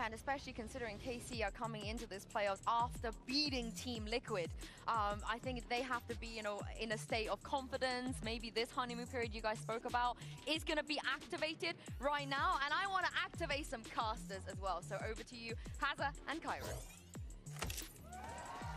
and especially considering KC are coming into this playoffs after beating Team Liquid. I think they have to be, you know, in a state of confidence. Maybe this honeymoon period you guys spoke about is going to be activated right now, and I want to activate some casters as well. So over to you, Hazza and Cairo.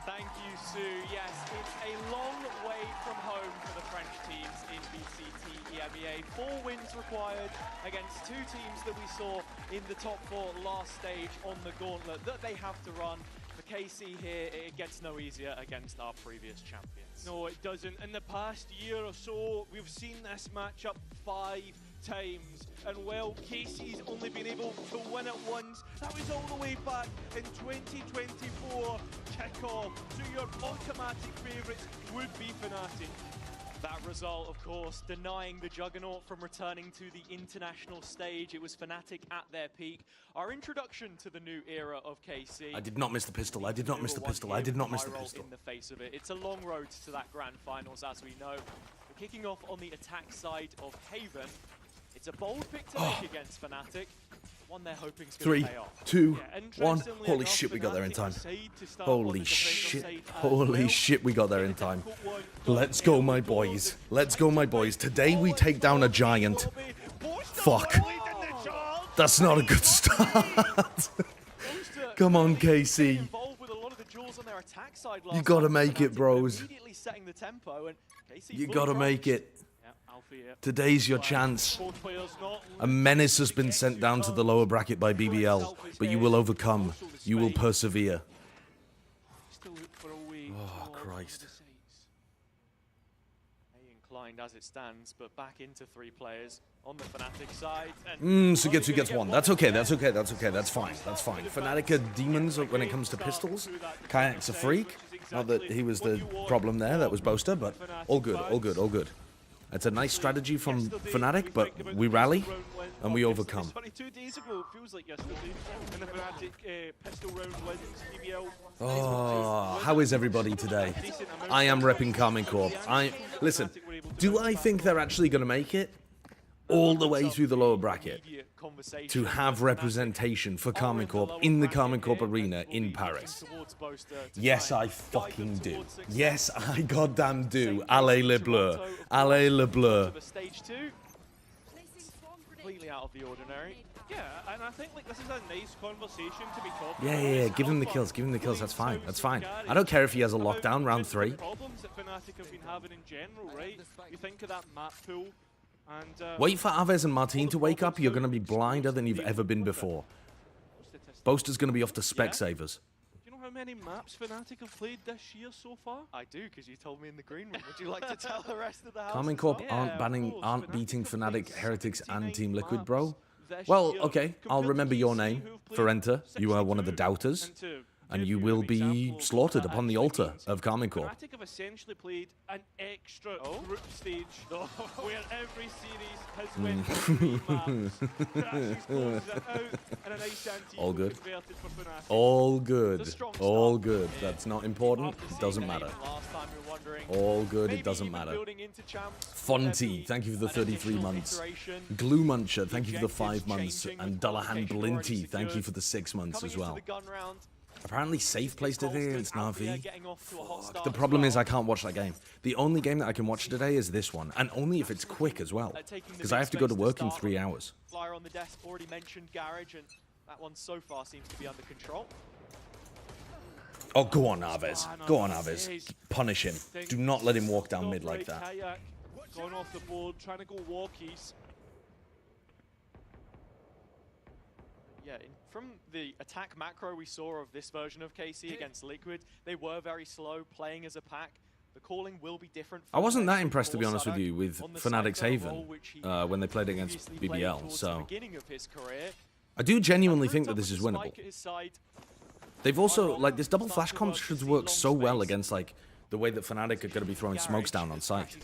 Thank you, Sue. Yes, it's a long way from home for the French teams in VCT EMEA. 4 wins required against 2 teams that we saw in the top 4 last stage on the gauntlet that they have to run. For KC here, it gets no easier against our previous champions. No, it doesn't. In the past year or so, we've seen this matchup 5 times, and well, KC's only been able to win it once. That was all the way back in 2024 kickoff. So your automatic favourites would be Fnatic. That result, of course, denying the Juggernaut from returning to the international stage. It was Fnatic at their peak. Our introduction to the new era of KC. I did not miss the pistol. I did not miss the pistol. I did not miss the pistol. In the face of it. It's a long road to that grand finals, as we know. We're kicking off on the attack side of Haven. It's a bold pick to make against Fnatic. One they're hoping is going to pay off. 3, 2, 1. Holy shit, we got there in time. Holy shit. Holy shit, we got there in time. Let's go, my boys. Let's go, my boys. Today we take down a giant. Fuck. That's not a good start. Come on, KC. You gotta make it, bros. You gotta make it. Today's your chance. A menace has been sent down to the lower bracket by BBL, but you will overcome. You will persevere. Oh, Christ. Inclined as it stands, but back into 3 players on the Fnatic side. Sugetsu gets 1. That's okay, that's okay, that's okay, that's fine, that's fine. Fnatic are demons when it comes to pistols. Kayak's a freak. Not that he was the problem there, that was Boaster, but all good, all good, all good. It's a nice strategy from Fnatic, but we rally and we overcome. 22 days ago, it feels like yesterday, and the Fnatic pistol round wins BBL. Oh, how is everybody today? I am repping KARMINE Corp. Listen, do I think they're actually going to make it all the way through the lower bracket to have representation for KARMINE Corp in the KARMINE Corp arena in Paris? Yes, I fucking do. Yes, I goddamn do. Allez le bleu. Allez le bleu. Completely out of the ordinary. Yeah, and I think like this is a nice conversation to be talking Yeah, about. yeah, yeah. Give him the kills. Give him the kills. That's fine. That's fine. I don't care if he has a lockdown round 3. Problems that Fnatic have been having in general, right? You think of that map pool. And, wait for Aves and Martin to wake up. You're going to be blinder than you've ever been before. Boaster's going to be off to Specsavers. Do you know how many maps Fnatic have played this year so far? I do, because you told me in the green room. Would you like to tell the rest of the house? KARMINE Corp aren't beating Fnatic, Heretics, and Team Liquid, bro. Well, okay, I'll remember your name, Ferenta. You are one of the doubters, and you will be slaughtered upon the altar of KARMINE Corp. Fnatic have essentially played an extra group stage where every series has went 3 maps. Crashes closes it out, and a nice All good. converted for Fnatic. All good. All good. That's not important. It doesn't matter. All good. It doesn't matter. Fonty, thank you for the 33 months. Glue Muncher, thank you for the 5 months. And Dullahan Blinty, thank you for the 6 months as well. Apparently safe place today against Na'Vi. Fuck. The problem is I can't watch that game. The only game that I can watch today is this one, and only if it's quick as well, because I have to go to work in 3 hours. Flyer on the desk already mentioned Garage, and that one so far seems to be under control. Oh, go on, Aves. Go on, Aves. Punish him. Do not let him walk down mid like that. Kayak going off the board, trying to go walkies. Yeah, from the attack macro we saw of this version of KC against Liquid, they were very slow playing as a pack. The calling will be different. I wasn't that impressed, to be honest with you, with Fnatic's Haven when they played against BBL, so I do genuinely think that this is winnable. They've also, like, this double flash comp should work so well against, like, the way that Fnatic are going to be throwing smokes down on site.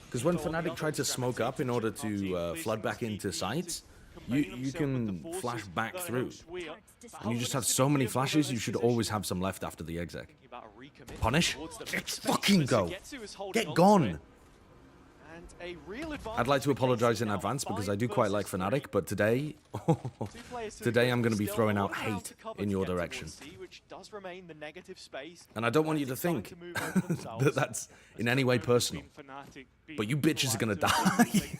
Because when Fnatic tried to smoke up in order to flood back into sites, you can flash back through. And you just have so many flashes, you should always have some left after the exec. Punish? Let's fucking go. Get gone. And a real advantage I'd like to for apologize KC in now. advance because I 5 do quite like versus Fnatic, 3. but today, today I'm going to be throwing out hate in your direction. And I don't want you to think that that's in any way personal. But you bitches are going to die.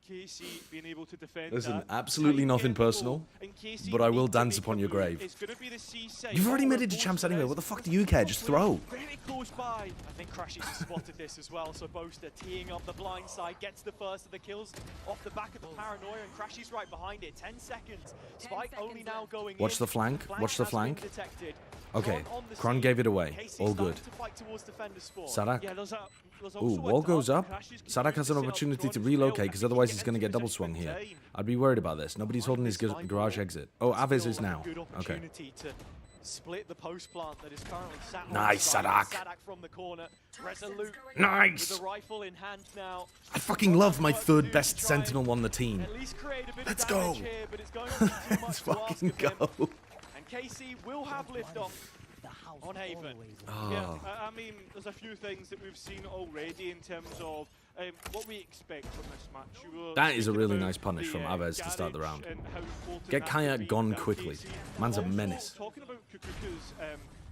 KC being able to defend Listen, that. absolutely nothing personal, but I will dance upon your grave. You've already made it to champs anyway. What the fuck do you care? Just throw. Very close by. I think Crashes has spotted this as well. So Boaster teeing up the blind side, gets the first of the kills off the back of the paranoia, and Crashes right behind it. 10 seconds. Spike only now going Watch the flank. Watch the flank. Okay, Kron gave it away. All good. Sadak. Ooh, wall goes up. Sadak has an opportunity to relocate because otherwise he's going to get double swung here. I'd be worried about this. Nobody's holding his garage exit. Oh, Aves is now. Okay. Split the post plant that is currently sat Nice, Sadak. Sadak from the corner. Resolute. Nice. With the rifle in hand now. I fucking love my third best sentinel on the team. At least create a bit Let's of go. damage here, but it's going to be too much Let's to ask fucking of him. go. And KC will have liftoff on Haven. Yeah, I mean, there's a few things that we've seen already in terms of what we expect from this match. That is a really nice punish from Aves to start the round. Get Kayak gone quickly. Man's a menace. Talking about Kukuka's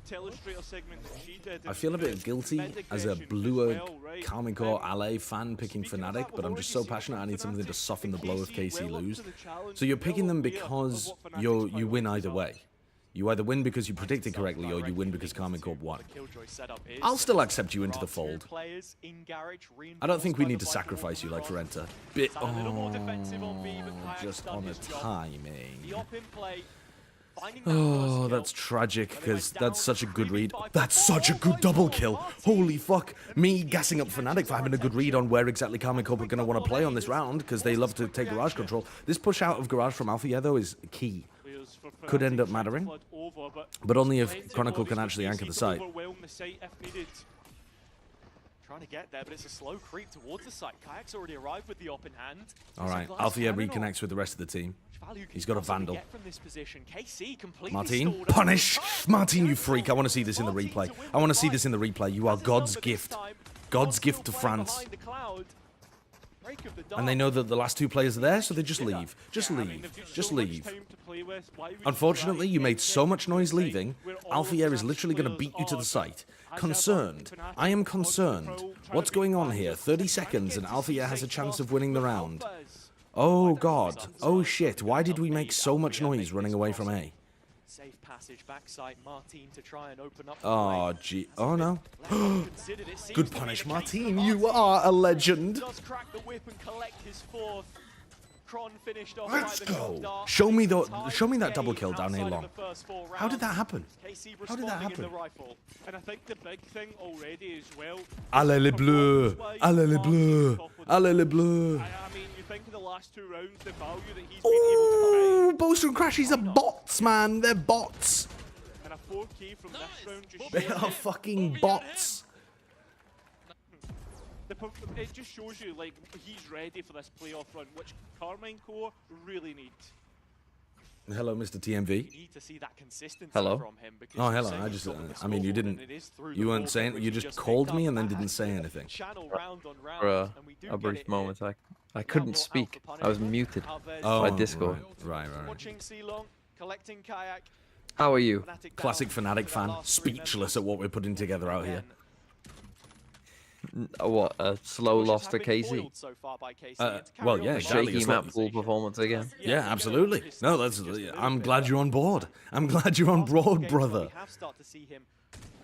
Telestrator segment that she did, I feel a bit guilty as a bluer KARMINE Core LA fan picking Fnatic, but I'm just so passionate I need something to soften the blow if KC lose. So you're picking them because you win either way. You either win because you predicted correctly, or you win because KARMINE Corp won. I'll still accept you into the fold. I don't think we need to sacrifice you like Ferenta. Just on a timing. Oh, that's tragic, because that's such a good read. That's such a good double kill. Holy fuck. Me gassing up Fnatic for having a good read on where exactly KARMINE Corp are going to want to play on this round, because they love to take garage control. This push out of garage from Alpha, though, is key. Could end up mattering, but only if Chronicle can actually anchor the site. Trying to get there, but it's a slow creep towards the site. Kayak's already arrived with the op in hand. Alright, Althea reconnects with the rest of the team. He's got a Vandal. Martin, punish! Martin, you freak. I want to see this in the replay. I want to see this in the replay. You are God's gift. God's gift to France. And they know that the last two players are there, so they just leave. Just leave. Just leave. Unfortunately, you made so much noise leaving, Althea is literally going to beat you to the site. Concerned. I am concerned. What's going on here? 30 seconds and Althea has a chance of winning the round. Oh god. Oh shit. Why did we make so much noise running away from A? Safe passage backside Martin to try and open up. Oh gee. Oh no. Good punish, Martin. You are a legend. Does crack the whip and collect his fourth. Kron finished off. Let's go. Show me that double kill down A long. How did that happen? How did that happen? And I think the big thing already as well. Allez les bleus. Allez les bleus. Allez les bleus. I mean, you think of the last two rounds, the value that he's Oh, been able to Boaster and Crashies are bots, man. They're bots. and a 4K from this round just They shows are fucking bots. it just shows you like he's ready for this playoff run, which KARMINE Core really need. Hello, Mr. TMV. You need to see that consistency Hello. from him because Oh, you're hello. saying I he's just, got the I mean, you scoreboard didn't, and it is through you the weren't ball saying, which you you just called picked me up. and then didn't say anything. Channel round on round, For and we do a get brief it moment, here. I couldn't speak. I was muted. Oh, by Discord. Right. Watching C-Long, collecting Kayak. How are you? Fnatic Classic down. Fnatic fan, Last three speechless at what we're putting together out here. What, a slow Bushes loss have to been KC? foiled so far by KC, and to well, carry yeah, on exactly. Shaky it's map like- pool performance again. Yeah, absolutely. No, that's. I'm glad you're on board. I'm glad you're on board, brother. We have started to see him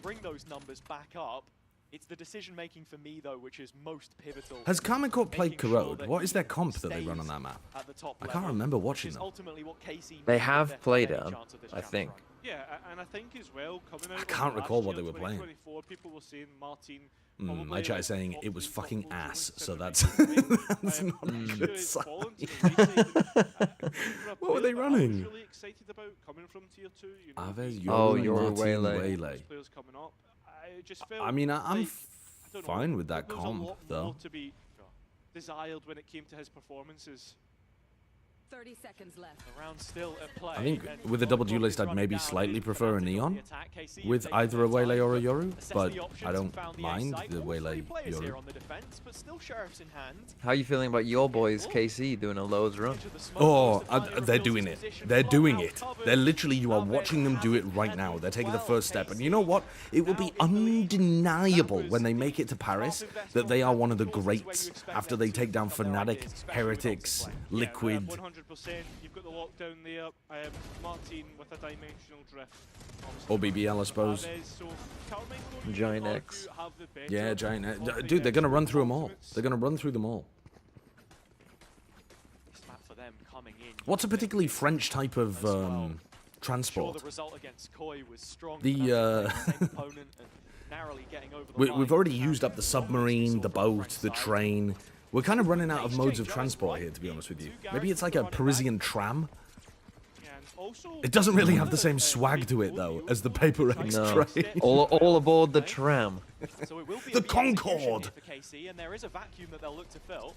bring those numbers back up. It's the decision making for me though, which is most pivotal. Has KARMINE Corp played Making sure Corrode? that What is he their comp that they run stays on that map? at the top I can't level, remember which watching is them. ultimately what KC They need have if played there's any it, chance of this I chance think. run. Yeah, and I think as well coming out. I can't recall what they were playing. playing. People were saying Martin. My chat is saying it was fucking ass, so that's that's not a good sign. What were they running? I was really excited about coming from tier 2. You know, Aves, Oh, Yoru, Yoru, Martin, Waylay. players coming up. I just felt. I mean, I'm like, I don't know, fine with that there was a comp, lot though. more to be desired when it came to his performances. 30 seconds left. The round still at play. I think with a double duelist, I'd maybe slightly prefer a Neon with either a Waylay or a Yoru, but I don't mind the Waylay Yoru. How are you feeling about your boys, KC, doing a loads run? Oh, they're doing it. They're doing it. They're literally, you are watching them do it right now. They're taking the first step. And you know what? It will be undeniable when they make it to Paris that they are one of the greats after they take down Fnatic, Heretics, Liquid. 100%. You've got the lockdown there. Martin with a dimensional drift. Or BBL, I suppose. Giant X. Yeah, Giant X. Dude, they're going to run through them all. They're going to run through them all. What's a particularly French type of transport? We've already used up the submarine, the boat, the train. We're kind of running out of modes of transport here, to be honest with you. Maybe it's like a Parisian tram. It doesn't really have the same swag to it, though, as the Paper X train. All aboard the tram. The Concorde. And there is a vacuum that they'll look to fill.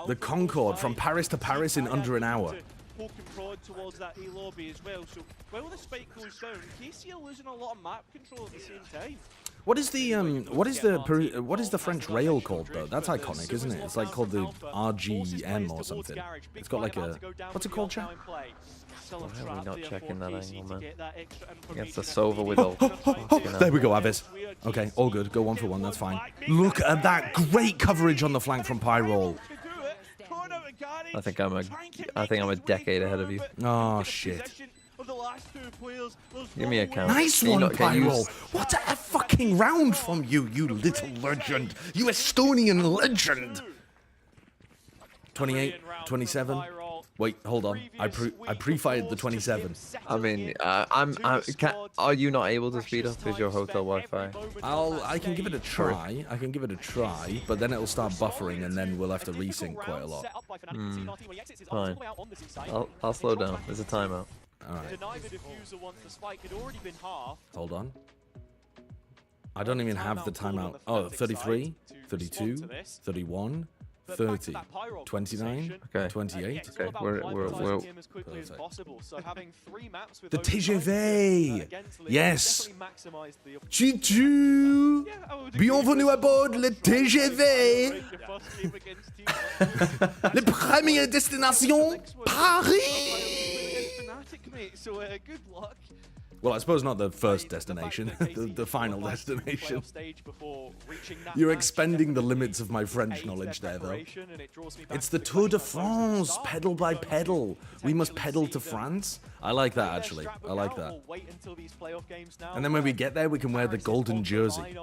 The Concorde from Paris to Paris in under an hour. Poke and prod towards that A lobby as well. So while the spike goes down, KC are losing a lot of map control at the same time. What is the French rail called though? That's iconic, isn't it? It's like called the RGM or something. It's got like a, what's it called, chat? Why are we not checking that angle, man? Against the Sova with all. There we go, Avis. Okay, all good. Go 1 for 1. That's fine. Look at that great coverage on the flank from Pyrol. I think I'm a decade ahead of you. Oh shit. Give me a count. Nice one, Pyrol. What a fucking round from you, you little legend. You Estonian legend. 28, 27. Wait, hold on. I pre-fired the 27. I mean, are you not able to speed up? Is your hotel Wi-Fi? I can give it a try. I can give it a try, but then it'll start buffering, and then we'll have to resync quite a lot. Fine. I'll slow down. There's a timeout. All right. Hold on. I don't even have the timeout. Oh, 33, 32, 31. 30, 29, okay. 28. Okay, we're the TGV. Yes. Chichu. Bienvenue à bord le TGV. La première destination, Paris. Well, I suppose not the first destination, the final destination. You're expending the limits of my French knowledge there, though. It's the Tour de France, pedal by pedal. We must pedal to France. I like that, actually. I like that. And then when we get there, we can wear the golden jersey.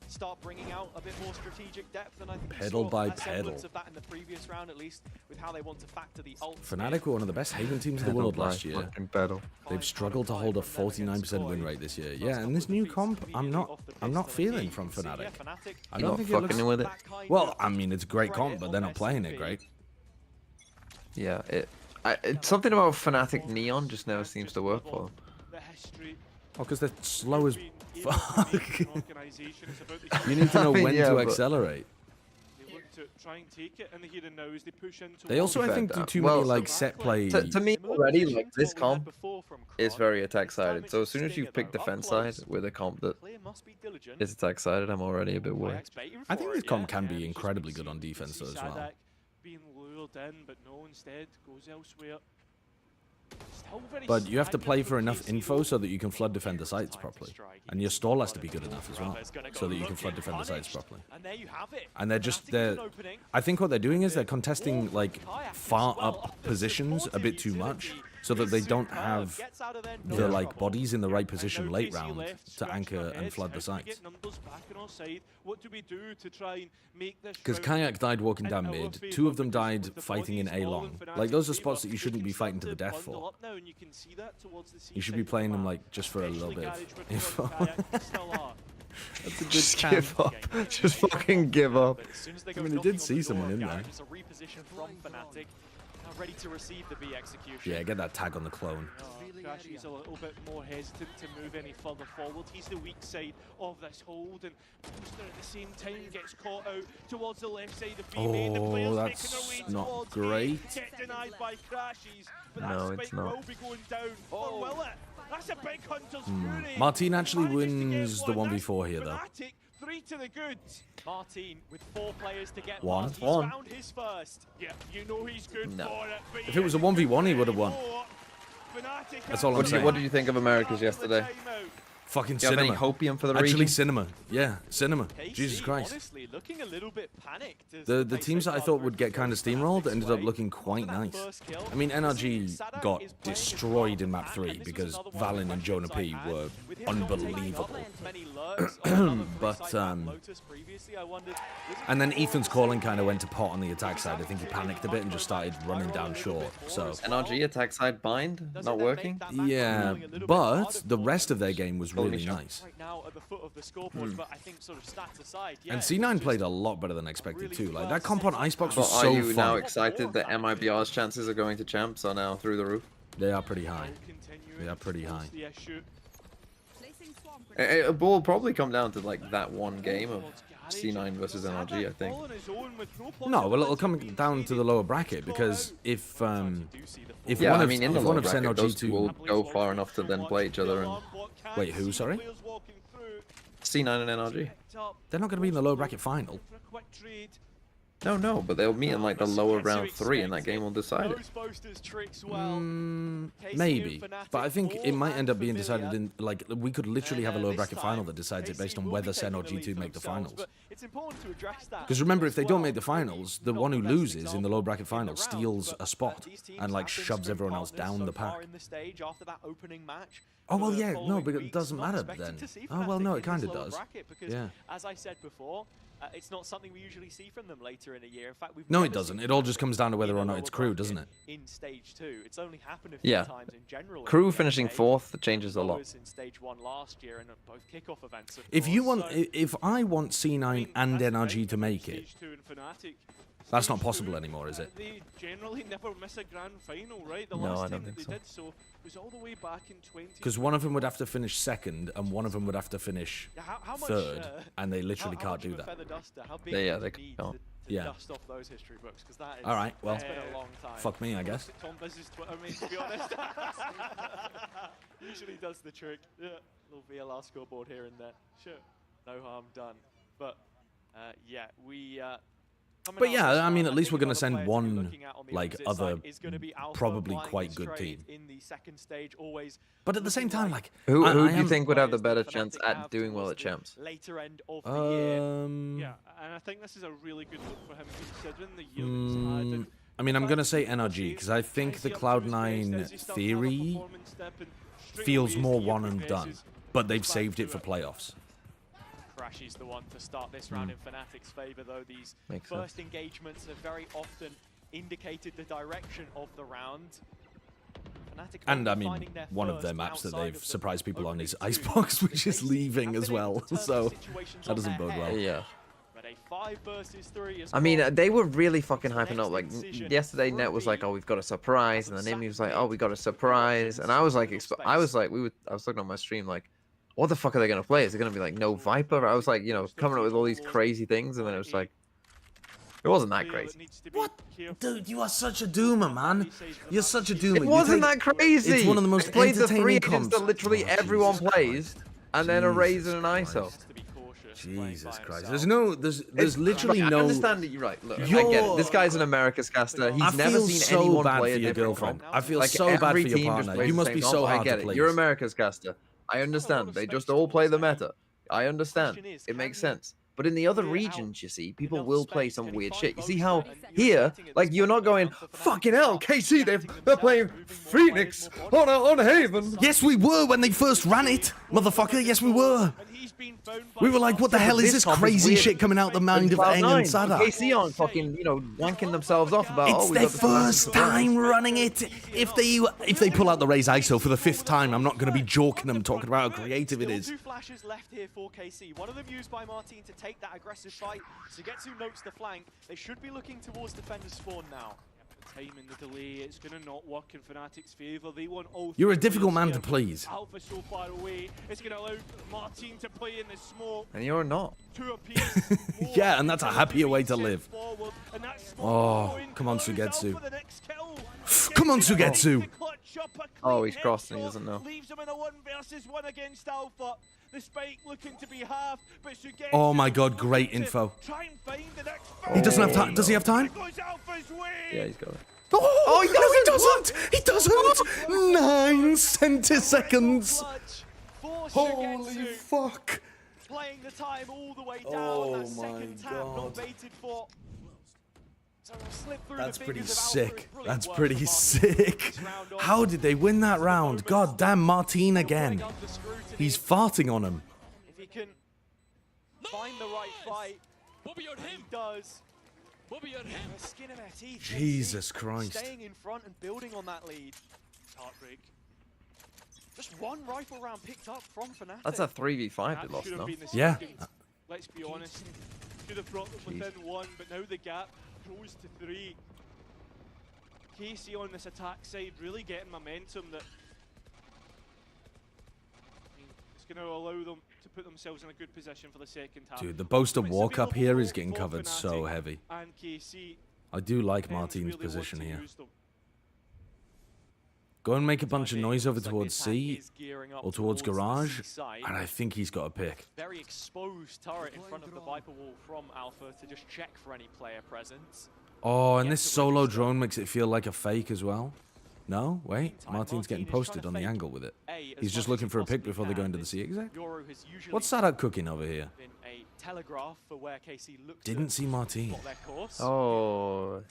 Start bringing out a bit more strategic depth, and I think pedal by pedal. Of that in the previous round, at least, with how they want to factor the ult. Fnatic were one of the best Haven teams in the world last year. They've struggled to hold a 49% win rate this year. Yeah, and this new comp, I'm not feeling from Fnatic. I don't think it looks with it. Well, I mean, it's a great comp, but they're not playing it great. Yeah, it's something about Fnatic Neon just never seems to work for them. Oh, because they're slow as fuck. You need to know when to accelerate. They also, I think, do too many like set play. To me, already, like this comp is very attack sided. So as soon as you've picked defense side with a comp that is attack sided, I'm already a bit worried. I think this comp can be incredibly good on defense though as well. But you have to play for enough info so that you can flood defender sites properly. And your stall has to be good enough as well, so that you can flood defender sites properly. And I think what they're doing is they're contesting like far up positions a bit too much, so that they don't have the like bodies in the right position late round to anchor and flood the sites. Because Kayak died walking down mid, 2 of them died fighting in A long. Like those are spots that you shouldn't be fighting to the death for. You should be playing them like just for a little bit of info. That's a good just give up. Just fucking give up. I mean, he did see someone in there. ready to receive the B execution. Yeah, get that tag on the clone. Crashy's a little bit more hesitant to move any further forward. He's the weak side of this hold, and Booster at the same time gets caught out towards the left side of B main. The players making their way not towards great. B, get denied by Crashies, but No, that it's spike not. will be going down. Or will it? That's a big Hunter's Fury. Martin actually Manages to get wins the one. 1v4 here, though. Fnatic, 3 to the goods. Martin with 4 players to get One. past. He's One. found his first. Yeah, you know he's good No. for it. But If it was a 1v1, he would have won. Fnatic That's all I'm What saying. did you think of Americas yesterday? Fucking Do you have any cinema. hopium for the Actually, region? cinema. Yeah, cinema. KC, Jesus Christ. honestly, looking a little bit panicked as The they teams that I take thought over would get kind of from steamrolled Fnatic's ended up way. looking quite After that nice. first kill, I mean, we see NRG Sadak got is playing destroyed his in role, map 3 and this was because another one of the Valen and Jonah questions P I had. were With him not taking unbelievable. up many lurks on another But, three-side map Lotus previously, I wondered, was it And then possible Ethan's to calling see kind of went to pot on the attack side. I think he panicked a bit and just started running down short. So, NRG attack side bind, not working. yeah, but the rest of their game was really shot. nice. right now at the foot of the scoreboard, but I think sort of stats aside, yeah, And it's C9 just played a lot better than expected really too. Like, that first comp on set. Icebox But was are so you now fun. excited that MIBR's chances of going to champs are now through the roof? They are pretty high. They are pretty high. It will probably come down to like that one game of C9 versus NRG, I think. No, well, it'll come down to the lower bracket because if Yeah, one I of mean in the if lower one of bracket, NRG those two will 2 go far enough to then play each other. And Wait, who, sorry? C9 and NRG. They're not going to be in the lower bracket final. No, but they'll meet in like the lower round 3, and that game will decide it. Maybe, but I think it might end up being decided in like we could literally have a lower bracket final that decides it based on whether Sen or G2 make the finals. Because remember, if they don't make the finals, the one who loses in the lower bracket final steals a spot and like shoves everyone else down the pack. Oh well, yeah, no, but it doesn't matter then. Oh well, no, it kind of does. Yeah. As I said before, it's not something we usually see from them later in a year. In fact, we've No, never it doesn't. seen It all them just comes down to whether in or the not it's lower crew, bracket doesn't it? In stage 2, it's only happened a few Yeah. times in general. Crew in the finishing NBA. 4th changes a lot. Was in stage 1 last year and at both kickoff events. Of If you course. want, So, if I want C9 I mean, and that's NRG right, to make it, Stage 2 and Fnatic. that's not Stage possible 2, anymore, is it? They generally never miss a grand final, right? The No, last I time don't that think they so. did so was all the way back in 20. Because one of them would have to finish second and one of them would have to finish Yeah, how much, third, and they literally how can't much do of a that. feather duster, how big Yeah, would they it need can't. to Yeah. dust off those history books? Because that is, All right, well, it's been a long time. fuck me, I guess. Tom does his Twitter, mate, to be honest. Usually does the trick. Yeah, little VLR scoreboard here and there. Sure, no harm done. But yeah, we. But yeah, I mean, at least we're gonna send one, like, other probably quite good team. In the second stage, always But at the same time, like, Who I do you am- think would have the better Fnatic chance have at doing well towards at the champs? later end of the year. Yeah, and I think this is a really good look for him considering the year that he's had. And I mean, I'm gonna say NRG because I think the Cloud9 theory feels more one and done, but they've saved it for playoffs. Crashy's the one to start this round in Fnatic's favour, though these Makes first engagements have very often indicated the direction of the round. Fnatic And I only mean, finding their one of first their maps that outside they've of the surprised people on opening is two. Icebox, which is KC leaving have as been able well. to turn So situations that on doesn't their bode well. head. Yeah. But a 5 versus 3 is I mean, gone. they were really fucking hyping Next up. Like decision yesterday, will Net was like, be "Oh, we've got a surprise," and then Amy was like, "Oh, we got a surprise," and I was like, I was looking on my stream like, "What the fuck are they gonna play? Is it gonna be like no Viper?" I was like, you know, coming up with all these crazy things, and then it was like, it wasn't that crazy. What? Dude, you are such a doomer, man. You're such a doomer. It You wasn't take- that crazy. It's one of the most I played the 3 entertaining engines that comps. literally Oh, everyone Jesus plays, and then a Jesus Razer and an ISO. To be cautious playing Jesus by Christ. himself. There's literally I no. understand that you're right. Look, I get it. This guy's an America's caster. He's I never feel seen so anyone bad play for a your different girlfriend. comp. I feel Like so bad for every your team just partner. plays You the must same be comp. so I hard get to it. please. You're America's caster. I understand. They just all play the meta. I understand. It makes sense. But in the other regions, you see, people will play some weird shit. You see how here, like, you're not going, fucking hell, KC, they're playing Phoenix on Haven. Yes, we were when they first ran it, motherfucker. Yes, we were. and he's been found by We were like, what the hell is this comp is crazy weird. shit coming out the mind of Eng and Sada? KC aren't fucking, you know, wanking themselves off about, It's oh, we their got the first time running it. If they pull out the Raze ISO for the 5th time, I'm not going to be joking them talking about how creative it Still is. 2 flashes left here for KC. One of them used by Martin to take that aggressive fight. Sugetsu notes the flank. They should be looking towards defender's spawn now. timing, the delay, it's going to not work in Fnatic's favour. They want all You're a three difficult players man to here. please. Alpha so far away. It's going to allow Martin to play in the smoke. And you're not. Two apiece. Yeah, and that's a happier way to live. Forward, and that smoke Oh, going, come on, allows Sugetsu. Alpha the next kill. Come on, Sugetsu. Oh, he's crossed and he doesn't know. Leaves him in a 1 versus 1 against Alpha. The spike looking to be half, but Sugetsu Oh my god, great info. try and find the next He doesn't have time. Does he have time? It goes Alpha's way. Yeah, he's got it. Oh, he doesn't! 9 centiseconds! Clutch for Holy Sugetsu, fuck! playing the time all the way down. Oh That my second tap God. not baited for. So we'll slip through That's the pretty fingers of Alpha. sick. It's brilliant That's work pretty from sick. Martin. This round on. How did they win that round? God damn, Martin Still again. putting under scrutiny. He's farting on him. If he can find the right fight, he does. The skin of their teeth. Jesus Christ. Staying in front and building on that lead. Heartbreak. Just one rifle round picked up from Fnatic. That's a 3v5 That they lost, should have no? been the Yeah. second. Let's be honest. Should have brought them within 1, but now the gap grows to 3. Casey on this attack side really getting momentum that it's going to allow them to put themselves in a good position for the second half. Dude, the boaster Ultimate's walk up here is available getting for covered so Fnatic heavy. And KC I do like depends Martin's really what position to here. use them. Go and make a bunch of Fnatic noise over looks like towards the attack C is gearing up or towards the garage, C side. and I think he's got a pick. Very exposed turret in front of the Viper wall from Alpha to just check for any player presence. Oh, and Yet this to solo register. drone makes it feel like a fake as well. No? Wait, Meantime, Martin's getting Martin is posted trying on to the fake angle with it. A as He's just much as looking he for a pick possibly before they go can. into the This C exec. Yoru has usually What's Sadak cooking over here? been a telegraph for where KC looks Didn't to see Martin. plot their course. Oh,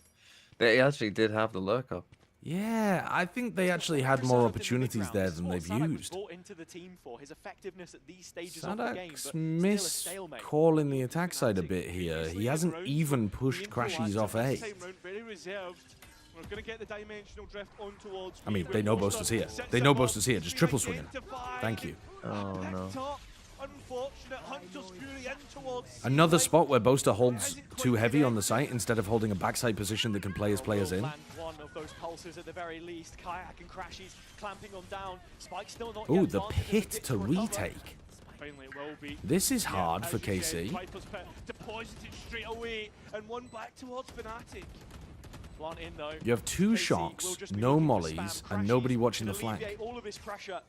they actually did have the lurk up. Yeah, I think they actually had more opportunities there than they've used. Into the team for his effectiveness at these stages of the game, Sadak's but still a missed stalemate. calling the attack side a Fnatic bit here. previously He in hasn't round, even but pushed the Crashies info off active A. this time round, very reserved. We're going to get the dimensional drift on towards I mean, B, they know but Boaster's here. sets They him know up. Boaster's here. Just triple swing him. Identified. Thank you. Oh, no. Picked up. Unfortunate. Hunter's Fury in towards C. Another Right. spot where Boaster holds too heavy on the site instead of holding a backside position that can play his players in. Land one of those pulses at the very least. Kayak and Crashies clamping on down. Spike still not Ooh, yet the planted, pit there's a bit to recover. retake. Finally it will be. This is Yeah, hard as for you said, KC. Viper's pit deposited straight away and one back towards Fnatic. Plant in though. You have two KC shocks, will just be no looking to mollies, spam and Crashies nobody watching to the flank. alleviate all of his pressure.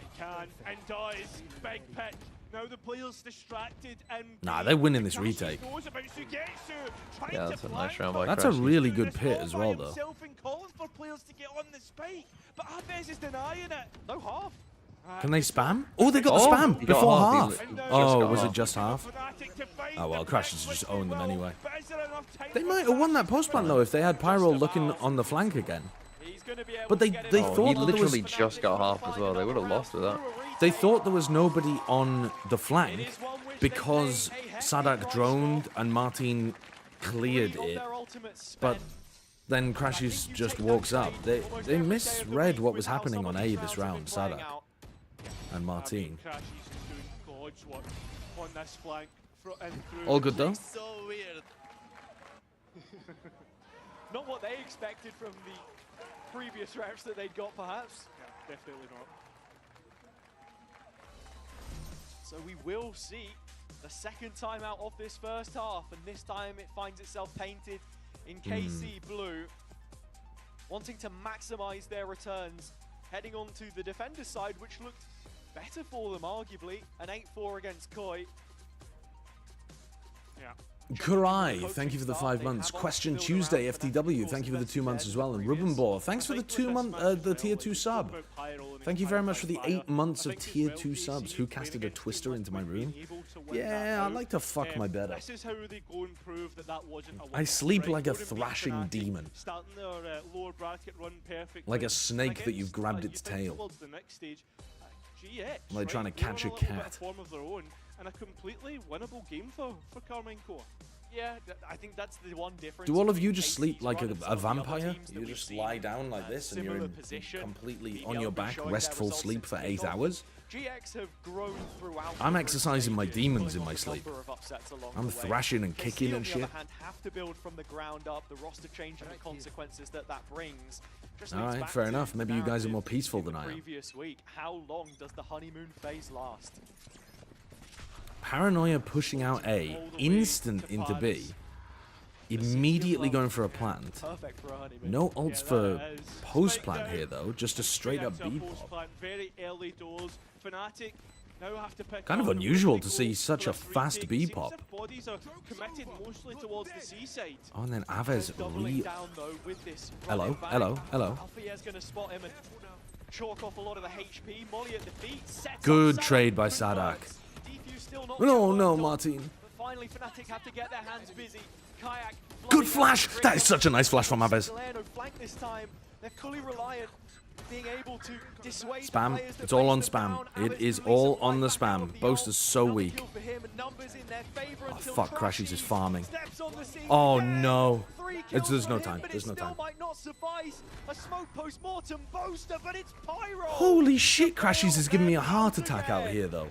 He can and does. Big pick. Now the player's distracted and Nah, they're winning this Crashies retake. knows about Sugetsu, trying Yeah, to that's a flank nice round them. by That's a Crashies. really Doing good this pit all as by well, though. himself and calling for players to get on the spike, but Abez is denying it. No half. Can they spam? Oh, they got the Oh, spam he got before half. half. He just Oh, got was it half. just half? Fnatic to find Oh, well, the Crashies pick, just which owned them will. anyway. But is there enough time They for might have won that Crashies post to plant win? though if they had Pyro Just looking about. on the flank again. He's gonna be able But to they get it they in. Oh, thought he that there literally was just got half as well. They would have lost with that. they thought there was nobody on the flank because Sadak droned and Martin cleared it. But then Crashies just walks up. They misread what was happening on A this round, Sadak and Martin. All good though. So weird. Not what they expected from the previous reps that they'd got, perhaps. Yeah, definitely not. So we will see the second time out of this first half, and this time it finds itself painted in KC blue, wanting to maximize their returns, heading on to the defender side, which looked better for them, arguably. An 8-4 against Koi. Yeah. Kurai, thank you for the 5 months. Question Tuesday, FTW, thank you for the 2 months as well. And Rubenbor, thanks for the 2 month, the tier 2 sub. Thank you very much for the 8 months of tier 2 subs. Who casted a twister into my room? Yeah, I like to fuck my bed up. This is how they go and prove that that wasn't a I sleep one-off, like a right? Golden Beat thrashing Fnatic demon. starting their lower bracket run perfectly. Like a snake that you've Against, grabbed you its think tail. towards the next stage, GX, Like trying to right? They were catch a in little bit of cat. form of their own, and a completely winnable game for KARMINE Core. Yeah, I think that's the one difference. Do all of you just sleep like a vampire? You just lie down like this and you're completely on your back, restful sleep for 8 hours? GX have grown throughout. I'm exercising my demons in my sleep. I'm thrashing and kicking and shit. Have to build from the ground up, the roster change and the consequences that brings. Alright, fair enough. Maybe you guys are more peaceful than I am. Previous week, how long does the honeymoon phase last? Paranoia pushing out A, instant into B, immediately going for a plant. No ults for post-plant here though, just a straight up B pop. Kind of unusual to see such a fast B pop. Oh, and then Aves Hello. Good trade by Sadak. No, Martin. Finally, Fnatic have to get their hands busy. Kayak. Good flash! That is such a nice flash from Aves. This time. They're fully reliant, being able to dissuade spam. It's all on spam. It is all on the spam. Boast is so weak. Oh, fuck, Crashies is farming. Oh no. There's no time. There's no time. Holy shit, Crashies is giving me a heart attack out here though.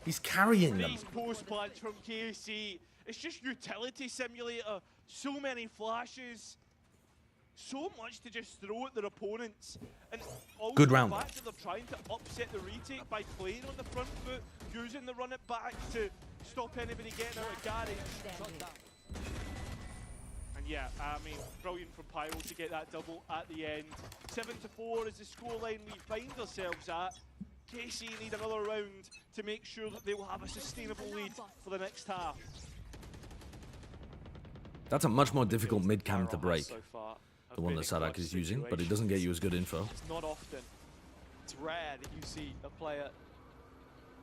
He's carrying them. These post plants from KC, it's just utility simulator. So many flashes, so much to just throw at their opponents. And also good round. The fact that they're trying to upset the retake by playing on the front foot, using the run it back to stop anybody getting out of garage. And yeah, I mean, brilliant from Pyro to get that double at the end. 7-4 is the scoreline we find ourselves at. KC need another round to make sure that they will have a sustainable lead for the next half. That's a much more difficult mid-cam to break. The one that Sadak is using, but it doesn't get you as good info. It's not often. It's rare that you see a player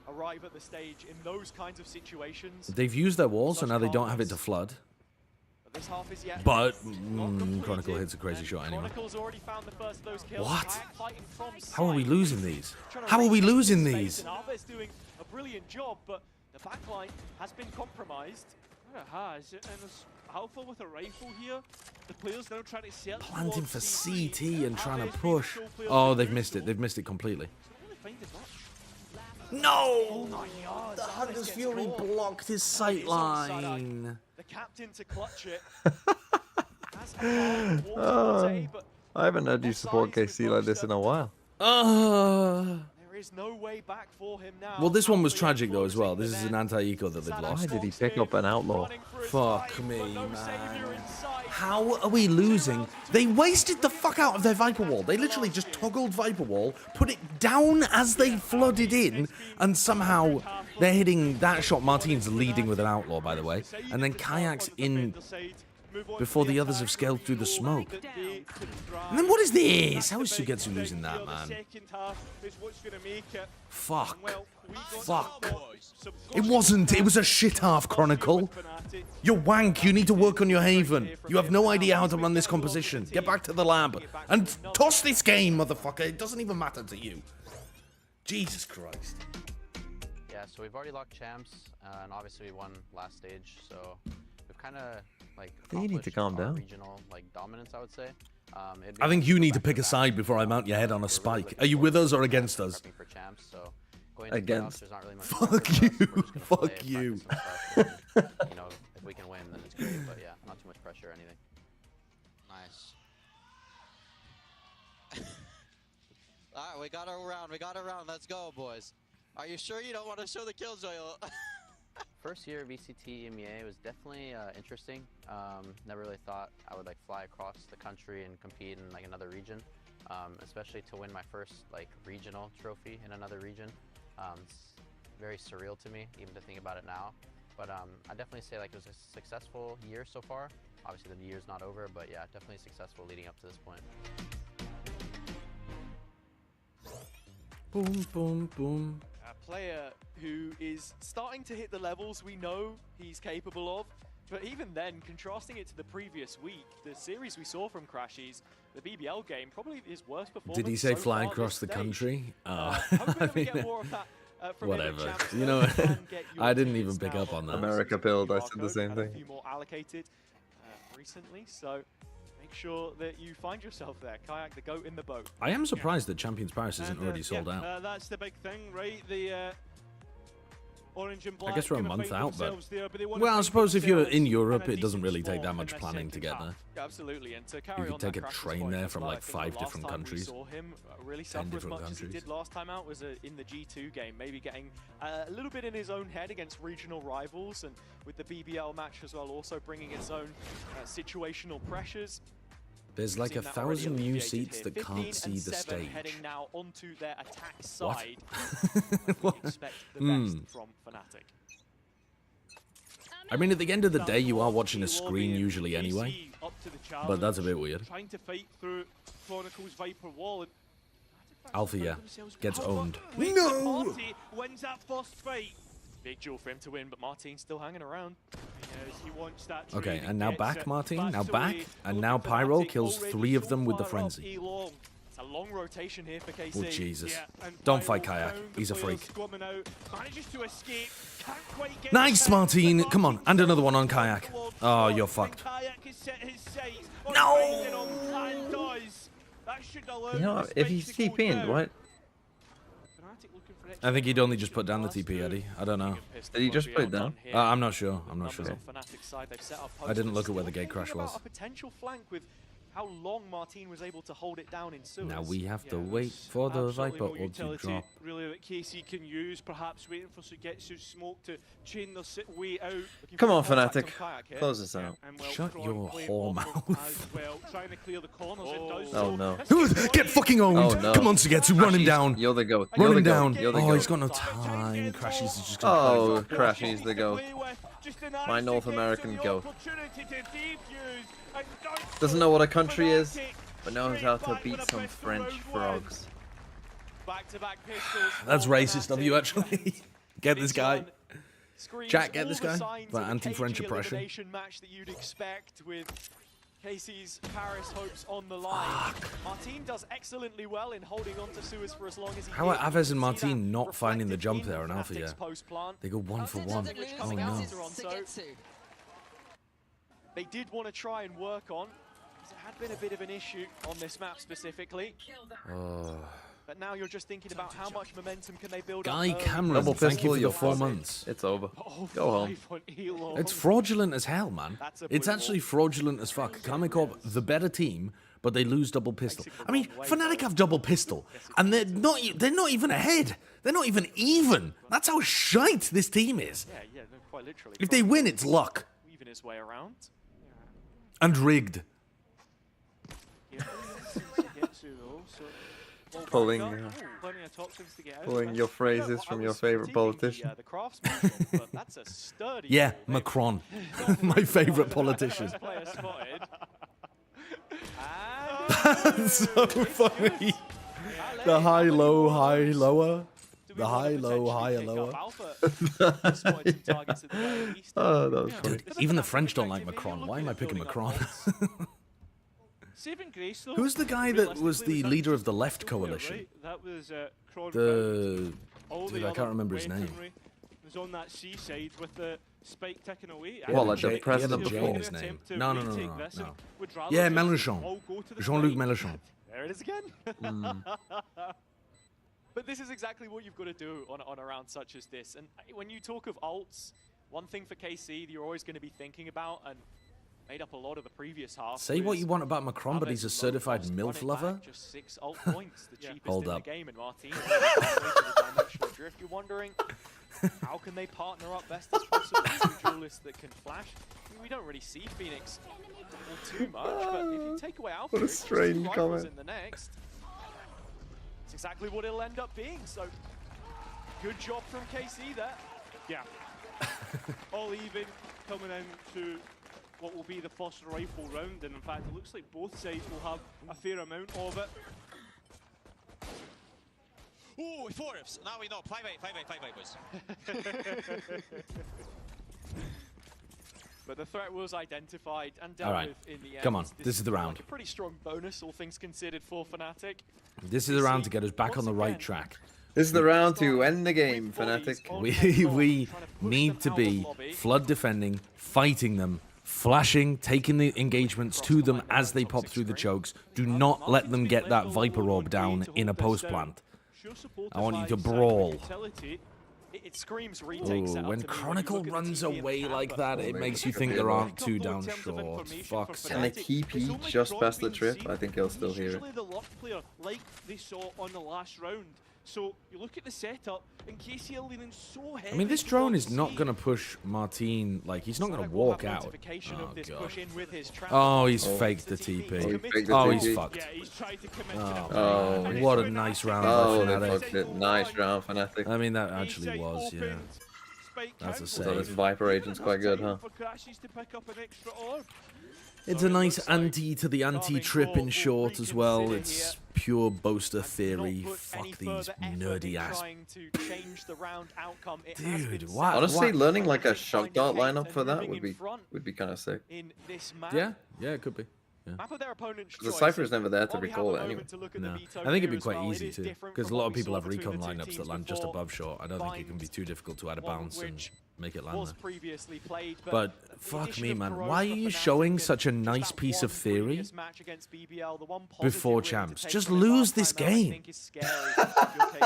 arrive at the stage in those kinds of situations. They've used their wall, so now they don't have it to flood. But Chronicle hits a crazy shot anyway. What? How are we losing these? How are we losing these? Doing a brilliant job, but the backline has been compromised. It has, and there's Alpha with a rifle here. The players now trying to set planting for CT and trying to push. Oh, they've missed it. They've missed it completely. No! The Hunter's Fury blocked his sight line. The captain to clutch it. I haven't heard you support KC like this in a while. There is no way back for him now. Well, this one was tragic though as well. This is an anti-eco that they've lost. Why did he pick up an outlaw? Fuck me, man. How are we losing? They wasted the fuck out of their Viper Wall. They literally just toggled Viper Wall, put it down as they flooded in, and somehow they're hitting that shot. Martin's leading with an outlaw, by the way. And then Kayak's in before the others have scaled through the smoke. And then what is this? How is Sugetsu losing that, man? Fuck. Fuck. It wasn't. It was a shit half, Chronicle. You're wank. You need to work on your Haven. You have no idea how to run this composition. Get back to the lab. And toss this game, motherfucker. It doesn't even matter to you. Jesus Christ. Yeah, so we've already locked champs, and obviously we won last stage, so we've kind of like you need to calm down. Regional dominance, I would say. I think you need to pick a side before I mount your head on a spike. Are you with us or against us? Against. Fuck you. Fuck you. You know, if we can win, then it's great. But yeah, not too much pressure or anything. Nice. All right, we got our round. We got our round. Let's go, boys. Are you sure you don't want to show the killjoy? First year VCT EMEA was definitely interesting. Never really thought I would like fly across the country and compete in like another region, especially to win my first like regional trophy in another region. It's very surreal to me even to think about it now. But I definitely say like it was a successful year so far. Obviously the year's not over, but yeah, definitely successful leading up to this point. Boom, boom, boom. A player who is starting to hit the levels we know he's capable of, but even then, contrasting it to the previous week, the series we saw from Crashies, the BBL game, probably his worst performance. Did he say so fly far across the this country? I mean, get more of that from Whatever. champs You know, that can get your I didn't tickets even pick now. up on that. America build, I QR said the code, same had a thing. few more allocated recently, so make sure that you find yourself there. Kayak, the goat in the boat. I am surprised that Champions Paris isn't already sold out. That's the big thing, right? The orange and black. I guess we're a gonna month find out, but themselves there, they wanna well, I find suppose if you're in themselves Europe, in a it doesn't really decent take that spot much in the planning to second get half. there. Absolutely, and to carry You could on take that a Kraken's train point there as from well, like I think the 5 last different time countries. We saw him really suffer as different much as he countries. did last time out was in the G2 game, maybe getting a little bit in his own head against regional rivals, and with the BBL match as well, also bringing its own situational pressures. There's like Seen 1,000 that already new alleviated seats here. that 15 can't see and the 7 stage. heading now onto their attack What? side. What? We expect the best from Fnatic. I mean, at the end of the day, you are watching a screen usually anyway, but that's a bit weird. Trying to fight through Chronicles Viper Wall. And Alpha, yeah, gets owned. No! Wins that first fight. Big duel for him to win, but Martin's still hanging around. Yes, he wants that Okay, trade and now gets back, it. Martin, now Backs back, away, and looking now for Pyro Fnatic, kills already 3 of so them with the far up frenzy. E-long. It's a long rotation here for KC. Oh, Jesus. Yeah, and Don't Pyro fight Kayak. found the He's a players freak. squirming out, manages to escape, can't quite get Nice, the Martin. pass. Come on, and another one on Kayak. Towards Oh, Scott, you're and fucked. Kayak has set his sights on No! finding him, and does. That should allow You know the what? If he's spike to go TP'ing, down. what? Fnatic looking for I extra think he'd only just put damage. down the TP, Eddie. I don't know. Did he just put it down? I'm not sure. I'm not Numbers sure. on Fnatic's side, they've set up I didn't posts. look at where the Still gate crash thinking was. about a potential flank with how long Martin was able to hold it down in sewers. Now we have to Yeah, wait there's for the absolutely Viper no orb to utility drop. really that KC can use, perhaps waiting for Sugetsu smoke to chain their way out. Looking Come for on, contact Fnatic. Kayak here. Close this out. And Shut Tron your playing whore off mouth. as well, trying to clear the corners and does Oh, so. no. This Get is fucking owned! Oh, no. Come on, Sugetsu, run him down! You're the goat. Run You're him the down! goat. You're the Oh, goat. he's got no time. Crashes is just gonna Oh, play. Crashy's the goat. My North American goat. Doesn't know what a country is, but knows how to beat some French frogs. Back-to-back pistols That's for racist of Fnatic. you, actually. Get this guy. Screams Chat, get all this the guy signs for of a anti-French KG oppression. elimination match that you'd expect with KC's Paris hopes on the line. Martin does excellently well in holding on to Suez for as long as he How are did. Aves and You can see Martin that not finding the reflected jump there in on Alpha Fnatic's yet? post-plant. They go 1 for 1. Oh coming no. out later on, so they did want to try and work on, because it had been a bit of an issue on this map specifically. Oh. But now you're just thinking about how much momentum can they build Guy up. Cameron, Double thank you pistol, for you're the 4 fucked. months. It's over. Oh, Go home. 5 on Elon. It's fraudulent as hell, man. That's a It's blue actually wall. fraudulent as fuck. KARMINE Corp, the better team, but they lose double pistol. I mean, Fnatic have double pistol, and they're not even ahead. They're not even. That's how shite this team is. Yeah, no, quite literally. If they win, it's luck. Weaving his way around. And rigged. Pulling, Plenty of toxins to get out. pulling your phrases from your favorite politician. The craftsmanship, but that's a sturdy Yeah, ball. Macron. My favorite politician. Player spotted. That's so funny. The high, low, high, lower. The high, low, higher, lower. Oh, that was funny. Dude, even the French don't like Macron. Why am I picking Macron? Saving Grace, though, Who's the guy that was the realistically, leader was of the that left Kronberg, coalition? right? That was Kronberg. The... All Dude, the I can't other remember his name. weaponry was on that seaside with the spike ticking away. Yeah, What, like the J- president yeah, the before? J in his name. Attempt to No. retake this and No. would rather Yeah, just Mélenchon. all go to the Jean-Luc fight. Mélenchon. There it is again. Mm. But this is exactly what you've got to do on a round such as this. And when you talk of ults, one thing for KC that you're always going to be thinking about, and made up a lot of the previous half. Say what was you want about Macron, but he's a Aves certified low-cost MILF running lover. back, just 6 ult points, the cheapest Hold in up. the game. And Martin, the dimensional drift. You're wondering, how can they partner up best as possible? Two duelists that can flash. I mean, we don't really see Phoenix all too much, but if you take away Alpha, What a it's just two strange rivals comment. in the next. It's exactly what it'll end up being. So, good job from KC there. Yeah. All even coming into what will be the first rifle round, and in fact it looks like both sides will have a fair amount of it. Ooh, 4 ifs. Now we know. 5-8, boys. But the threat was identified and dealt All right. with in the end. Come on, this is the like round. a pretty strong bonus, all things considered, for Fnatic. This is a round to get us back on the right Once again, track. This is the round to end the game, Fnatic. We need to be flood defending, fighting them, flashing, taking the engagements to them as they pop through the chokes. Do not let them get that Viper Orb down in a post plant. I want you to brawl. It screams retake setup when to me Chronicle when you look at runs the TP away and like Panther. that, it makes you think there aren't two down short. Fuck's And they sake. keep E just past the trip. I think he'll still hear it. Usually the luck player, like they saw on the last round. So you look at the setup, and KC are leaning so heavy. I mean, this drone is not going to push Martine. Like, he's not going to walk out. Notification of this push in with his trap. Oh, he's faked the TP. Oh, he's fucked. Yeah, he's tried to commit Oh, What a nice round Oh, by they Fnatic. fucked it. Nice round, Fnatic. I mean, that actually was, yeah. That's a So this save. Viper agent's quite good, huh? It's a nice anti to the anti-trip in short as well. It's pure boaster theory. Fuck these nerdy ass. Dude, why? Honestly, why? learning like a shock dart lineup for that would be kind of sick. Yeah, it could be. The Cypher is never there to recall it anyway. No, I think it'd be quite easy too, because a lot of people have recon lineups that land just above short. I don't think it can be too difficult to add a bounce and make it land there. But fuck me, man, why are you showing such a nice piece of theory before champs? Just lose this game.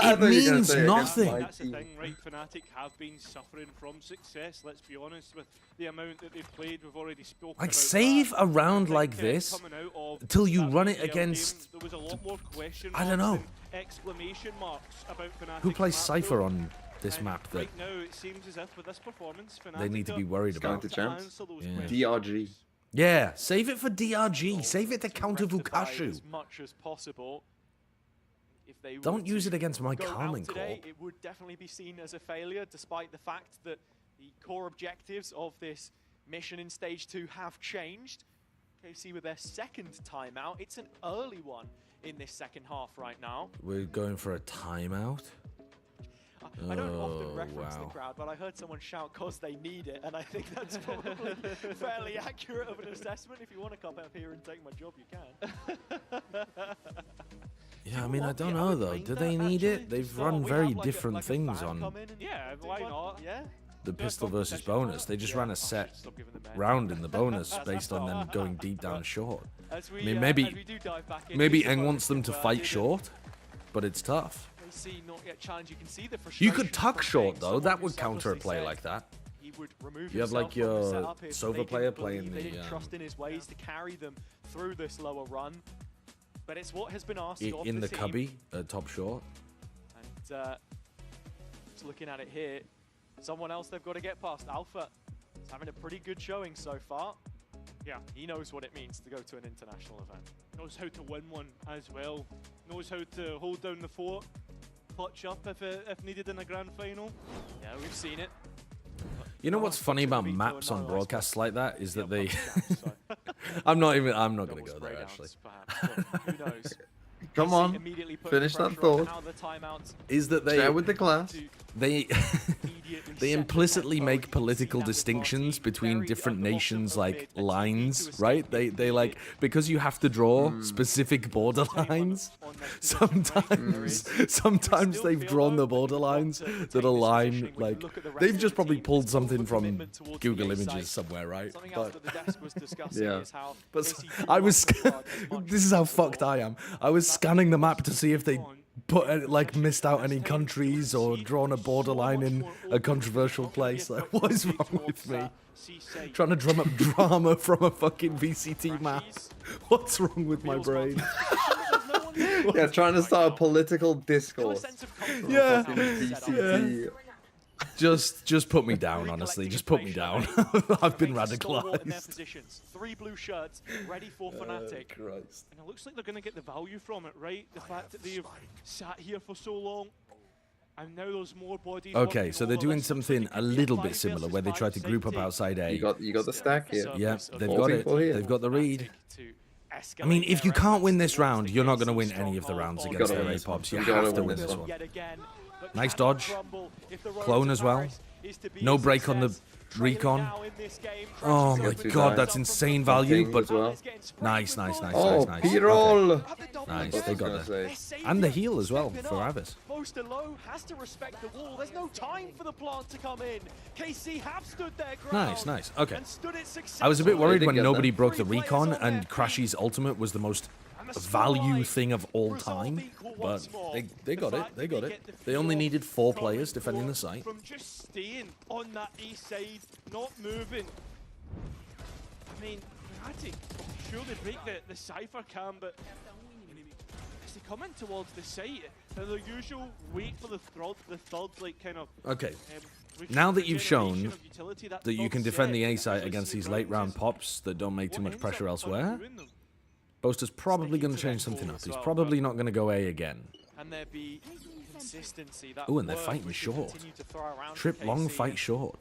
It means nothing. That's the thing, right? Fnatic have been suffering from success. Let's be honest with the amount that they've played. We've already spoken Like, about save that. a round like this Coming out of till you that run it VCL against, game, there was a lot more question I don't marks know. and exclamation marks about Fnatic. Who plays map Cypher build. on this And map that right now it seems as if with this performance, they need to be worried Going about? to champs. answer those Yeah. questions DRG. Yeah, save it for DRG. Save it to counter rectify Vukashu. as much as possible. If they Don't were use to it against my go out Carmine today, Corp. it would definitely be seen as a failure, despite the fact that the core objectives of this mission in stage 2 have changed. KC with their second timeout. It's an early one in this second half right now. We're going for a timeout. I don't Oh, often reference the wow. crowd, but I heard someone shout "cause they need it," and I think that's probably fairly accurate of an assessment. If you want to come up here and take my job, you can. Yeah, I mean, I don't know though. Do they need it? They've run very different things on Yeah, why not? Yeah. the pistol versus bonus. They just ran a set round in the bonus based on them going deep down short. I mean, maybe Eng wants them to fight short, but it's tough. You could tuck short though. That would counter a play like that. You have like your Sova player playing the trust in his ways to carry them through this lower run, but it's what has been asked of in the team. cubby top short. And just looking at it here, someone else they've got to get past. Alpha is having a pretty good showing so far. Yeah. He knows what it means to go to an international event. Knows how to win one as well. Knows how to hold down the fort, clutch up if needed in a grand final. Yeah, we've seen it. You know what's funny about maps on broadcasts like that is that they. I'm not gonna go there actually. Who knows? Come on, Immediately put finish that pressure on thought. how the timeouts Is that they Share with the class. they immediately they set implicitly the tempo. make You can political see that with distinctions Martin between very different at the bottom nations of like mid, and lines, to right? escape They like because you have to draw specific borderlines. on their position. Sometimes they've drawn the borderlines that align like they've just probably pulled something from Google Images somewhere, right? Something else But that the desk was discussing Yeah. is how but KC I was do want to guard as much this is how as possible. fucked I am. I was scanning the map to see if they put like missed out any countries or drawn a borderline in a controversial place. Like, what is wrong with me? Trying to drum up drama from a fucking VCT map. What's wrong with my brain? Yeah, trying to start a political discourse. Yeah. Fucking VCT. Just put me down, honestly. Just put me down. I've been In their radicalized. positions. 3 blue shirts ready for Fnatic. Christ. And it looks like they're going to get the value from it, right? The fact that they've sat here for so long, and now there's more bodies. Okay, walking so they're over. doing This looks something like a it could be little 5 bit similar versus where they 5 try to group up safety. outside A. You got the stack here. Yeah, they've Four got it. people here. They've got the read. To I mean, if you escalate can't win their this efforts round, towards you're not the going to win KC any of the stronghold rounds on against gotta their win A this one. pops. You You have gotta to win win this this one. one. Yet again, but Nice can they dodge. crumble if the road Clone to as well. Paris is to be No a break on the success? Trailing recon. now in this game, Oh trying my to Good god, guy. that's insane value, Ping but as well. nice, nice, nice, Oh, nice, nice. P-roll. Nice, That's they what I got was that. gonna say. And the heal as well for Avis. Boaster low, has to respect the wall. There's no time for the plant to come in. KC have stood their ground. Nice. Okay. And stood it I was a bit worried when nobody broke the 3 players recon on and their Crashy's feet. ultimate was the most And the value scoreline, thing of all result time. equal But once more. they got The it. fact They that got they it. get the They only feel needed 4 from players defending the Corp site. From just staying on that east side, not moving. I mean, Fnatic surely break the Cypher cam, but as they come in towards the site, the usual wait for the third, like kind of. Okay. Now that you've shown that you can defend the A site against these late round pops that don't make too much pressure elsewhere, Boaster's probably going to change something up. He's probably not going to go A again. And there be consistency. Oh, and they're fighting short. Trip long, fight short.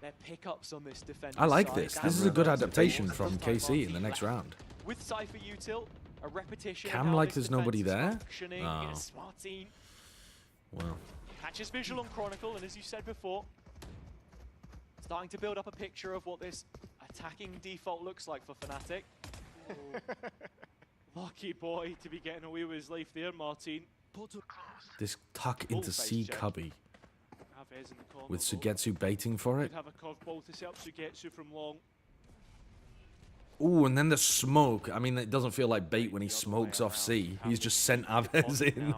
Their pickups on this defensive I like side. this. This is a good adaptation from KC in the next round. With Cypher util, a repetition. Cam like there's nobody there? Oh. Well. Catches visual on Chronicle, and as you said before, starting to build up a picture of what this attacking default looks like for Fnatic. Lucky boy to be getting away with his life there, Martin. This tuck into C cubby Alves in the corner, with though. Sugetsu baiting for it. Could have a curveball to set up Sugetsu from long. Ooh, and then the smoke. I mean, it doesn't feel like bait when he smokes off C. He's just sent Alves in.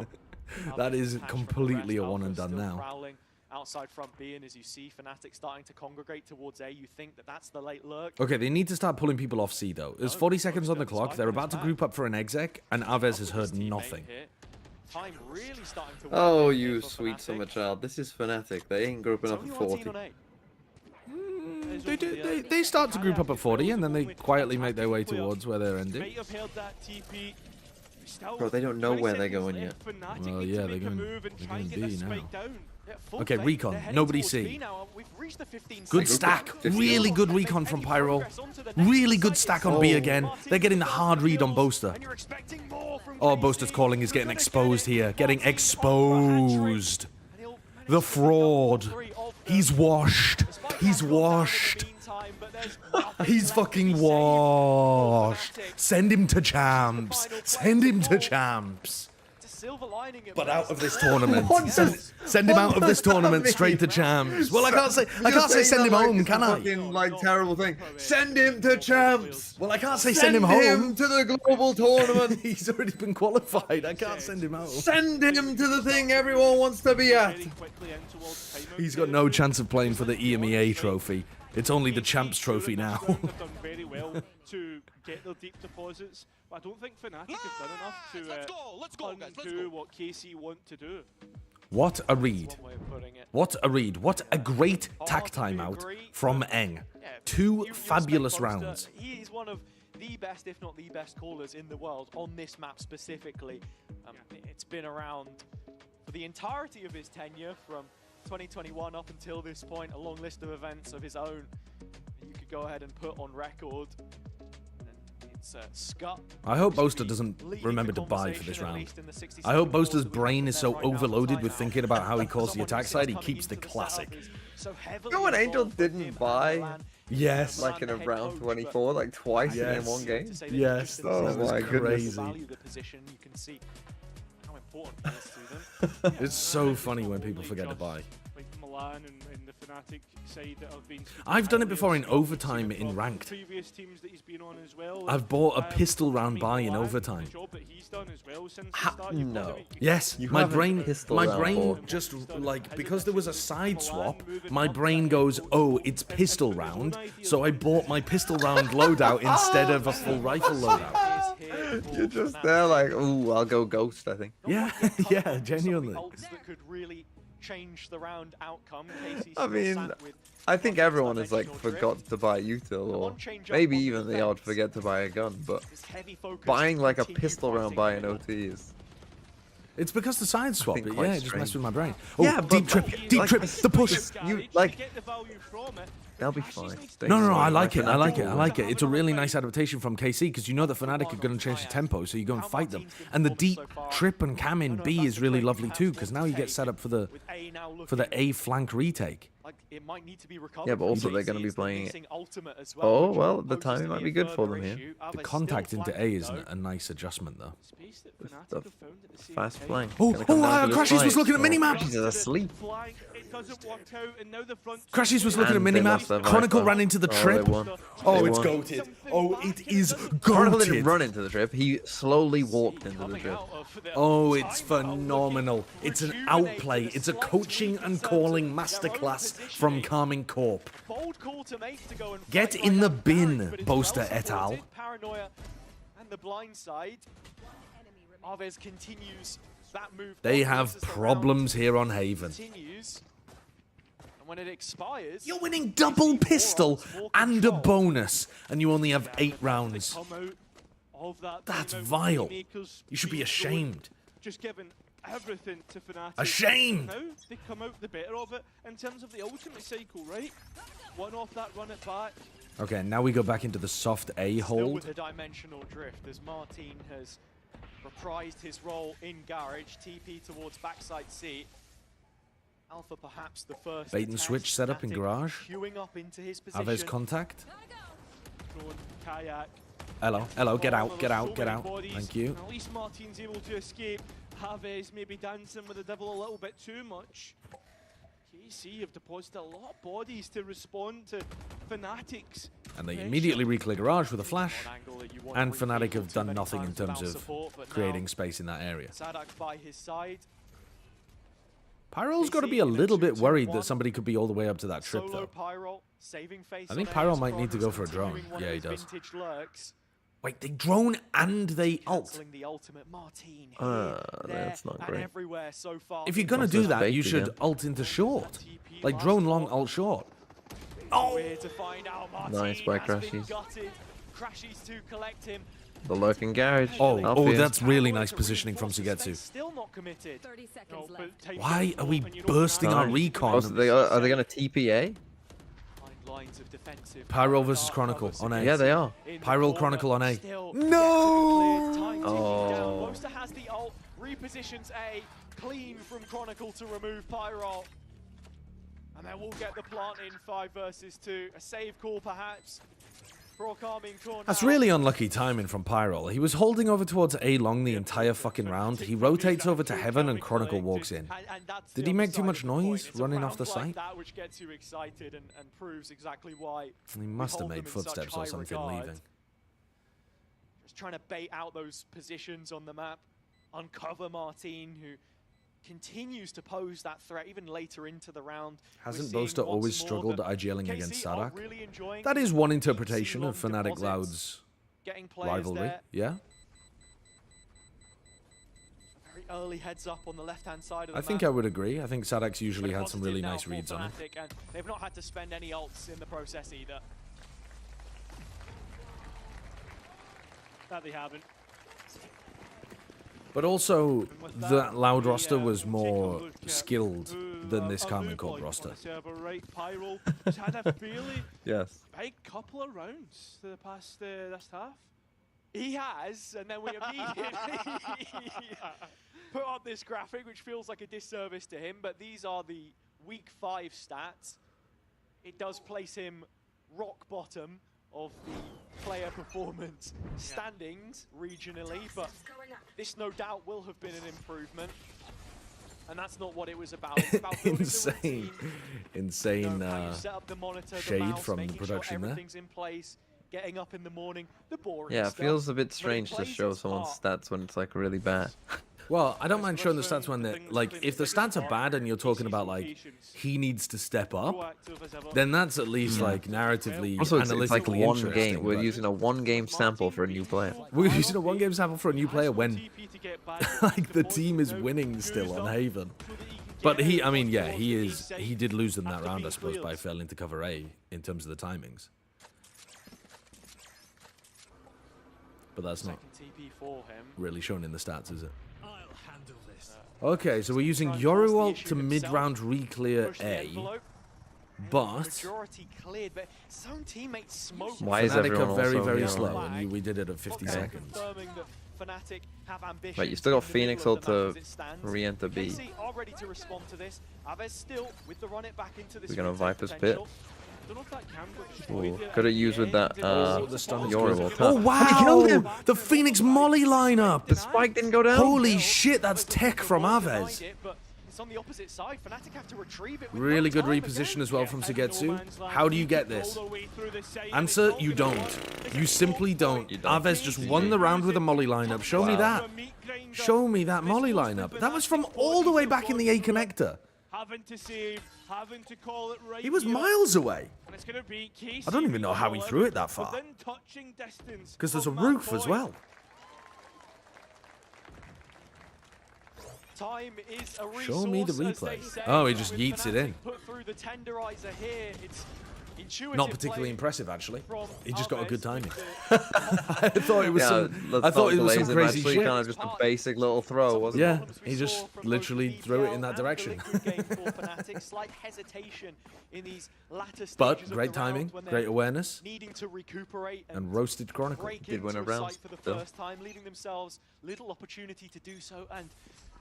That is completely a one and done now. Outside front B, and as you see Fnatic starting to congregate towards A, you think that that's the late lurk. Okay, they need to start pulling people off C though. There's 40 seconds on the clock. They're about to group up for an exec, and Alves has heard nothing. Time really starting to Oh, you sweet summer child. This is Fnatic. They ain't grouping up at 40. They start to group up at 40, and then they quietly make their way towards where they're ending. Bro, they don't know where they're going yet. Well, yeah, they're going B now. Okay, recon. Nobody C. Good stack. Really good recon from Pyro. Really good stack on B again. They're getting the hard read on Boaster. Oh, Boaster's calling is getting exposed here. Getting exposed. The fraud. He's washed. He's washed. He's fucking washed. Send him to champs. Send him to champs. But out of this tournament. Send him out of this tournament straight to champs. Well, I can't say send him home, can I? Fucking, like, terrible thing. Send him to champs. Well, I can't say send him home. Send him to the global tournament. He's already been qualified. I can't send him home. Send him to the thing everyone wants to be at. He's got no chance of playing for the EMEA trophy. It's only the champs trophy now. They've done very well to get their deep deposits, but I don't think Fnatic have done enough to undo what KC want to do. What a read. One way of putting it. What a read. What a great tack timeout from Eng. Yeah, 2 you fabulous respect Boaster. rounds. He is one of the best, if not the best, callers in the world on this map specifically. It's been around for the entirety of his tenure from 2021 up until this point, a long list of events of his own that you could go ahead and put on record. And it's Scott. I hope Boaster doesn't remember to buy for this round. I hope Boaster's brain is so overloaded with thinking about how he calls the attack side, he keeps the classic. You know when Angel didn't buy? Yes. Like in a round 24, like twice in one game? Yes. Oh my goodness. Crazy. It's so funny when people forget to buy. I've done it before in overtime in ranked. I've bought a pistol round buy in overtime. No. Yes, You my have a brain pistol round ball. just like, because there was a side swap, my brain goes, oh, it's pistol round, so I bought my pistol round loadout instead of a full rifle loadout. You're just there like, ooh, I'll go Ghost, I think. Yeah, yeah, genuinely. Change the round outcome. I mean, I think everyone has like forgot to buy util, or maybe even the odd forget to buy a gun, but buying like a pistol round by an OT is... It's because the side swap, think yeah, quite it just messed strange. with my brain. Oh, Yeah, deep but trip, like, the push. You like, They'll be fine. No, I like it. I like it. It's a really nice adaptation from KC because you know that Fnatic are going to change the tempo, so you go and fight them. And the deep trip and cam in B is really lovely too because now you get set up for the A flank retake. Yeah, but also they're going to be playing it. Oh, well, the timing might be good for them here. The contact into A is a nice adjustment though. The fast flank. Crashies was looking at minimap. Crashies is asleep. Crashies was looking at minimap. Chronicle ran into the trip. Oh, it's goated. Oh, it is Chronicle didn't goated. run into the trip. He slowly walked into the trip. Oh, it's phenomenal. It's an outplay. It's a coaching and calling masterclass from KARMINE CORP. Get in the bin, Boaster et al. They have problems here on Haven. When it expires, You're winning double pistol and a bonus, and you only have 8 rounds. That's vile. You should be ashamed. Just given everything to Fnatic. Ashamed. Now they come out the better of it in terms of the ultimate cycle, right? One off that, run it back. Okay, now we go back into the soft A still hold. with a dimensional drift as Martin has reprised his role in garage, TP towards backside C. Alpha perhaps the first Bait and switch setup in garage. queuing up into his position. Aves contact. Kayak. Hello, get out. Bodies. Thank you. At least Martin's able to escape. Aves maybe dancing with the devil a little bit too much. KC have deposited a lot of bodies to respond to Fnatic's. And they immediately reclear garage with a flash. And Fnatic have done nothing in terms of creating space in that area. Sadak by his side. Pyro's got to be a little bit worried that somebody could be all the way up to that trip, though. I think Pyro might need to go for a drone. Yeah, he does. Wait, they drone and they ult. That's not great. If you're going to do that, you should ult into short. Like drone long, ult short. Oh! Nice by Crashies. Crashies to collect him. The lurking garage. Oh, that's really nice positioning from Sugetsu. Still not committed. Why are we bursting our recon? Oh, so are they going to TPA? Pyro versus Chronicle on A. Yeah, they are. Pyro Chronicle on A. No! Oh. Mosta has the ult, repositions A, clean from Chronicle to remove Pyro. And then we'll get the plant in 5 versus 2. A save call perhaps. That's really unlucky timing from Pyro. He was holding over towards A long the entire fucking round. He rotates over to Heaven and Chronicle walks in. Did he make too much noise running off the site? He must have made footsteps or something leaving. Just trying to bait out those positions on the map. Uncover Martin, who continues to pose that threat even later into the round. Hasn't Boaster always struggled IGLing against Sadak? That is one interpretation of Fnatic Loud's rivalry, yeah? Very early heads up on the left-hand side of the I think I would agree. I think Sadak's usually had some really nice reads on him. And they've not had to spend any ults in the process either. That they haven't. But also, that Loud roster was more skilled than this KARMINE CORP roster. Yes. Big couple of rounds the past this half. He has, and then we immediately put up this graphic, which feels like a disservice to him, but these are the week 5 stats. It does place him rock bottom of the player performance standings regionally, but this no doubt will have been an improvement. And that's not what it was about. It's about insane shade from the production there. Everything's in place, getting up in the morning, the boring Yeah, it stuff, feels a bit strange to show someone's stats when it's like really bad. Well, I don't mind showing the stats when they're, like, if the stats are bad and you're talking about, like, he needs to step up, then that's at least, like, narratively, also, analytically it's like one interesting. game. We're using a one-game sample for a new player. We're using a one-game sample for a new player when, like, the team is winning still on Haven. But he, I mean, yeah, he did lose them that round, I suppose, by failing to cover A in terms of the timings. But that's not really shown in the stats, is it? Okay, so we're using Yoru ult to mid-round re-clear A. But majority cleared, but some teammates smoked. Why is Fnatic everyone are very, also very yellow? slow, and we did it at 50 seconds. Confirming that Fnatic have ambitions. Right, you still got in the middle Phoenix of the ult map to as it stands. re-enter B. KC are ready to respond to this. Aves still with the run it back into this. We're gonna retake Viper's potential. Pit. Don't know if that can go destroyed yet. Could have used with that the stun is horrible good. Oh, tap. wow! He killed him! The Phoenix Molly lineup! The spike didn't go down. Holy shit, that's tech from Aves. It's on the opposite side. Fnatic have to retrieve it with Really no good time reposition again. as well from Sugetsu. How do you get this? Answer, you don't. You simply don't. Aves just won the round with a Molly lineup. Show me that. Show me that Molly lineup. That was from all the way back in the A connector. Having to save, having to call it right. He was here. miles away. And it's gonna be KC I don't even know how he threw it that far. within touching distance Because there's a of that roof as point. well. Time is a Show me the resource, as replay. they say. Oh, he just With yeets it in. Fnatic put through the tenderizer here. It's intuitive Not particularly play impressive, actually. from He just got a good Aves timing. with I thought it was some. I thought it was some crazy shit. Kind of just a basic little throw, wasn't Yeah, problems we he just saw from literally both threw it BBL in that and the direction. liquid game for Fnatic. Slight hesitation in these latter But stages of great the round timing, when they're great awareness, needing to recuperate and roasted Chronicle. break Did win into a round site for the still. first time, leaving themselves little opportunity to do so. And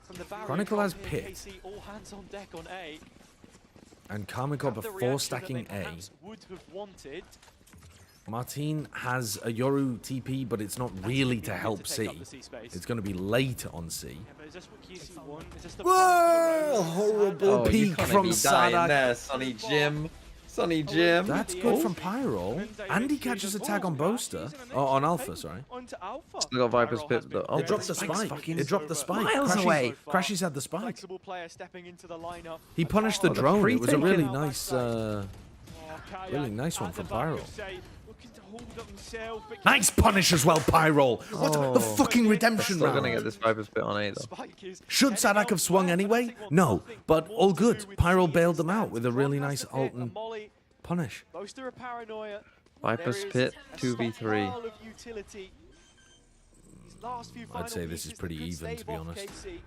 from the barrier Chronicle drop has here, pit. KC all hands on deck on A. And KARMINE are The before reaction that stacking they A. perhaps would have wanted. Martin has a Yoru TP, but it's not really to help to take C. up the C space. It's going to be late on C. Yeah, but is this what KC want? Is this the Whoa! Horrible Oh, you peek can't from be dying Sadak. there, Sonny Jim. Sonny Jim. That's good from Pyro. And he catches a tag on Boaster. Oh, on Alpha, sorry. Onto Alpha. Still got Viper's Pit though. Oh, It dropped the Spike's spike. fucking It dropped the spike. miles away. Crashies had the spike. Flexible player stepping into the lineup. He punished the Oh, the drone. free It was a taken. really nice, Kaya really nice one at from the back Pyro. of side, looking to hold up himself, but Nice punish as well, Pyro. What the Oh. fucking redemption Still gonna get round? this Viper's Pit on A though. Spike is Should heading Sadak out have swung west. anyway? Fnatic want No, nothing but more all to do good. with Pyro C bailed them as it out with a stands. really Drop nice past the ult pit, and Molly, punish. Boaster of paranoia. Viper's There is Pit a 2v3. stockpile of utility. These last few I'd final say this is pieces pretty that could even, to stave be off honest. KC.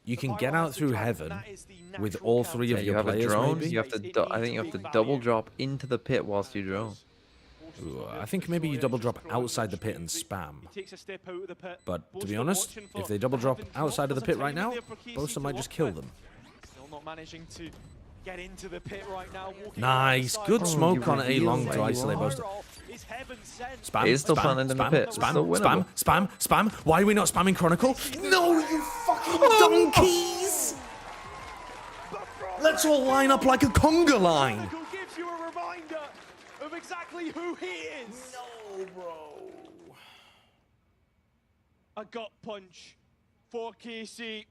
You The can Pyro get has out to through drive, heaven and that is the with natural all three counter. of You your have a players, drone. maybe? You have to. I think you have to double drop into the pit whilst you drone. Ooh, I think maybe you double drop outside the pit and spam. he takes a step out of the pit. But to be Boaster honest, watching for if they double drop having to outside of the there's pit a right timing now, there for KC Boaster to might work just kill with. them. Still not managing to get into the pit right now. Walking Nice, around the good side. smoke you on A reveal long where to you isolate are. Boaster. Is heaven sent. Spam, It is still spam, planted in the spam, pit. It's Spam, still spam, winnable. spam. Why are we not spamming Chronicle? No, you fucking donkeys! Let's all line up like a conga line. Chronicle gives you a reminder of exactly who he is. No, bro. A gut punch for KC.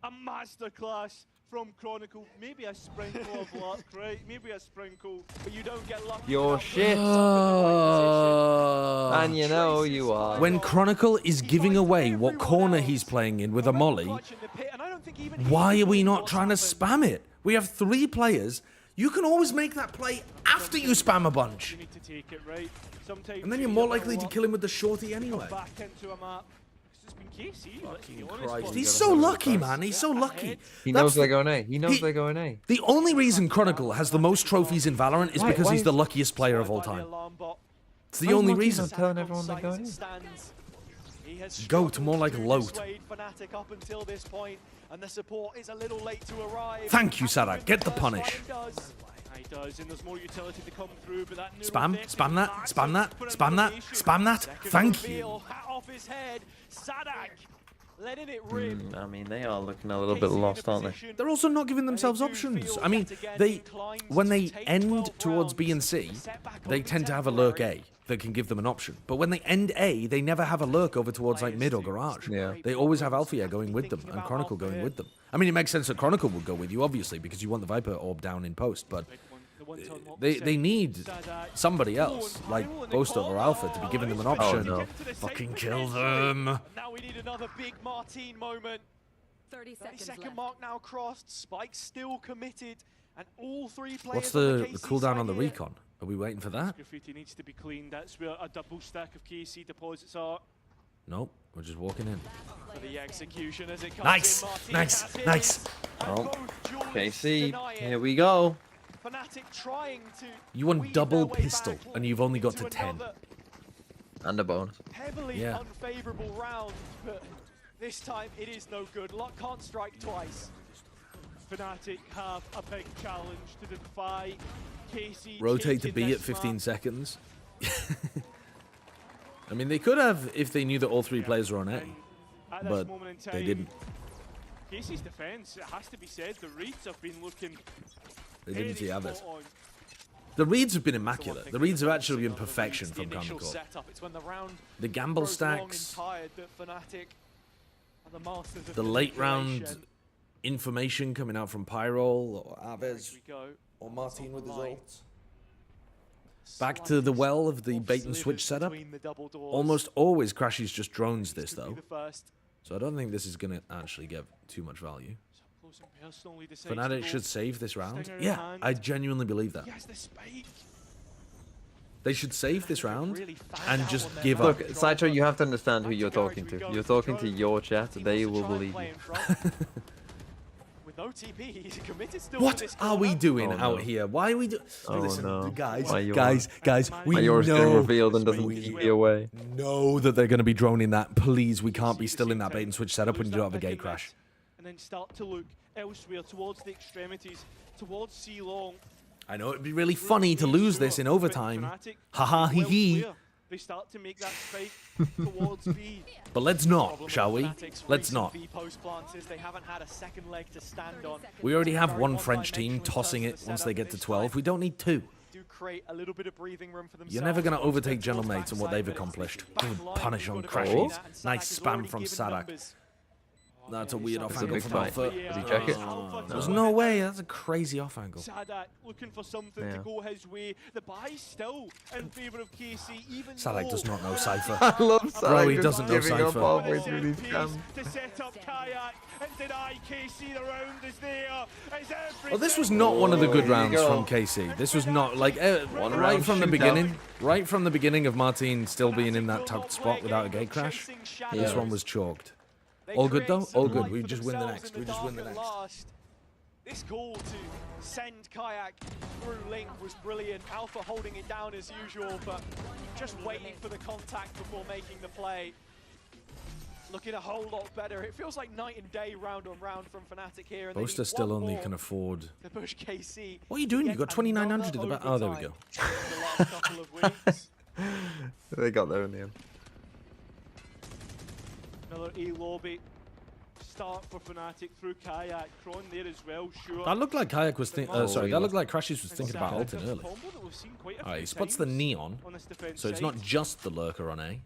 A masterclass from Chronicle. Maybe a sprinkle of luck, right? Maybe a sprinkle. But you don't get lucky. Your without shit. Uh, And you know you are. When Chronicle is giving away what corner he's playing in with a molly, why are we not trying to spam it? We have 3 players. You can always make that play after you spam a bunch. You need to take it, right? Sometimes And then you you're need more a bit of likely to luck. kill him with the shorty anyway. Back into a map. It's been KC. Let's be honest, Christ, but- he's so lucky, man. He's so lucky. He That's knows the- they're going A. He knows he- they're going A. The only reason Chronicle has the most trophies in Valorant is Why- because why he's is- the luckiest player of all By the time. alarm bot. It's the Why is only Monkey reason. not telling everyone they're Sadak going on in? site as it stands. He has Goat, more like struggled to loat. dissuade Fnatic up until this point, and the support is a little late to arrive. Thank you, Sadak. Get the First punish. fight does. He does, and there's more utility to come through, but that Spam, neurodeck spam is that, massive. spam that, Put it spam in that, rotation. spam that. Second Thank reveal, you. hat off his head. Sadak letting it rip. I mean, they are looking a little bit lost, aren't they? They're also not giving themselves options. I mean, when they end towards B and C, they tend to have a lurk A that can give them an option. But when they end A, they never have a lurk over towards like mid or garage. Yeah. They always have Althea going with them and Chronicle going with them. I mean, it makes sense that Chronicle would go with you, obviously, because you want the Viper orb down in post, but they need somebody else, like Boaster or Alpha, to be giving them an option. no. Fucking kill them. Now we need another big Martine moment. 30 seconds 30-second left. mark now crossed. Spike still committed, and all 3 players. What's on the KC cooldown side on the here. recon? Are we waiting for that? Graffiti needs to be cleaned. That's where a double stack of KC deposits are. Nope, we're just walking in. for the execution as it comes Nice, in. Martin nice, has his. nice. And Oh, both duels KC, deny it. here we go. Fnatic trying to You want weave double their way pistol, back and you've only got into to 10. another And a bonus. heavily Yeah. unfavorable round, but this time it is no good. Luck can't strike twice. Fnatic have a big challenge to defy. KC Rotate to taking B this at 15 map. seconds. I mean, they could have if they knew that all 3 players were on A, And at this but moment in they time, didn't. KC's defense, it has to be said, the reads have been looking They didn't see very others. spot on. The reads have been The one immaculate. thing The we reads have can actually say been on the perfection reads, from the initial KARMINE. setup, it's when the round The gamble grows long and stacks, tired that Fnatic are the masters of the late round manipulation. information coming out from Pyrol or Here Aves we go. or Martin with his Line. ults. Back to the Slightest well of the of bait and switch slivers setup. between the double doors. Almost always crashes just drones this Could be though, the first. so I don't think this is going to actually give too much value. So close and personally decides to Fnatic go should save this round. Stinger in Yeah, hand. I genuinely believe that. He has the spike. They should save this round Really fanned and out just on their give back up. Look, drop, Sideshow, but you have to understand who back you're to garage talking we to. go. You're talking to Drone. your chat. He They wants to will try and believe play you. in front. With no TP, he's committed still to What this are we corner. doing Oh, out no. here? Why are we doing? Oh, Listen, no. guys, My Yoru. guys, we My Yoru's getting know, revealed and doesn't be away. know that they're going to be droning that. Please, we can't be still in that bait and switch setup when you Lose don't that have a pick gate and crash. net, and then start to look elsewhere towards the extremities, towards C long. I know it'd be really funny to lose this in overtime. Haha, hee hee. They start to make that spike towards B. But let's not, shall we? Fnatic's Let's recent not. V post plants is they haven't had a second leg to stand on. We already have Very one French team one-dimensional in tossing terms of it the once they setup get to this 12. time. We don't need 2. Do create a little bit of breathing room for themselves. You're never going to Most overtake towards General Mates and what backside, they've but it's accomplished. the Good back line punish you've on got to crashes. protect that, and Nice Sadak has spam already from given Sadak. numbers. That's a weird off It's a angle big from fight. Alpha. Did he check it? There's no way. That's a crazy off angle. Sadak looking for something Yeah. to go his way. The buy's still in favour of KC, even Sadak though does not know Cypher. I love Bro, he Sadak doesn't know giving up Cypher. halfway through these Piece scams. to set up Kayak and deny KC the round is there. Well, this was not one of the good There you rounds go. from KC. This was not like right round from the shootout. beginning. Right from the beginning of Martin still being in that tucked spot without a gate crash. This Yeah. one was chalked. All good though. All good. We just win the next. We just win the next. This call to send Kayak through Link was brilliant. Alpha holding it down as usual, but just waiting for the contact before making the play. Looking a whole lot better. It feels like night and day round on round from Fnatic here. And they Boaster need still one only more can afford. to push KC. What are you doing? You Get got 2,900 at the another back. Oh, there we go. overtime in the last couple of weeks. They got there in the end. Another A lobby start for Fnatic through Kayak. Kron there as well, sure. That looked like Kayak was thinking. Sorry, that looked like Crashes was And thinking about Sadak, ulting a early. combo that we've seen quite a Alright, few he spots the times neon, on this defense so it's side. not just the lurker on A.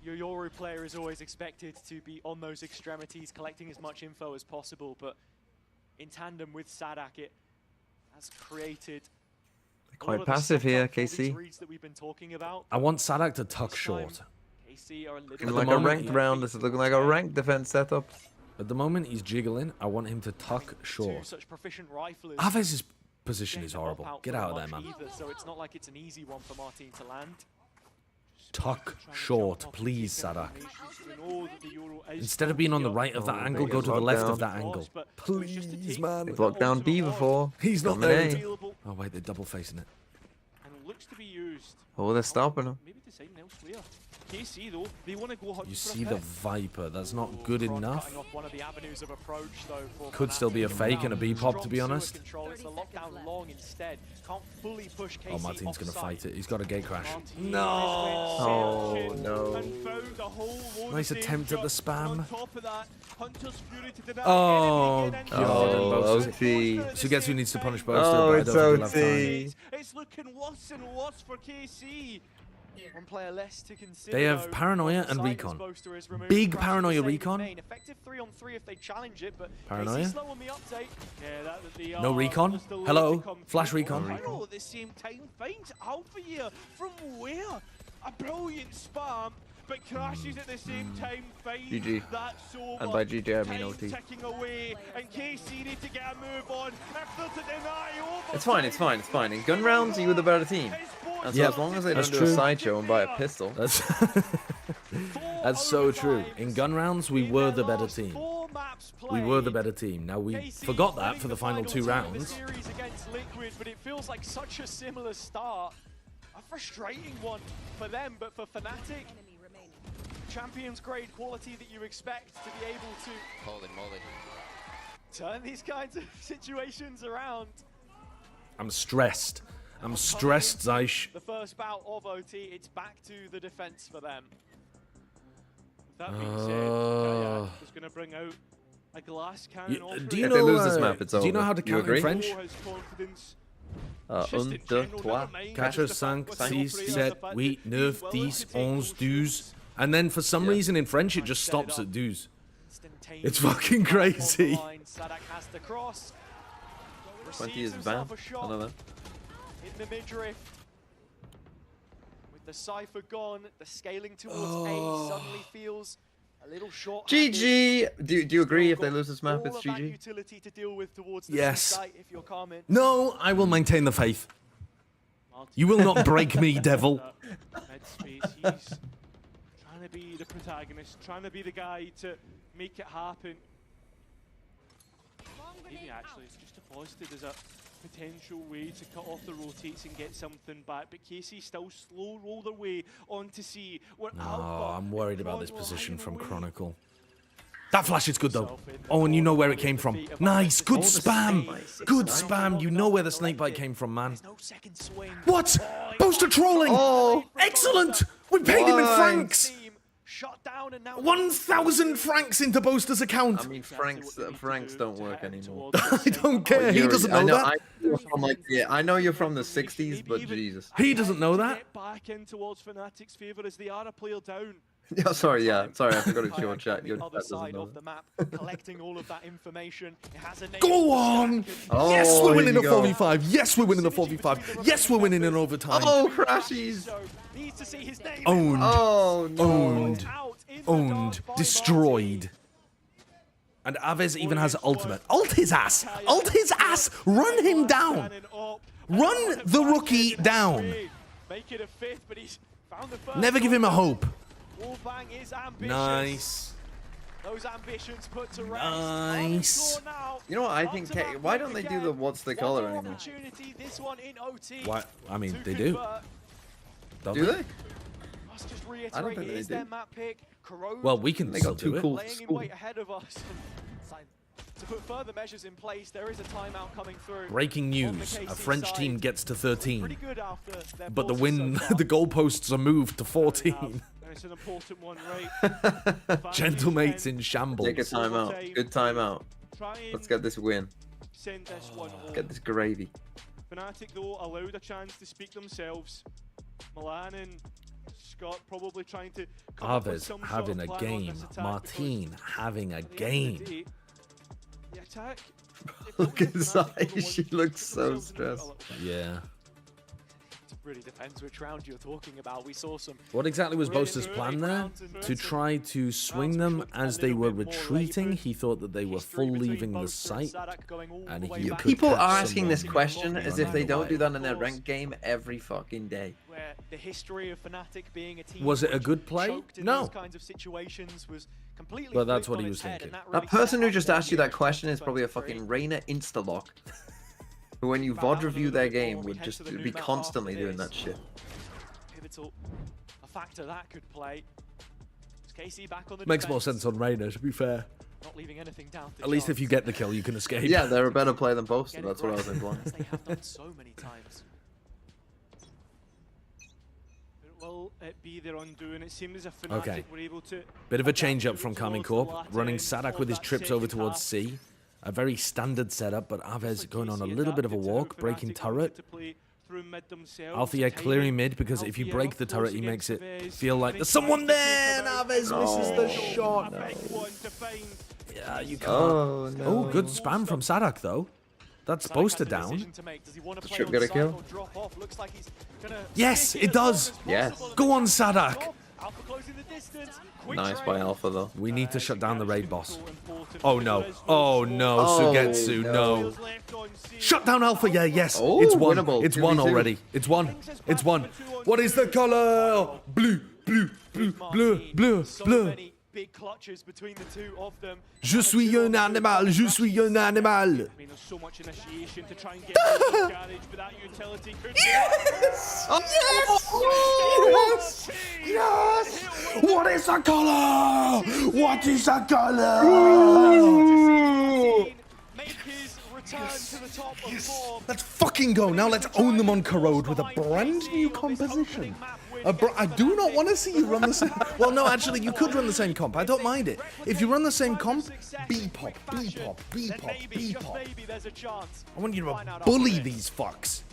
Your Yoru player is always expected to be on those extremities, collecting as much info as possible, but in tandem with Sadak, it has created a lot Quite of the passive here, setup for these KC. reads that we've been talking about. I want Sadak to tuck This short. time, KC are a little the Looking like a moment, ranked he- round. This is looking like a ranked defense setup. At the moment, he's jiggling. I want him to tuck Two short. such proficient riflers. Aves' position Getting is the hop horrible. out Get for out of there, much man. either, so it's not like it's an easy one for Martin to land. Tuck Trying to short, jump off please, and keep Sadak. information. We know that the Euro is Instead of being on the here. right of that Oh, angle, they go get to the locked left down. of that angle. But it was just to Please, take man. They've the locked down D ultimate on. before. He's not Coming there. A. Available Oh wait, they're double facing it. and looks to be used. Oh, they're stopping him. Maybe deciding elsewhere. KC though, they want to go hard You for a see the pick. Viper. That's not Ooh, good Kron enough. cutting off one of the avenues of approach, though, for Could still be a Fnatic. fake and a B pop, to be Strong honest. sewer control. It's the lockdown long instead. Can't fully push KC Oh, Martin's gonna offside. fight it. He's got a gate crash. Martin No. Oh, no. and found a whole load Nice of attempt at the danger. And on spam. top of that, Hunter's Fury to deny Oh, anything again. God. Oh, Boaster. OT. So guess who needs to punish Boaster? Oh, but I it's don't think he'll have OT. time. It's looking worse and worse for KC. One player less to consider. They have though, Paranoia on the and side as Recon. Boaster is removed. Big Crashing Paranoia the save Recon. in main. Effective 3-on-3 if they challenge it, but Paranoia? KC slow on the update. Yeah, the No recon? was the lead Hello? to come Flash through. recon? Pyro at the same time finds Alpha here from where? A brilliant spam, but crashes at the same time. GG. That's over. And by GG, I mean Time OT. ticking away, and KC need to get a move on. If they're to deny over, It's fine, it's fine, it's fine. In gun rounds, you were the better team. And so Yep, as long as they don't that's do a true. sideshow and buy a pistol. That's that's so true. In gun rounds, we were the better team. We were the better team. Now we forgot that for the final 2 rounds. Series against Liquid, but it feels like such a similar start. A frustrating one for them, but for Fnatic, champions grade quality that you expect to be able to Holy moly. turn these kinds of situations around. I'm stressed. I'm stressed, Zeish. The first bout of OT, it's back to the defense for them. That being said, just going to bring out a glass cannon. Do you If they know? lose this map, it's do you know over. how to You count in agree? French? Un, deux, trois, 4, 5, 6, 7, 8, 9, 10, 11, 12. And then for some reason in French it just stops at 12. It's fucking crazy. 20 is ban. I don't know. In the midriff. With the Cypher gone, the scaling towards A suddenly feels a little short. GG! Do you agree if they lose this map, it's GG? Utility to deal with towards the Yes. site if you're Carmine. No, I will maintain the faith. You will not break me, devil. Headspace, he's trying to be the protagonist, trying to be the guy to make it happen. Maybe actually it's just a positive as a potential way to cut off the rotates and get something back, but KC still slow roll their way on to C. Oh, I'm worried about this position from Chronicle. That flash is good though. Oh, and you know where it came from. Nice, good spam. Good spam. You know where the snakebite came from, man. What? Boaster trolling. Oh! Excellent. We paid him in Why? francs. Shut down and now 1,000 francs into Boaster's account. I mean, francs don't work anymore. I don't care. He Yuri, doesn't I know that. I know you're from the 60s, but Jesus. He doesn't know that. Get back in towards Fnatic's favour as they are a player down. Yeah, sorry, I forgot it's your chat. On Your the chat other doesn't side know of the map, collecting all of that information. It has a name. Go on. Oh, Yes, we're winning here a you go. 4v5. Yes, we're winning a 4v5. Yes, we're winning in overtime. Oh, crashies! So, needs to see his name. Owned. Oh, no. Owned. Out in the Owned. dark by Destroyed. And Aves even has ultimate. Ult his ass. Ult his ass. Run him down. Run the rookie down. Make it a fifth, but he's found the first. Never give him a hope. Wallbang is ambitious. Nice. Those ambitions put to rest. Nice. On the floor now. You know what I Up think? to that Why pick don't they do again. the what's the One color more anymore? opportunity, this one in OT. Why? I mean, to they do. convert. Don't Do they? they? Must just I don't reiterate, think it they is do. their map pick. Corrode Well, we can They still got too do it. cool for laying in school. wait ahead of us. To put further measures in place, there is a timeout coming through. Breaking on the news. A KC French side. team gets to Pretty 13. good after their But the forces win, so far. the goalposts are moved to 14. And it's an important one, right? Gentlemates in shambles. Take a timeout. Good timeout. Try and Let's get this win. send this one home. Get this gravy. Fnatic, though, allowed a chance to speak themselves. Milan and Scott probably trying to come up with Aves some sort having of a plan on game. this attack Martine having a because at the end of the game. day, the attack, it Look probably at Fnatic Zai, were the ones she to looks put so themselves in the stressed. middle. Yeah. It really depends which round you're talking about. We saw some What exactly was really Boaster's early plan there? rounds and To try to swing them as they were retreating. He thought that they were full leaving the site. and he could People catch are asking this someone question as if they don't do that in their Of ranked game every fucking day. where the history of Fnatic being a team Was it a which good play? choked in No. those kinds of situations was completely But that's flipped what he on was its head, thinking. and That really person set who up just their asked you that game question is probably a 23. fucking Reina insta-lock. Who when you VOD review their game would just be constantly doing that shit. Pivotal, a factor that could play. Is KC back on the Makes more defense, sense on Reina, to be fair. not leaving anything down to At least if chance. you get the kill, you can escape. Yeah, they're a better player than Boaster, Get it that's what I was right, implying. as they have done so many times. Will it be their undoing? It seemed as if Fnatic Okay. were able to Bit of a adapt change up to from the KARMINE towards Corp, the latter running end Sadak of with his that trips over second towards half. C. A very standard setup, but Aves So going on a KC little bit of a adapted to how walk, breaking Fnatic wanted turret. to play through mid themselves. Althea clearing Timing, mid, because if you Althea break the up turret, close he makes against it Vez, feel like and there's he someone tries to there, and take them Aves out. misses the No. shot. A big one to find. Yeah, you can't. Oh, no. Oh, good spam from Sadak, though. That's Sadak Boaster has a down. decision to make. Does he want to play Should on get a site kill? or drop off? Looks like he's gonna Yes, stick it as long does. as Yes. possible. Go on, Sadak. Alpha closing the distance. Nice by Alpha, though. We need to shut down the raid boss. Oh, no. Oh, no. Sugetsu, no. Shut down Alpha. Yeah, yes. Oh, it's one. winnable. It's one 2v2. already. It's one. It's one. What is the color? Blue, blue, blue, bleu, bleu, bleu. Big clutches between the two of them. Je suis un animal. Je suis un animal. I mean, there's so much initiation to try and get the garage, but that utility could Yes! Yes! Yes! What is the color? What is the color? make his return to the top of form. Let's fucking go. Now let's own them on Corrode with a brand new composition. I do not want to see you run the same... Well, no, actually, you could run the same comp. I don't mind it. If you run the same comp, B-pop, B-pop, B-pop, B-pop. I want you to bully these fucks.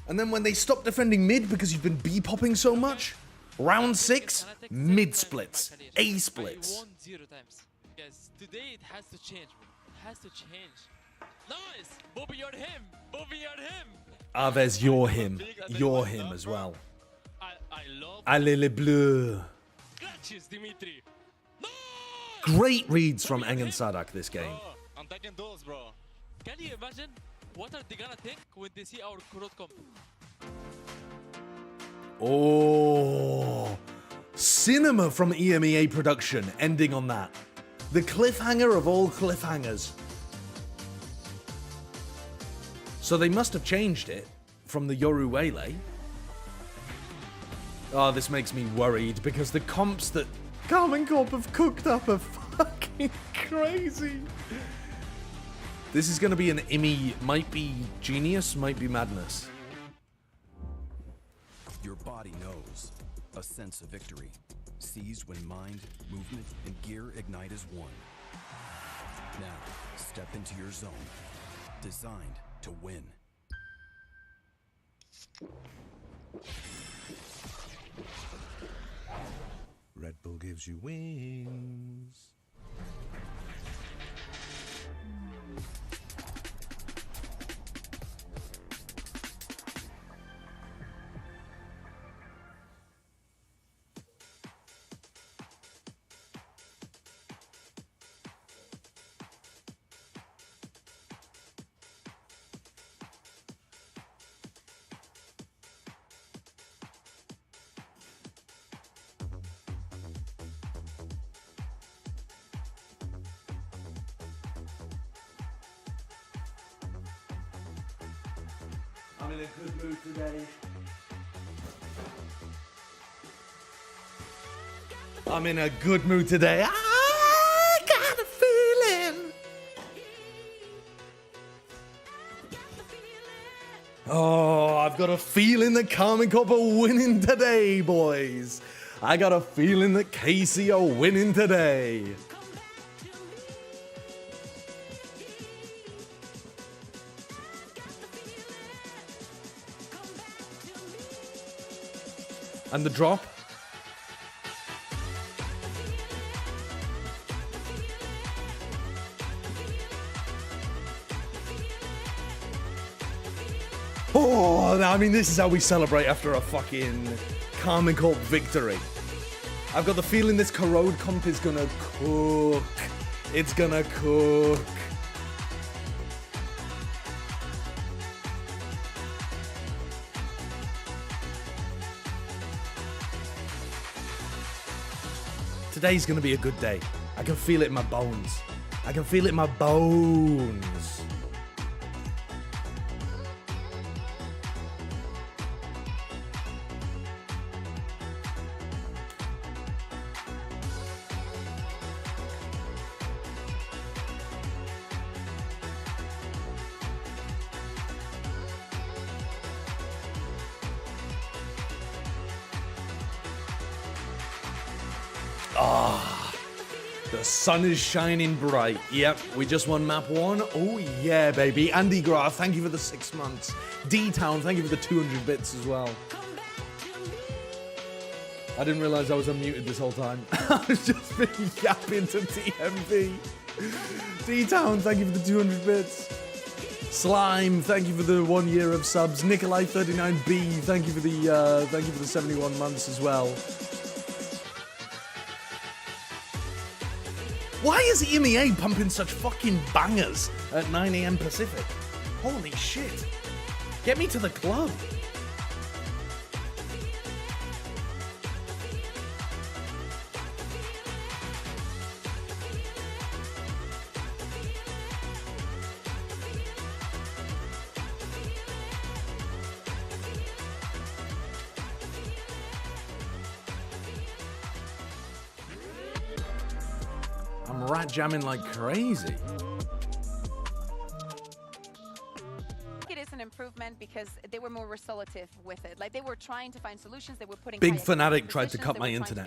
And then when they stop defending mid because you've been B-popping so much, round 6, mid splits, A splits. I won 0 times. Yes, today it has to change, bro. It has to change. Nice! Bobby, you're him! Bobby, you're him! Aves, you're him. You're him as well. I love... Allez les bleus. Clutches, Dimitri! No! Great reads from Eng and Sadak this game. Bro, I'm taking those, bro. Can you imagine what are they gonna think when they see our Kurot comp? Oh, cinema from EMEA production, ending on that. The cliffhanger of all cliffhangers. So they must have changed it from the Yoru Wele. Oh, this makes me worried because the comps that KARMINE Corp have cooked up are fucking crazy. This is going to be an EMEA, might be genius, might be madness. Your body knows. A sense of victory. Seized when mind, movement, and gear ignite as one. Now, step into your zone. Designed to win. Red Bull gives you wings. I'm in a good mood today. I'm in a good mood today. I got a feeling. Oh, I've got a feeling that KARMINE Corp are winning today, boys. I got a feeling that KC are winning today. And the drop. Oh, I mean, this is how we celebrate after a fucking KARMINE Corp victory. I've got the feeling this Corrode comp is gonna cook. It's gonna cook. Today's gonna be a good day. I can feel it in my bones. I can feel it in my bones. Ah, the sun is shining bright. Yep, we just won map 1. Oh yeah, baby. Andy Graf, thank you for the 6 months. D-Town, thank you for the 200 bits as well. I didn't realize I was unmuted this whole time. I was just been yapping to TMV. D-Town, thank you for the 200 bits. Slime, thank you for the 1 year of subs. Nikolai39B, thank you for the 71 months as well. Why is EMEA pumping such fucking bangers at 9 AM Pacific? Holy shit. Get me to the club. I'm rat jamming like crazy. It is an improvement because they were more resolutive with it. Like they were trying to find solutions. They were putting Big Fnatic tried to cut my internet.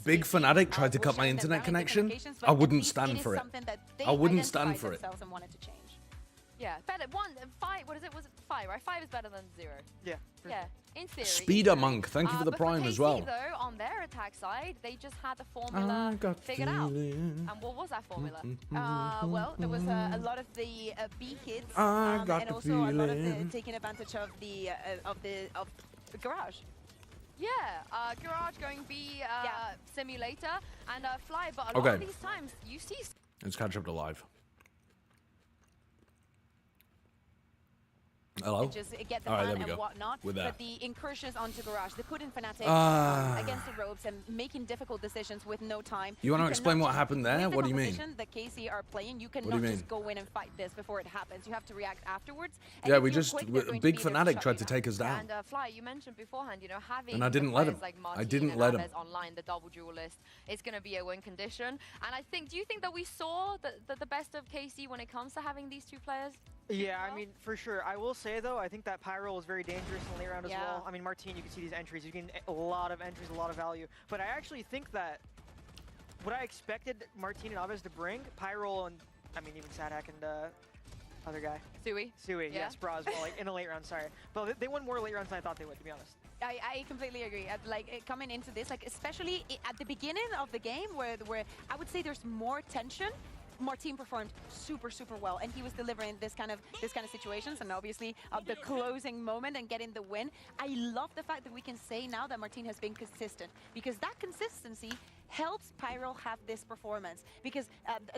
Big Fnatic tried to cut my internet connection. I wouldn't stand for it. I wouldn't stand for it. Yeah, better 5. What is it? Was it 5? Right, 5 is better than 0. Yeah. Yeah, in theory. Speeder Monk, thank you for the prime KC, as well. Though, on their attack side, they just had the formula figured out. And what was that formula? Well, there was a lot of the B hits, and also a lot of the taking advantage of the Garage. Yeah, Garage going B simulator and Fly, but a lot of these times you see. Let's catch up to live. Hello? Just get the fun and whatnot. But the incursions onto Garage, they put in Fnatic against the ropes and making difficult decisions with no time. You want to explain what happened there? What do you mean? The KC are playing, you cannot just go in and fight this before it happens. You have to react afterwards. Yeah, we just Big Fnatic tried to take us down. And Fly, you mentioned beforehand, you know, having and I didn't let him. Like I didn't let him. Online, the double duelist, it's going to be a win condition. And I think, do you think that we saw the best of KC when it comes to having these two players? Yeah, I mean, for sure. I will say, though, I think that Pyro was very dangerous in the late round as well. I mean, Martine, you can see these entries. You can a lot of entries, a lot of value. But I actually think that what I expected Martine and Aves to bring, Pyro and, I mean, even Sadak and other guy. Sui, yes, Bra as well, like, in the late round, sorry. But they won more late rounds than I thought they would, to be honest. I completely agree. Like coming into this, like especially at the beginning of the game, where I would say there's more tension. Martine performed super well, and he was delivering this kind of situations, and obviously the closing moment and getting the win. I love the fact that we can say now that Martine has been consistent, because that consistency helps Pyro have this performance, because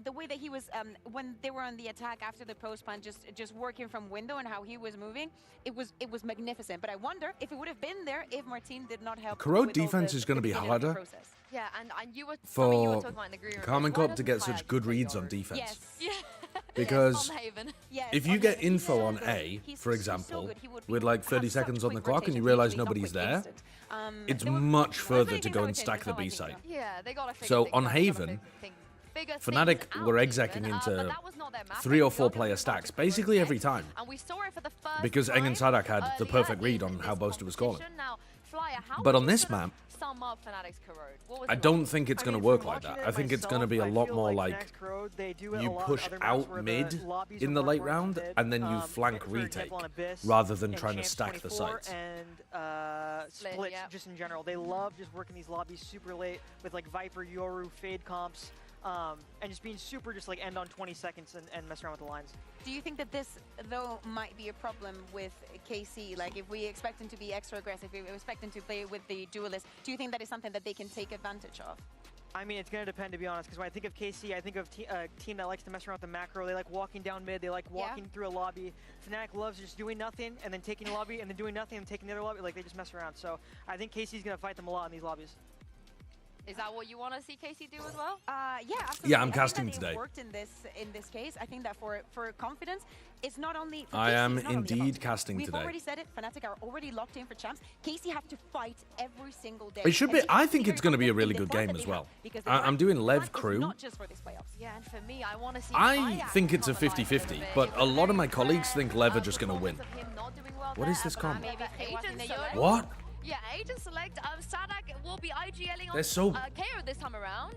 the way that he was when they were on the attack after the post plant, just working from window and how he was moving, it was magnificent. But I wonder if it would have been there if Martine did not help. Corrode defense is going to be harder. Yeah, and you were for KARMINE CORP to get such good reads on defense. Yes. Yeah. Because if you get info on A, for example, with like 30 seconds on the clock and you realize nobody's there, it's much further to go and stack the B site. Yeah, they gotta so on Haven, Fnatic were execing into 3 or 4 player stacks basically every time, because Eng and Sadak had the perfect read on how Boaster was calling. But on this map, I don't think it's going to work like that. I think it's going to be a lot more like you push out mid in the late round and then you flank retake rather than trying to stack the sites. And Split, just in general. They love just working these lobbies super late with like Viper, Yoru, Fade comps. And just being super just like end on 20 seconds and mess around with the lines. Do you think that this, though, might be a problem with KC? Like, if we expect them to be extra aggressive, if we expect them to play with the duelist, do you think that is something that they can take advantage of? I mean, it's going to depend, to be honest, because when I think of KC, I think of a team that likes to mess around with the macro. They like walking down mid, they like walking through a lobby. Fnatic loves just doing nothing and then taking a lobby and then doing nothing and taking the other lobby. Like, they just mess around. So I think KC's going to fight them a lot in these lobbies. Is that what you want to see KC do as well? Yeah, absolutely. Yeah, I'm casting today. Worked in this case. I think that for confidence, it's not only. I am indeed casting today. We've already said it. Fnatic are already locked in for champs. KC have to fight every single day. It should be. I think it's going to be a really good game as well. I'm doing Lev crew. Not just for this playoffs. Yeah, and for me, I want to see. I think it's a 50-50, but a lot of my colleagues think Lev are just going to win. What is this comp? What? Yeah, Agent Select, Sadak will be IGLing They're so... KO this time around.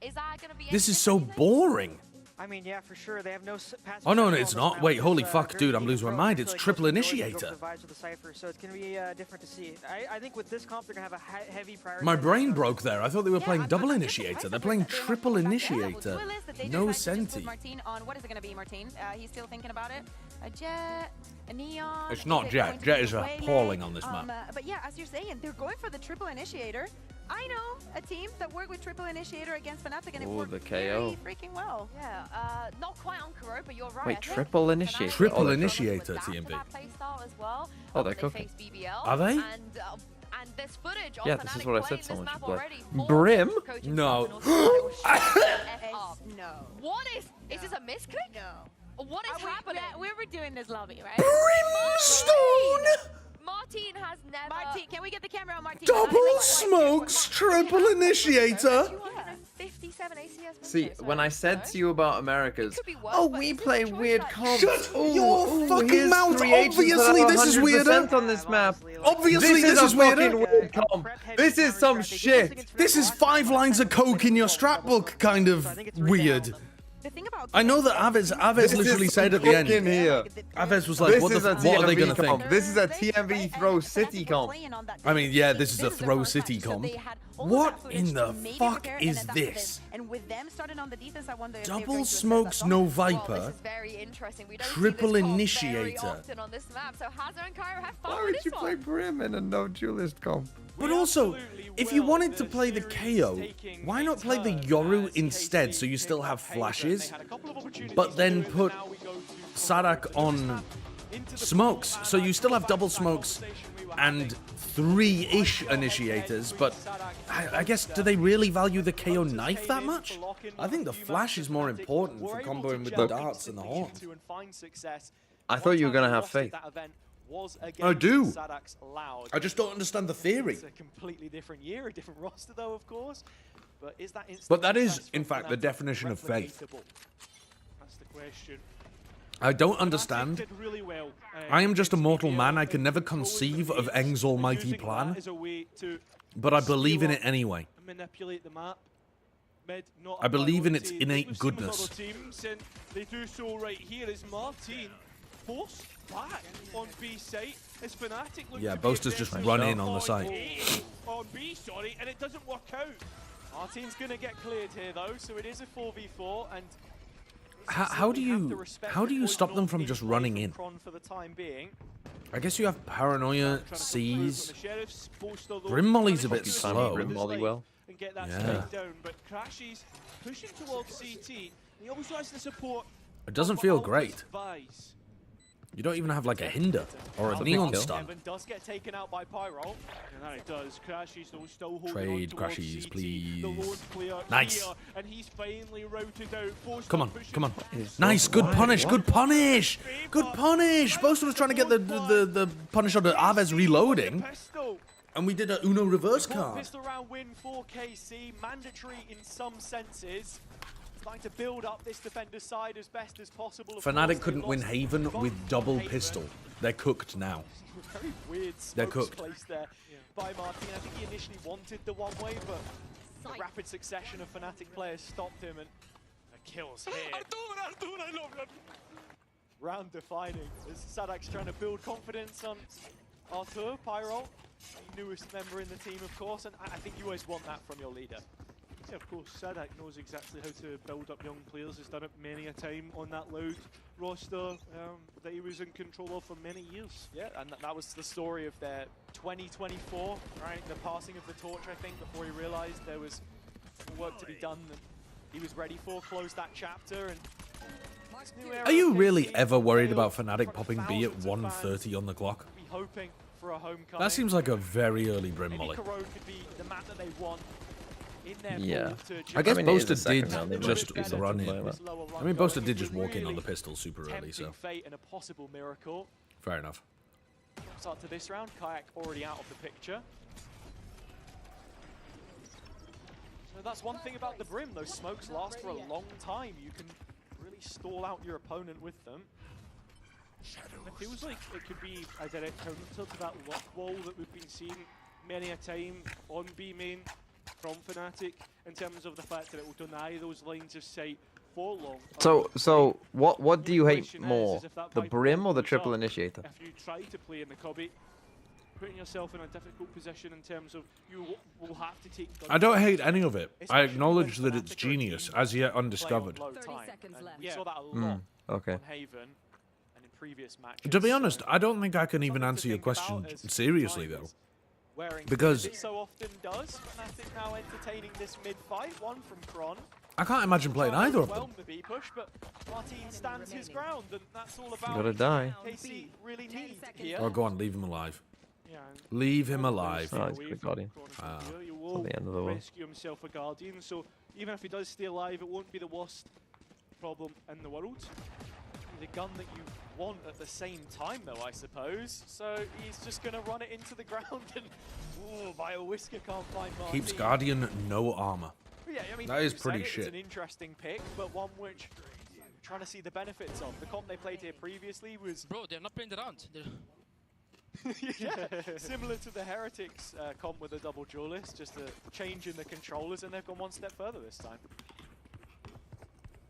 Is that going to be... This is so boring. I mean, yeah, for sure. They have no passive... Oh, no, it's not. Wait, holy fuck, dude, I'm losing my mind. It's triple initiator. So it's going to be different to see. I think with this comp, they're going to have a heavy priority. My brain broke there. I thought they were playing double initiator. They're playing triple initiator. No Senti. What is it going to be, Martine? He's still thinking about it. A Jet, a Neon. It's not Jet. Jet is appalling on this map. But yeah, as you're saying, they're going for the triple initiator. I know a team that worked with Triple Initiator against Fnatic, and it Ooh, worked the very KO. freaking well. Yeah, not quite on Kuro, but you're right. Wait, I think Triple Fnatic Initiator? Triple Oh, they're Initiator, adapt to TMV. that playstyle as well. Oh, they're They cooking. face BBL, Are they? And this footage of Yeah, this is Fnatic what I playing said someone this should map play. already for Brim? Coach No. himself and also shut the F up. No. What is this a misclick? No. What is happening? We were doing this lobby, right? Brimstone! Martin has never... Martin, can we get the camera on Martin? Double smokes, triple initiator. 257 ACS. See, when I said to you about Americas, could be worse, oh, but we is this play a choice weird that- comps. Shut Ooh, your ooh, fucking here's mouth. 3 agents that Obviously, are this is 100% weirder. on this map. Obviously, this is a fucking weirder. weird comp. This is some shit. This is 5 lines of coke in your scrapbook kind of weird. The thing about I know that Aves literally said at the end. Here. Aves was like, what are they going to think? This is a TMV throw city comp. I mean, yeah, this is a throw city comp. What in the fuck is this? And with them starting on the defense, I wonder if Double smokes, no Well, Viper. this is very interesting. We don't Triple see this comp initiator. very often on this map. So Hazard and Cairo have fun Why with would this you play one. Brim in a no duelist comp? But also, if you wanted to play the KO, why not play the Yoru instead so you still have flashes, but then put Sadak on smokes, so you still have double smokes and 3-ish initiators, but I guess, do they really value the KO knife that much? I think the flash is more important for comboing with the darts and the horns. I thought you were going to have faith. I do. I just don't understand the theory. It's a completely different year, a different roster though, of course. But is that But that is, in fact, the definition of faith. That's the question. I don't understand. Did really well, I am just a mortal man. I can never conceive of Eng's almighty plan, as a way to but I believe in it anyway. manipulate the map. Mid, not I believe in its priority. innate We've seen with goodness. other teams, and they do so right here as Martin forced back on B site. As Fnatic look Yeah, to be Boaster's just aggressive run in on the site. On B, sorry, and it doesn't work out. Martin's gonna get cleared here though, so it is a 4v4, and How do you stop them from just running in? for the time being. I guess you have paranoia, C's. The Sheriff's Boaster, though, Brim Molly's a bit trying to slow. Brim Molly well. and get that Yeah. straight down, but Crashy's pushing towards CT. He also has the support. It doesn't of feel Alpha's great. Vice. You don't even have like a hinder or That's a a big neon kill. stun. Evan does get taken out by Pyro, and that it does. Crashy's though still holding Trade, on towards Crashies, CT. please. The lone player Nice. here, and he's finally routed out. Boaster Come on, pushes come on. back. Nice, good punish, good punish, good punish. Boaster was trying to get the punish on the Aves reloading, Pistol. and we did a Uno reverse One card. pistol round win for KC, mandatory in some senses. Trying to build up this defender's side as best as possible. Of course, Fnatic they couldn't win lost Haven from with double Haven. pistol. They're cooked now. Very weird They're smokes cooked. placed there by Martin. I think he initially wanted the one way, but the rapid succession of Fnatic players stopped him, and the kills here. Artur, I love you. Round defining as Sadak's trying to build confidence on Artur, Pyro, the newest member in the team, of course, and I think you always want that from your leader. Yeah, of course, Sadak knows exactly how to build up young players. He's done it many a time on that Loud roster that he was in control of for many years. Yeah, and that was the story of their 2024, right? The passing of the torch, I think, before he realized there was work to be done that he was ready for, closed that chapter, and this new era Are you of really KC ever worried failed about in Fnatic front of popping B at thousands of fans 1:30 on the clock? be hoping for a homecoming. That seems like a very early Brim Maybe Molly. Corone could be the map that they want in their Yeah. pool to I guess I mean, it is Boaster the second did round, they just might be run something in. like that. I mean, Boaster did just walk in on the pistol super early, so Tempting fate and a possible miracle. fair enough. Start to this round, Kayak already out of the picture. So that's one thing about the Brim, those smokes last for a long time. You can really stall out your opponent with them. It feels like it could be a direct counter to that lock wall that we've been seeing many a time on B main from Fnatic, in terms of the fact that it will deny those lines of sight for long. So what do you hate Question is more, if that the Viper Brim or the goes triple up, initiator? If you try to play in the cubby, putting yourself in a difficult position in terms of you will have to take. I don't hate any of it. I acknowledge that it's genius, as yet undiscovered. 30 seconds left. We saw that a lot Okay. on Haven and in previous matches. To be honest, so I don't think I can even something to answer your think about question as seriously, time though. is wearing Because it so often does. Fnatic now entertaining this mid-fight, one from Kron. I can't imagine playing either of them. The B push, but Martin stands his ground, and that's all about. You gotta die. KC really need here. Oh, go on, leave him alive. Yeah, Leave him alive. Oh, he's got Guardian. He will the end of the world. rescue himself a Guardian, so even if he does stay alive, it won't be the worst problem in the world. The gun that you want at the same time, though, I suppose. So he's just going to run it into the ground, and by a whisker can't find Martin. Keeps Guardian no armor. Yeah, I mean, that is pretty shit. It's an shit. interesting pick, but one which I'm trying to see the benefits of. The comp they played here previously was Bro, they're not playing around. yeah, similar to the Heretics comp with a double duelist, just a change in the controllers, and they've gone one step further this time.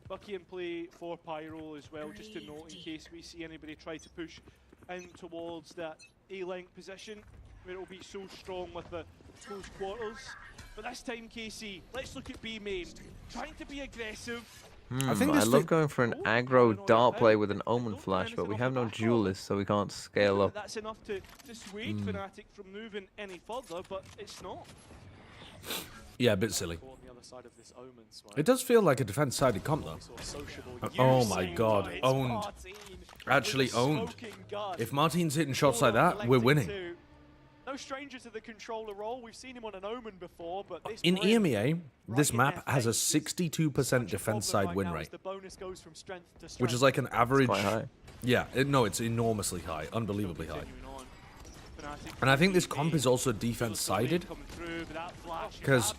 Bucky in play for Pyro as well, just to note in case we see anybody try to push in towards that A-lane position, where it'll be so strong with the close quarters. But this time, KC, let's look at B main, trying to be aggressive. I think I love going for an aggro dart play with an Omen flash, but we have no duelist, so we can't scale up. That's enough to dissuade Fnatic from moving any further, but it's not. Yeah, a bit silly. On the other side of this Omen swipe. It does feel like a defense-sided comp, though. Oh my god, owned. Actually owned. If Martin's hitting shots like that, we're winning. No stranger to the controller role. We've seen him on an Omen before, but this in EMEA, this map has a 62% defense side win rate, which is like an average. Quite high. Yeah, no, it's enormously high, unbelievably high. And I think this comp is also defense-sided, because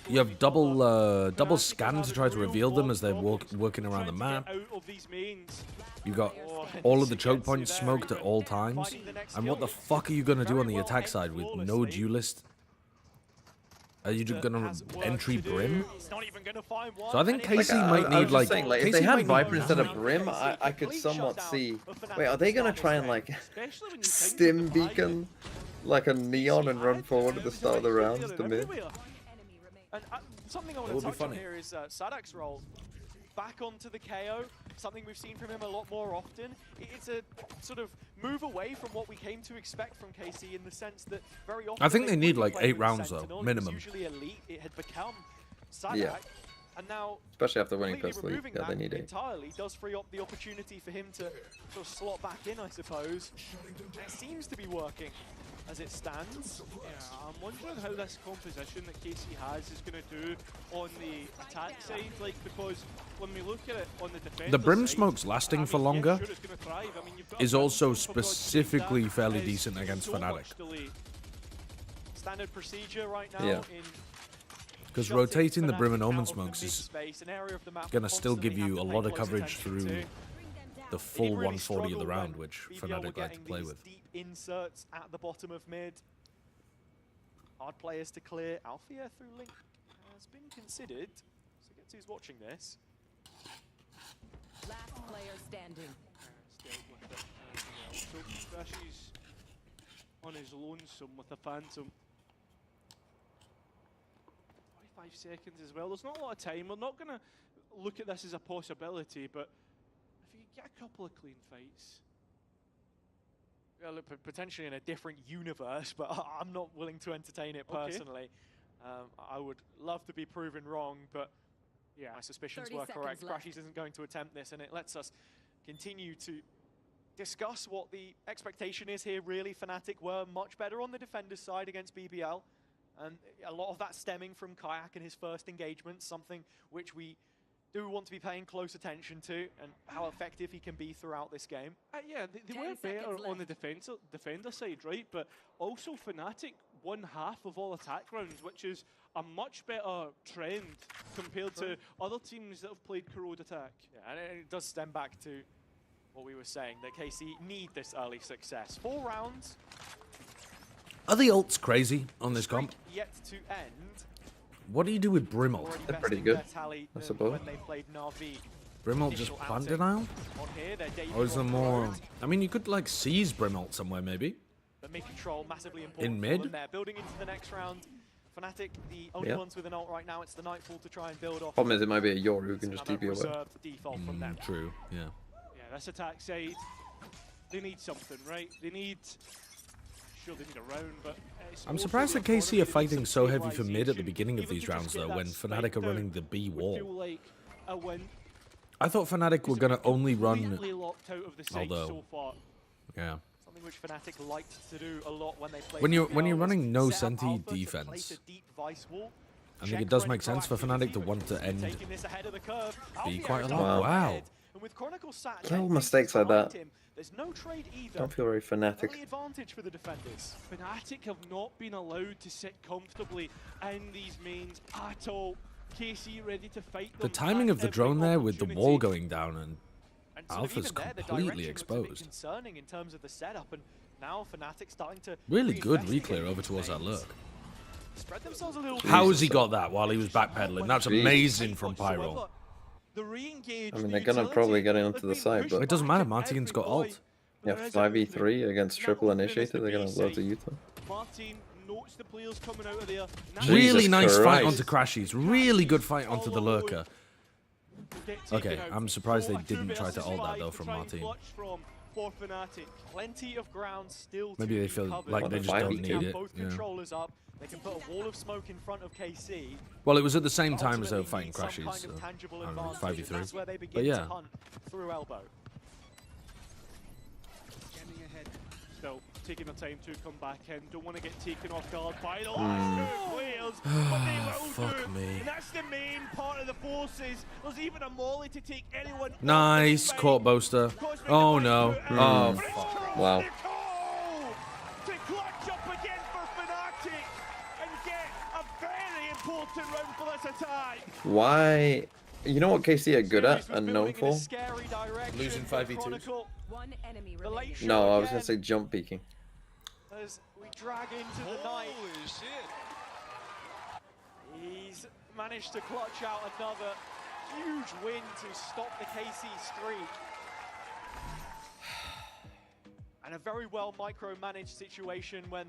you have double scan to try to reveal them as they're working around the map. You got all of the choke points smoked at all times. And what the fuck are you going to do on the attack side with no duelist? Are you just going to entry Brim? So I think KC might need like... if they had Viper instead of Brim, I could somewhat see... Wait, are they going to try and like stim beacon like a neon and run forward at the start of the rounds to mid? And something I want to touch on here is Sadak's role. Back onto the KO, something we've seen from him a lot more often. It's a sort of move away from what we came to expect from KC in the sense that very often... I think they need like 8 rounds though, minimum. Usually elite, it had become Sadak, yeah. And now, especially after winning First League, yeah, they need 8. Entirely does free up the opportunity for him to sort of slot back in, I suppose. It seems to be working as it stands. Yeah, I'm wondering how this composition that KC has is going to do on the attack side, like, because when we look at it on the defense, the Brim smoke's lasting for longer is also specifically fairly decent against Fnatic. Standard procedure right now. Yeah. Because rotating the Brim and Omen smokes is going to still give you a lot of coverage through the full 140 of the round, which Fnatic like to play with. Deep inserts at the bottom of mid. Hard players to clear. Althea through Link has been considered. So get who's watching this. Last player standing. So Crashy's on his lonesome with a Phantom. 45 seconds as well. There's not a lot of time. We're not going to look at this as a possibility, but if you get a couple of clean fights... Yeah, look, potentially in a different universe, but I'm not willing to entertain it personally. I would love to be proven wrong, but yeah, my suspicions were correct. Crashies isn't going to attempt this, and it lets us continue to discuss what the expectation is here. Really, Fnatic were much better on the defender's side against BBL, and a lot of that stemming from Kayak and his first engagement, something which we do want to be paying close attention to, and how effective he can be throughout this game. Yeah, they were better on the defender side, right? But also Fnatic won half of all attack rounds, which is a much better trend compared to other teams that have played Corrode attack. Yeah, and it does stem back to what we were saying, that KC need this early success. 4 rounds. Are the ults crazy on this comp? Yet to end. What do you do with Brim ult? They're pretty good, I suppose. Brim ult just plant denial? Or is there more... I mean, you could like seize Brim ult somewhere maybe. But mid-control, massively important. In mid? Building into the next round. Fnatic, the only ones with an ult right now. It's the Nightfall to try and build off. Problem is it might be a Yoru who can just TP away. True, yeah. Yeah, this attack side, they need something, right? They need sure they need a round, but I'm surprised that KC are fighting so heavy for mid at the beginning of these rounds, though, when Fnatic are running the B wall. I thought Fnatic were going to only run... Although... Yeah. Something which Fnatic liked to do a lot when they played. When you're running no Senti defense, I think it does make sense for Fnatic to want to end B quite a lot. Wow. Little mistakes like that. Don't feel very Fnatic. Advantage for the defenders. Fnatic have not been allowed to sit comfortably in these mains at all. KC ready to fight them. The timing of the drone there with the wall going down and Alpha's completely exposed. Concerning in terms of the setup, and now Fnatic starting to really good reclear over towards that lurk. Spread themselves a little. How has he got that while he was backpedaling? That's amazing from Pyro. I mean, they're gonna probably get into the side, but it doesn't matter. Martin's got ult. Yeah, 5v3 against triple initiator. They're gonna load to Utah. Martin notes the players coming out of there. Really nice fight onto Crashies. Really good fight onto the lurker. Okay, I'm surprised they didn't try to ult that though from Martin. Maybe they feel like they just don't need it. Yeah. They can put a wall of smoke in front of KC. Well, it was at the same time as they were fighting Crashies, so I don't know, 5v3. But yeah. Through elbow. Still taking the time to come back in. Don't want to get taken off guard by the last two players, but they will Fuck do. me. And that's the main part of the forces. There's even a molly to take anyone. Nice CORP boaster. Oh no. Oh fuck. Wow. Why? You know what KC are good at and known for? Losing 5v2s. No, I was gonna say jump peeking. As we drag into the night. He's managed to clutch out another huge win to stop the KC streak. And a very well micromanaged situation when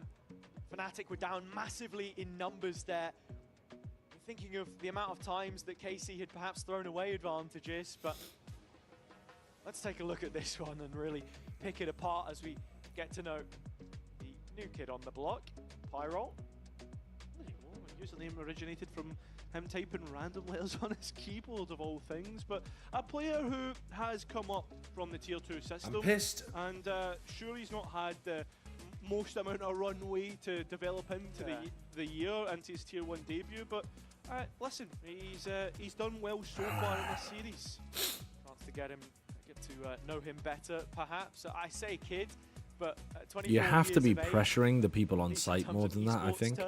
Fnatic were down massively in numbers there. Thinking of the amount of times that KC had perhaps thrown away advantages, but let's take a look at this one and really pick it apart as we get to know the new kid on the block, Pyro. Username originated from him typing random letters on his keyboard of all things, but a player who has come up from the tier 2 system. I'm pissed. And sure, he's not had the most amount of runway to develop into the year into his tier 1 debut, but listen, he's done well so far in this series. Chance to get to know him better, perhaps. I say kid, but you have to be pressuring the people on site more than that, I think,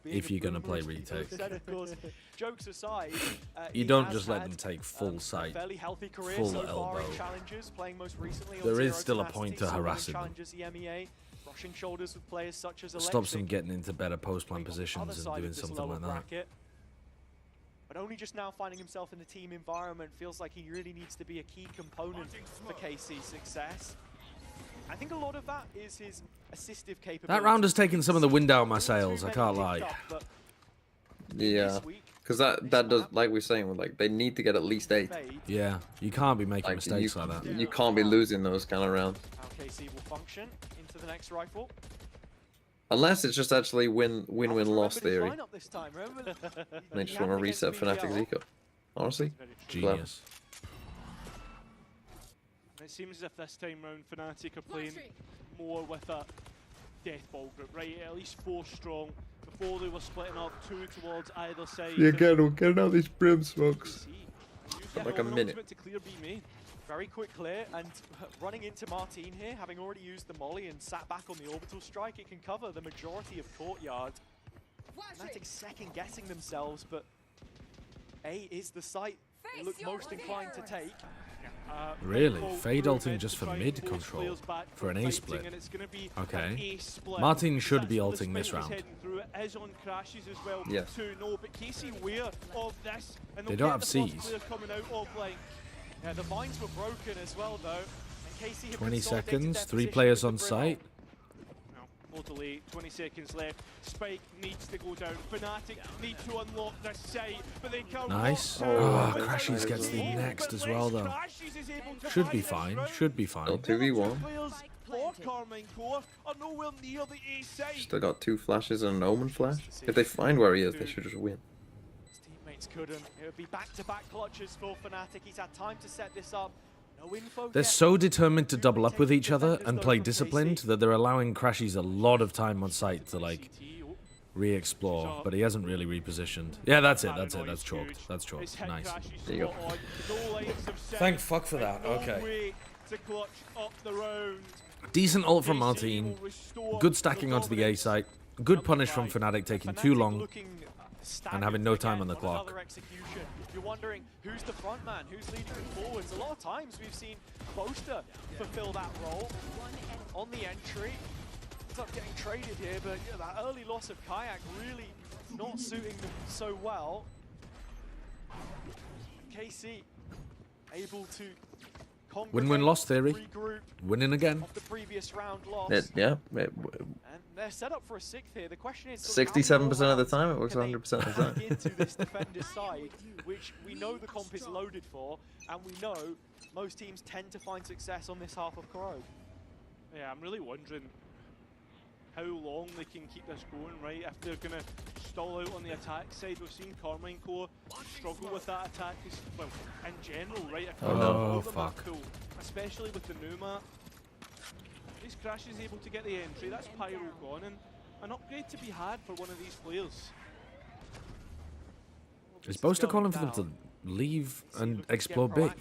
if you're going to play retake. Jokes aside, you don't just let them take full site, full elbow. There is still a point to harassing them. Shoulders with players such as stops them getting into better post-plan positions and doing something like that. But only just now finding himself in the team environment feels like he really needs to be a key component for KC's success. I think a lot of that is his assistive capability. That round has taken some of the wind out of my sails, I can't lie. Yeah, because that does, like we're saying, like they need to get at least 8. Yeah, you can't be making mistakes like that. You can't be losing those kind of rounds. How KC will function into the next rifle. Unless it's just actually win-win-loss theory. And they just want to reset Fnatic's eco. Honestly, genius. It seems as if this time round Fnatic are playing more with a death ball group, right? At least 4 strong. Before they were splitting up 2 towards either side. Yeah, get out these brim smokes. Like a minute. To clear B main. Very quick clear, and running into Martin here, having already used the molly and sat back on the orbital strike, it can cover the majority of courtyard. Fnatic second guessing themselves, but A is the site they look most inclined to take. Really? Fade ulting just for mid control? For an A split? Okay. Martin should be ulting this round. Yes. They don't have C's. Yeah, the vines were broken as well, though. And KC 20 seconds, 3 players on site. More delay, 20 seconds left. Spike needs to go down. Fnatic need to unlock this site, but they can't. Nice. Oh, Crashies gets the next as well, though. Should be fine. Should be fine. 2v1. KARMINE Core are nowhere near the A side. Still got 2 flashes and an Omen flash. If they find where he is, they should just win. His teammates couldn't. It would be back-to-back clutches for Fnatic. He's had time to set this up. No info They're yet. so determined to double up with each other and play disciplined that they're allowing Crashies a lot of time on site to like re-explore, but he hasn't really repositioned. Yeah, that's it. That's chalked. That's chalked. Nice. There you go. Thank fuck for that. Okay. To clutch up the round. Decent ult from Martine. Good stacking onto the A site. Good punish from Fnatic taking too long and having no time on the clock. You're wondering who's the front man, who's leading the forwards. A lot of times we've seen Boaster fulfill that role on the entry. Ends up getting traded here, but yeah, that early loss of Kayak really not suiting them so well. KC able to Win-win-loss theory. Winning again. Of the previous round loss. Yeah. And they're set up for a 6th here. The question is 67% of the time, it works 100% of the time. Into this defender's side, which we know the comp is loaded for, and we know most teams tend to find success on this half of Corp. Yeah, I'm really wondering how long they can keep this going, right? If they're going to stall out on the attack side. We've seen KARMINE Core struggle with that attack, well, in general, right? If Oh, fuck. Pool, especially with the Numa. These Crashes able to get the entry, that's Pyro gone, and an upgrade to be had for one of these players. Is Boaster calling for them to leave and explore big?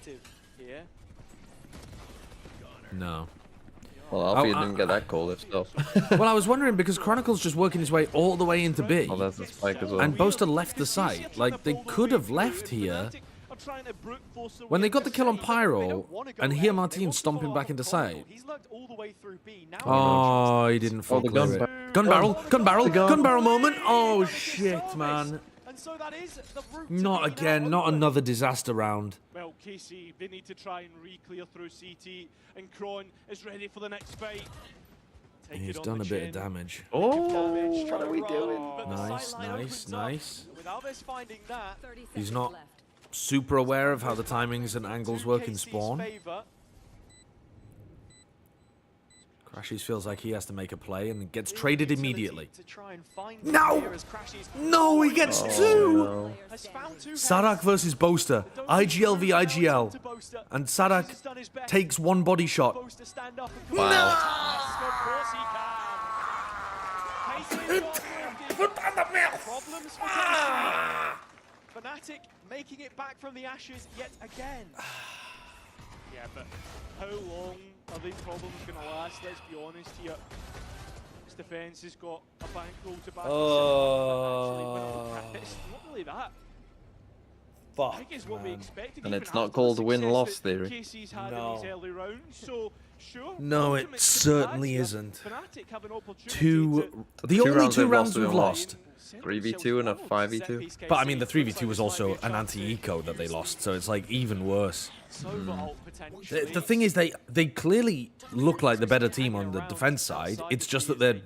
No. Well, Alfie didn't get that call if so. Well, I was wondering because Chronicle's just working his way all the way into B. Oh, that's a spike as well. And Boaster left the site. Like, they could have left here. When they got the kill on Pyro, and here Martine's stomping back into site. Oh, he didn't fall clear it. Gun barrel moment. Oh, shit, man. Not again, not another disaster round. Well, KC, they need to try and re-clear through CT, and Kron is ready for the next fight. He's done a bit of damage. Oh, what are we doing? Nice. He's not super aware of how the timings and angles work in spawn. Crashies feels like he has to make a play and gets traded immediately. No! No, he gets 2! No. Sadak versus Boaster. IGL v IGL. And Sadak takes 1 body shot. Wow. Fnatic making it back from the ashes yet again. Yeah, but how long are these problems going to last? Let's be honest here. This defense has got a bankroll to back it's not really that. Fuck, I think it's what we expected. And it's not called win-loss theory. KC's had in these early rounds, so sure. No, it certainly isn't. Fnatic have an opportunity The only 2 rounds we've lost. 3v2 and a 5v2. But I mean, the 3v2 was also an anti-eco that they lost, so it's like even worse. The thing is, they clearly look like the better team on the defense side. It's just that the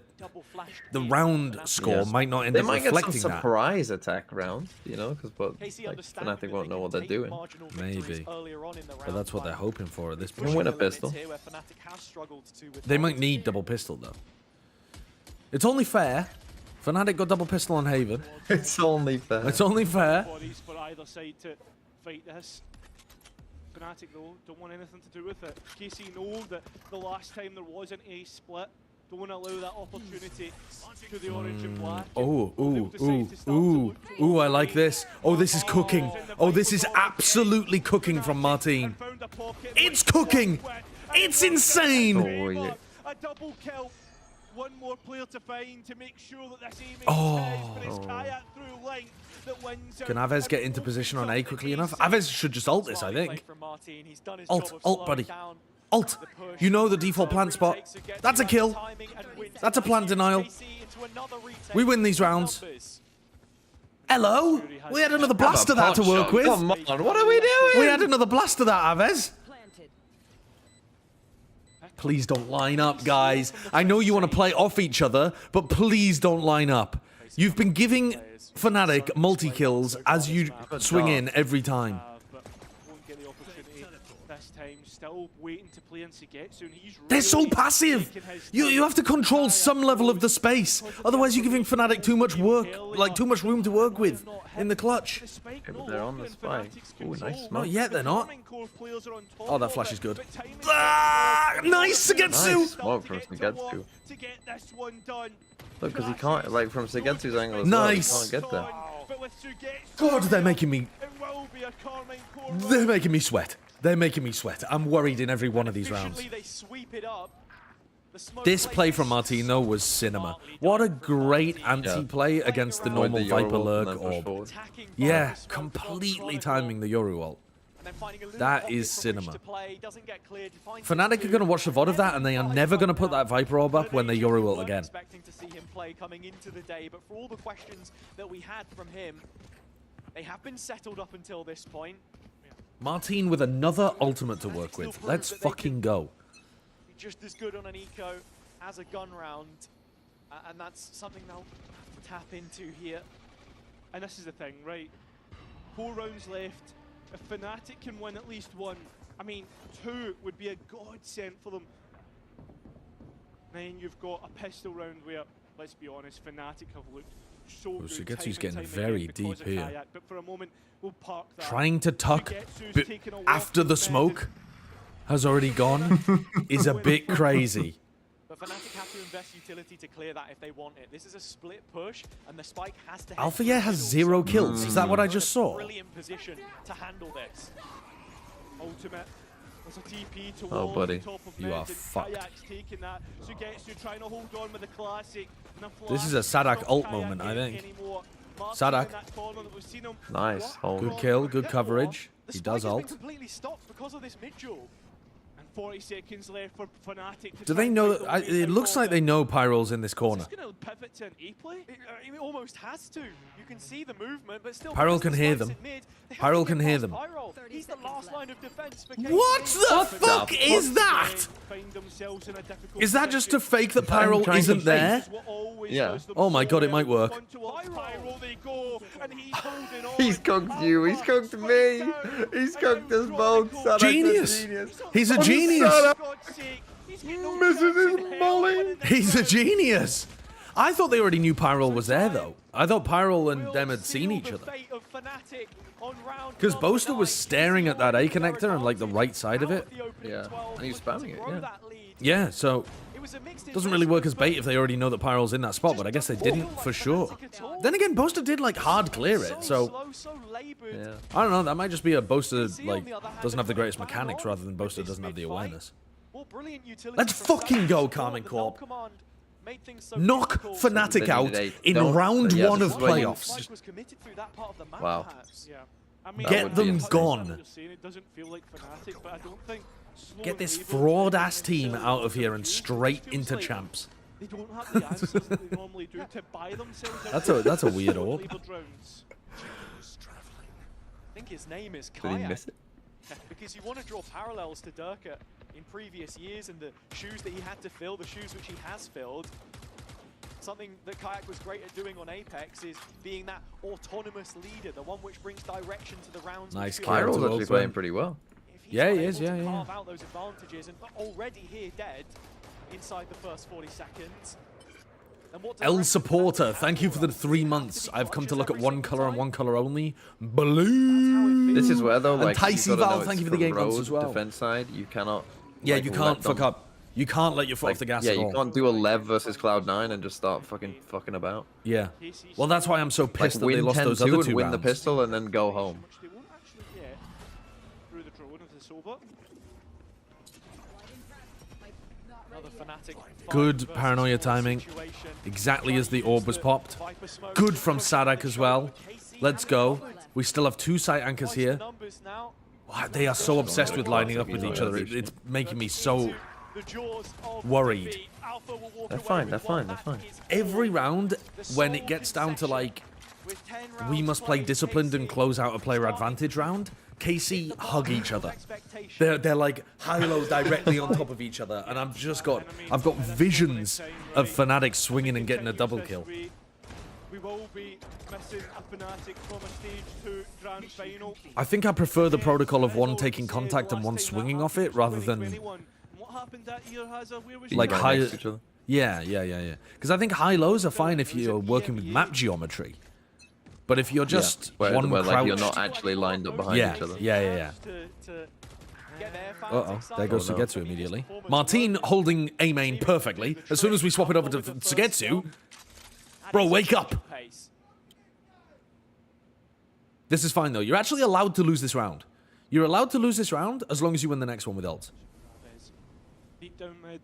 round score might not end up reflecting that. They might get some surprise attack round, you know, because Fnatic won't know what they're doing. Maybe. But that's what they're hoping for at this They point. can win a pistol. They might need double pistol, though. It's only fair. Fnatic got double pistol on Haven. It's only fair. It's only fair. Bodies for either side to fight this. Fnatic though don't want anything to do with it. KC know that the last time there was an A split, don't want to allow that opportunity to the orange and black. Ooh, I like this. Oh, this is cooking. Oh, this is absolutely cooking from Martine. It's cooking. It's insane. Oh, yeah. A double kill. One more player to find to make sure that this aiming is Kayak through length that wins. Can Aves get into position on A quickly enough? Aves should just ult this, I think. Ult, buddy. Ult. You know the default plant spot. That's a kill. That's a plant denial. We win these rounds. Hello? We had another blast of that to work with. Come on, what are we doing? We had another blast of that, Aves. Please don't line up, guys. I know you want to play off each other, but please don't line up. You've been giving Fnatic multi-kills as you swing in every time. But won't get the opportunity this time. still waiting to play in Sugetsu, and he's They're so passive. You have to control some level of the space. Otherwise, you're giving Fnatic too much work, like too much room to work with in the clutch. Yeah, but they're on the spike. Ooh, nice smoke. Not yet, they're not. Oh, that flash is good. Ah, nice Sugetsu. Nice smoke from Sugetsu. Look, because he can't, like, from Sugetsu's angle as Nice. well, he can't get there. God, they're making me sweat. They're making me sweat. I'm worried in every one of these rounds. This play from Martino was cinema. What a great anti-play against the normal Viper Lurk orb. Yeah, completely timing the Yoru ult. That is cinema. Fnatic are going to watch the VOD of that, and they are never going to put that Viper orb up when they Yoru ult again. Expecting to see him play coming into the day, but for all the questions that we had from him, they have been settled up until this point. Martin with another ultimate to work with. Let's fucking go. Just as good on an eco as a gun round, and that's something they'll have to tap into here. And this is the thing, right? 4 rounds left. If Fnatic can win at least 1, I mean, 2 would be a godsend for them. Then you've got a pistol round where, let's be honest, Fnatic have looked so good. Sugetsu's getting very deep here. Kayak, but for a moment, we'll park that. Trying to tuck after the smoke has already gone is a bit crazy. But Fnatic have to invest utility to clear that if they want it. This is a split push, and the spike has to. Alpha has 0 kills. Is that what I just saw? Brilliant position to handle this. Ultimate. There's a TP to Oh, buddy. You are fucked. Taking that. Sugetsu trying to hold on with the classic. This is a Sadak ult moment, I think. Sadak. Nice. Hold. Good kill, good coverage. He does ult. Completely stopped because of this mid-duel. 40 seconds left for Fnatic. Do they know that? It looks like they know Pyrol's in this corner. Is this going to pivot to an A play? It almost has to. You can see the movement, but still. Pyrol can hear them. Pyrol can hear them. He's the last line of defense. What the fuck is that? Is that just to fake that Pyrol isn't there? Yeah. Oh my god, it might work. He's cooked you. He's cooked me. He's cooked us both. Genius. He's a genius. Misses his molly. He's a genius. I thought they already knew Pyrol was there, though. I thought Pyrol and them had seen each other. Because Boaster was staring at that A connector and like the right side of it. Yeah, and he's spamming it, yeah. Yeah, so it doesn't really work as bait if they already know that Pyrol's in that spot, but I guess they didn't for sure. Then again, Boaster did like hard clear it, so Yeah. I don't know, that might just be a Boaster like doesn't have the greatest mechanics rather than Boaster doesn't have the awareness. Let's fucking go, KARMINE Corp. Knock Fnatic out in round 1 of playoffs. Wow. Get them gone. Get this fraud-ass team out of here and straight into champs. They don't have the answers that they normally do to buy themselves. That's a weird orb. I think his name is Did he miss Kayak. it? Because you want to draw parallels to Durka in previous years and the shoes that he had to fill, the shoes which he has filled. Something that Kayak was great at doing on Apex is being that autonomous leader, the one which brings direction to the rounds. Nice Pyrol's actually playing pretty well. Yeah, he is, yeah. Carve out those advantages and already here dead inside the first 40 seconds. El Supporter, thank you for the 3 months. I've come to look at one color and one color only. Blue. This is where though, like, and Ticey Val, thank you for the game months as well. Defense side, you cannot. Yeah, like, you can't fuck up. You can't let your foot like, off the gas yeah, at all. you can't do a Lev versus Cloud9 and just start fucking about. Yeah. Well, that's why I'm so pissed Like, that they lost those other 2 and win the rounds. pistol and then go home. Good paranoia timing. Exactly as the orb was popped. Good from Sadak as well. Let's go. We still have 2 site anchors here. Wow, they are so obsessed with lining up with each other. It's making me so worried. They're fine, they're fine, they're fine. Every round, when it gets down to like, we must play disciplined and close out a player advantage round, KC hug each other. They're like high-low directly on top of each other, and I've got visions of Fnatic swinging and getting a double kill. we will be missing a Fnatic from a Stage 2 Grand Final. I think I prefer the protocol of one taking contact and one swinging off it rather than What happened that year, Hazard? Where was like you? high. Yeah. Because I think high-lows are fine if you're working with map geometry. But if you're just where crouched, like you're not actually lined up behind each other. Yeah. Uh-oh, there goes Sugetsu immediately. Martine holding A main perfectly. As soon as we swap it over to Sugetsu, bro, wake up. This is fine though. You're actually allowed to lose this round. You're allowed to lose this round as long as you win the next one with ult. Deep down mid,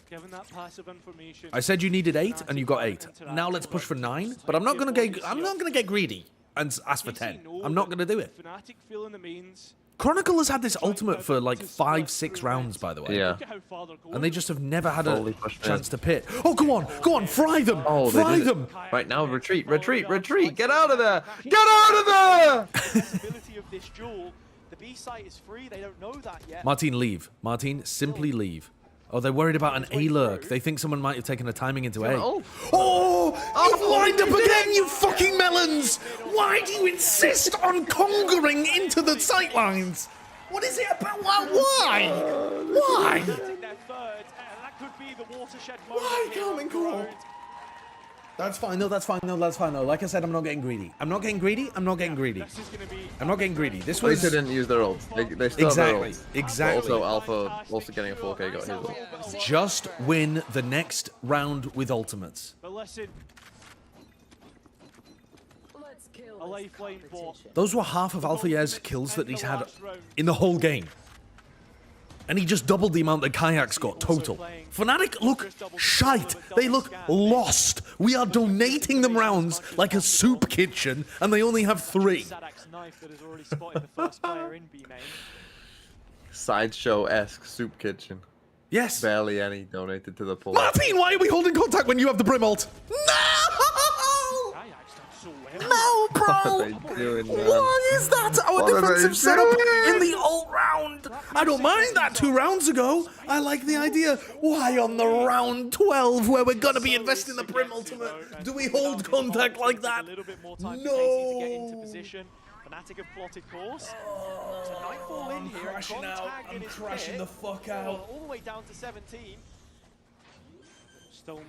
given that passive information. I said you needed 8 and you got 8. Now let's push for 9, but I'm not gonna get greedy and ask for 10. I'm not gonna do it. Fnatic feeling the mains. Chronicle has had this ultimate for like 5-6 rounds, by the way. Yeah. And they just have never had a chance to pit. Oh, go on, fry them! Oh, fry them! Right now, retreat! Get out of there! Get out of there! Possibility of this duel. The B site is free. They don't know that yet. Martine, leave. Martine, simply leave. Oh, they're worried about an A lurk. They think someone might have taken a timing into A. You've lined up again, you fucking melons! Why do you insist on congering into the sightlines? What is it about? Why? Why? Why, Carmine Corp? That's fine, no, that's fine, no, that's fine, no. Like I said, I'm not getting greedy. I'm not getting greedy. I'm not getting greedy. This was... They didn't use their ult. They still have their ult. Exactly. Also, Alpha, also getting a 4K, got his ult. Just win the next round with ultimates. But listen, a lifeline for... Those were half of Alpha Yez's kills that he's had in the whole game. And he just doubled the amount that Kayak's got total. Fnatic look shite. They look lost. We are donating them rounds like a soup kitchen, and they only have 3. Sideshow-esque soup kitchen. Yes. Barely any donated to the pool. Martine, why are we holding contact when you have the Brim ult? No! No, bro! Why is that our defensive setup in the ult round? I don't mind that 2 rounds ago. I like the idea. Why on the round 12 where we're gonna be investing the Brim ultimate? Do we hold contact like that? No! Fnatic have plotted course. So Nightfall in here. Crashing out. I'm crashing the fuck out. All the way down to 17.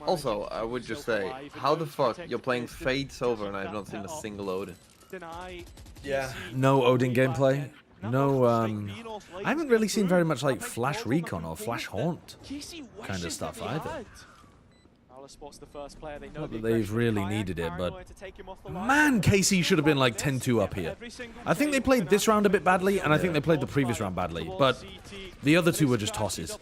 Also, I would just say, how the fuck you're playing Fade Silver and I've not seen a single Odin? Yeah. No Odin gameplay. No, I haven't really seen very much like Flash Recon or Flash Haunt kind of stuff either. Not that they've really needed it, but man, KC should have been like 10-2 up here. I think they played this round a bit badly, and I think they played the previous round badly, but the other 2 were just tosses.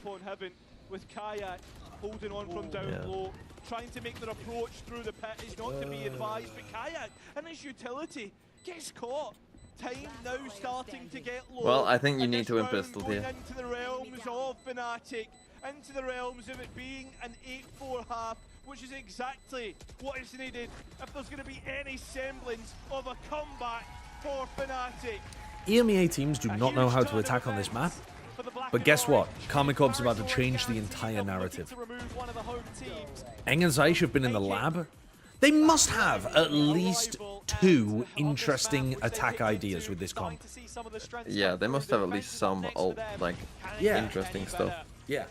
With Kayak holding on from down low, trying to make their approach through the pit is not to be advised, but Kayak and his utility gets caught. Time now starting to get low. Well, I think you need to win pistol here. Into the realms of Fnatic, into the realms of it being an 8-4 half, which is exactly what is needed if there's going to be any semblance of a comeback for Fnatic. EMEA teams do not know how to attack on this map. But guess what? KARMINE Corp's about to change the entire narrative. Eng and Zaish have been in the lab. They must have at least 2 interesting attack ideas with this comp. Yeah, they must have at least some interesting stuff. Yeah,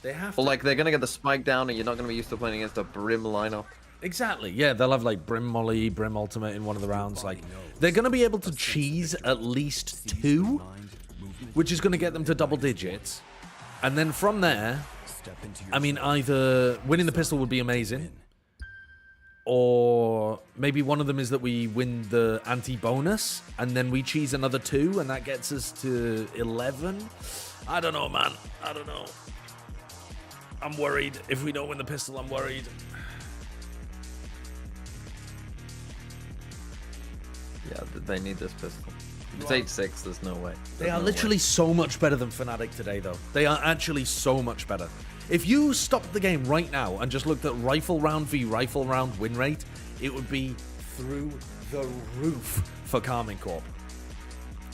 they have. Well, like they're gonna get the spike down, and you're not gonna be used to playing against a Brim lineup. Exactly. Yeah, they'll have like Brim Molly, Brim Ultimate in one of the rounds. Like they're gonna be able to cheese at least 2. Which is going to get them to double digits. And then from there, I mean, either winning the pistol would be amazing, or maybe one of them is that we win the anti-bonus, and then we cheese another 2, and that gets us to 11. I don't know, man. I don't know. I'm worried. If we don't win the pistol, I'm worried. Yeah, they need this pistol. If it's 8-6, there's no way. They are literally so much better than Fnatic today, though. They are actually so much better. If you stopped the game right now and just looked at rifle round v rifle round win rate, it would be through the roof for KARMINE Corp.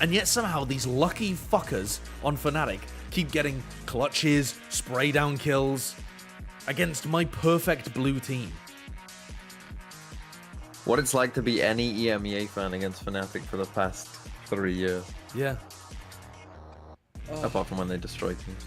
And yet somehow these lucky fuckers on Fnatic keep getting clutches, spray down kills against my perfect blue team. What it's like to be any EMEA fan against Fnatic for the past 3 years. Yeah. Apart from when they destroy teams.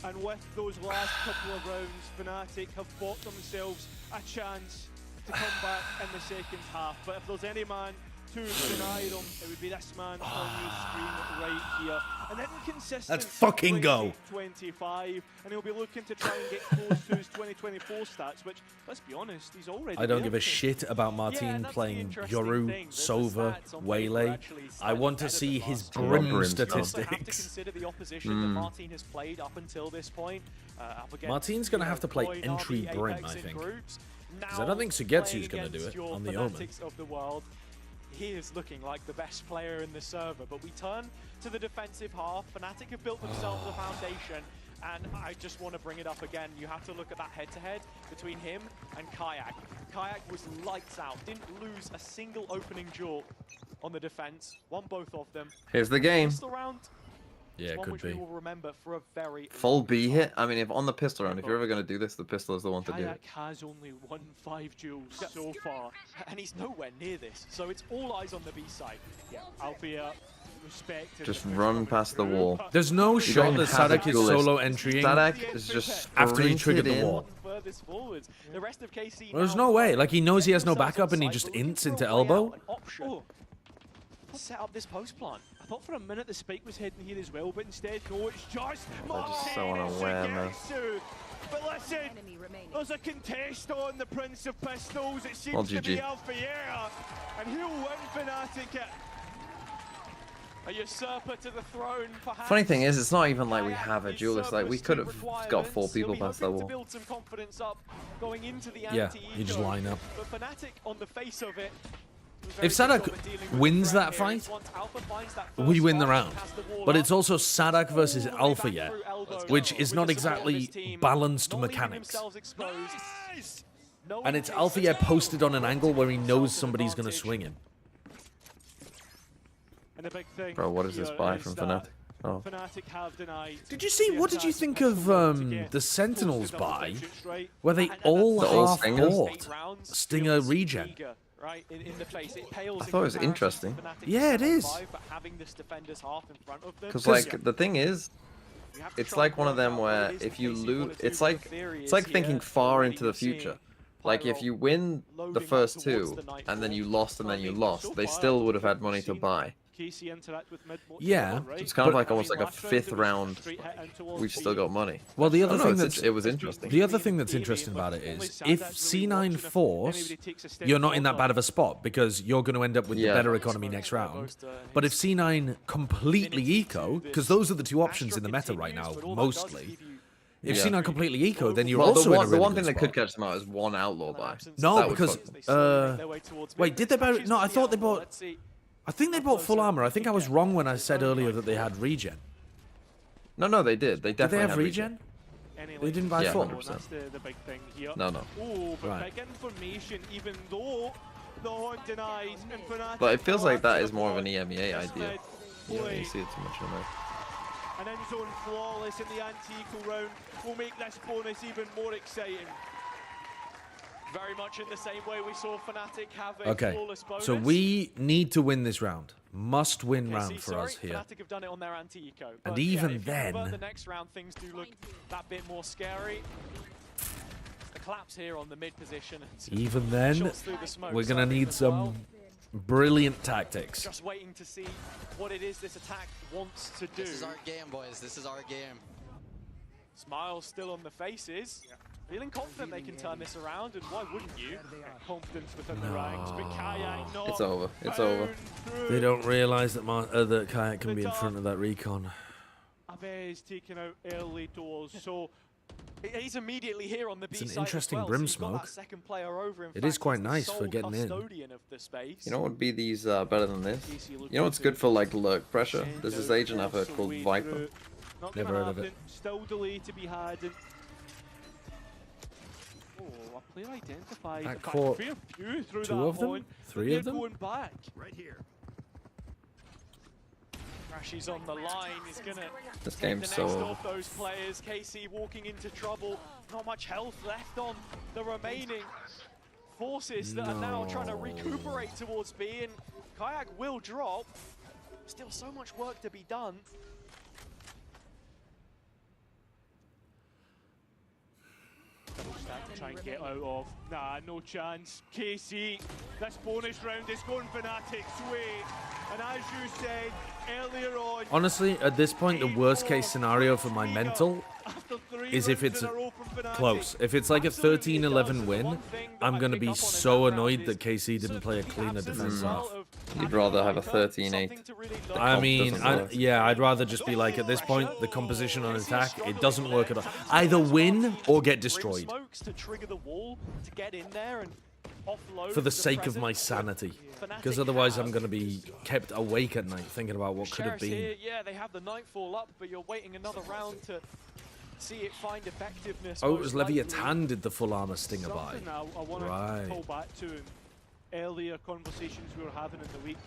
And with those last couple of rounds, Fnatic have bought themselves a chance to come back in the second half. But if there's any man to deny them, it would be this man on your screen right here. An inconsistent Let's fucking go. 25, and he'll be looking to try and get close to his 2024 stats, which, let's be honest, he's already I don't give a there. shit about Martin playing Yoru, Sova, Waylay. I want to see his Brim You have to statistics. consider the opposition that Martin has played up until this point. Up against, Martin's going to have to play Void, entry RB, Brim, Apex I in think. groups. Because I don't think Sugetsu's going to do it on the Omen. Of the world. He is looking like the best player in the server, but we turn to the defensive half. Fnatic have built themselves a foundation, and I just want to bring it up again. You have to look at that head-to-head between him and Kayak. Kayak was lights out, didn't lose a single opening duel on the defense. Won both of them. Here's the game. Pistol round. Yeah, it one could which be. we will remember for a very Full B hit. I mean, if on the pistol round, if you're ever going to do this, the pistol is the one to do it. Kayak has only won 5 duels so far, and he's nowhere near this. So it's all eyes on the B side. Yeah, Althea, respect. Just run past the wall. There's no shot don't that have a Sadak is duelist. solo entrying Sadak is just after he triggered sprinted the in. wall. Furthest forwards. The rest of KC There's now no way. Like, he knows he has no themselves backup and he on just site, looking ints for a into way elbow. out, an option. Set up this post plant. I thought for a minute the spike was hidden here as well, but instead, no, it's just just so unaware, man. But listen, there's a contest on the Prince of Pistols. It seems Well, to be GG. Althea, and he'll win Fnatic it. A usurper to the throne, perhaps. Funny thing is, it's not even like we have a Kayak duelist. Like, we could have usurpers got 4 requirements. people He'll be past that hoping to wall. build some confidence up going into the Yeah, you just anti-eco. line up. But Fnatic, on the face of it, If Sadak wins that fight, we win the round. But it's also Sadak versus Alpha yet, which is not exactly balanced mechanics. And it's Alpha yet posted on an angle where he knows somebody's going to swing him. Bro, what is this buy from Fnatic? Oh. Did you see, what did you think of the Sentinels buy, where they all The all half Stingers? bought Stinger regen? I thought it was interesting. Yeah, it is. Because, like, the thing is, it's like one of them where if you lose, it's like thinking far into the future. Like, if you win the first 2 and then you lost and then you lost, they still would have had money to buy. Yeah, It's kind of like almost like a 5th round. We've still got money. Well, the other I don't thing know, that's it was interesting. The other thing that's interesting about it is, if C9 force, you're not in that bad of a spot because you're going to end up with the Yeah. better economy next round. But if C9 completely eco, because those are the 2 options in the meta right now, mostly. If Yeah. C9 completely eco, then you're Well, also in a really the one good thing that could spot. catch them out is 1 outlaw buy. No, That would because wait, did they buy? No, I thought they bought. I think they bought full armor. I think I was wrong when I said earlier that they had regen. No, they did. They Did they definitely have had regen? They didn't buy Yeah, full. 100%. The big thing here. No. Oh, but Right. big information, even though the hunt denied and Fnatic But it feels like that collapse is more of an upon EMEA this idea. mid You don't play. really see it too much in there. An end zone flawless in the anti-eco round will make this bonus even more exciting. Very much in the same way we saw Fnatic have a Okay, flawless bonus. so we need to win this round. Must win Okay, round see, for sorry, us here. Fnatic have done it on their anti-eco. And but even yeah, if you convert then- the next round things do look that bit more scary. The collapse here on the mid position. Even then, Shots through the smoke we're gonna siren need as well. some brilliant tactics. Just waiting to see what it is this attack wants to do. This is our game, boys. This is our game. Smiles still on the faces. Feeling confident they can turn this around, and why wouldn't you? Confidence within the ranks, but Kayak not. It's over. It's over. They don't realize that that Kayak can be in front of that recon. Abe is taken out early doors, so he's immediately here on the B It's an side as interesting well, brim so you've got smoke. that second player over. In It is fact, quite he's the nice for sole getting in. custodian of the space. You know what would be these better than this? You know what's good for like lurk pressure? There's this agent I've heard called Viper. Not Never gonna heard of it. happen. Still delay to be had. And oh, a player identified. That In fact, caught a fair few through 2 that of them? horn, but 3 they're of them? going back. Right here. Crashes on the line. He's gonna This take game's the so next over. off those players. KC walking into trouble. Not much health left on the remaining forces that are now trying to recuperate towards B, and Kayak will drop. Still so much work to be done. Double stack to try and get out of. Nah, no chance. KC, this bonus round is going Fnatic's way. And as you said earlier on, Honestly, at this point, the worst case scenario for my mental is if it's close. If it's like a 13-11 win, I'm going to be so annoyed that KC didn't play a cleaner defense half. You'd rather have a 13-8. I mean, yeah, I'd rather just be like, at this point, the composition on attack, it doesn't work at all. Either win or get destroyed. For the sake of my sanity. Because otherwise I'm going to be kept awake at night thinking about what could have been. Yeah, they have the Nightfall up, but you're waiting another round to see it find effectiveness. Oh, it was Leviathan did the full armor stinger buy. I want to pull back to earlier conversations we were having in the week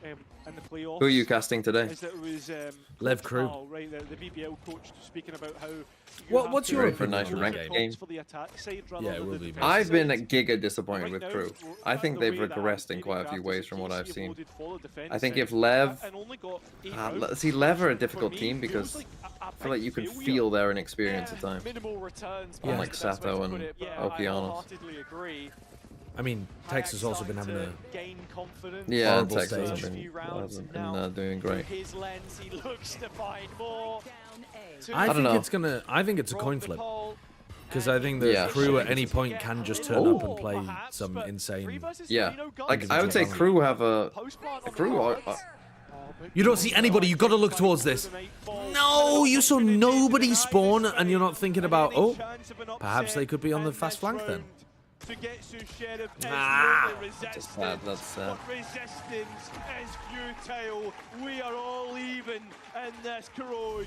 in the playoffs. Who are you casting today? Is that it was, Lev Crew. Oh, right, the BBL coach speaking about how. What's your for a nice ranked game? Yeah, it will be. I've been giga disappointed with Crew. I think they've regressed in quite a few ways from what I've seen. I think if Lev... see, Lev are a difficult team because I feel like you can feel their inexperience at times. Unlike Sato and Okeanos. I mean, Tex has also been having a yeah, horrible Tex stage. hasn't been doing great. I don't know. I think it's a coin flip. Because I think the Crew at any point can just turn up and play some insane... Yeah, like I would say Crew have a... You don't see anybody, you gotta look towards this. No, you saw nobody spawn and you're not thinking about, oh, perhaps they could be on the fast flank then. That's sad, that's sad. Resistance is futile. We are all even in this corrode.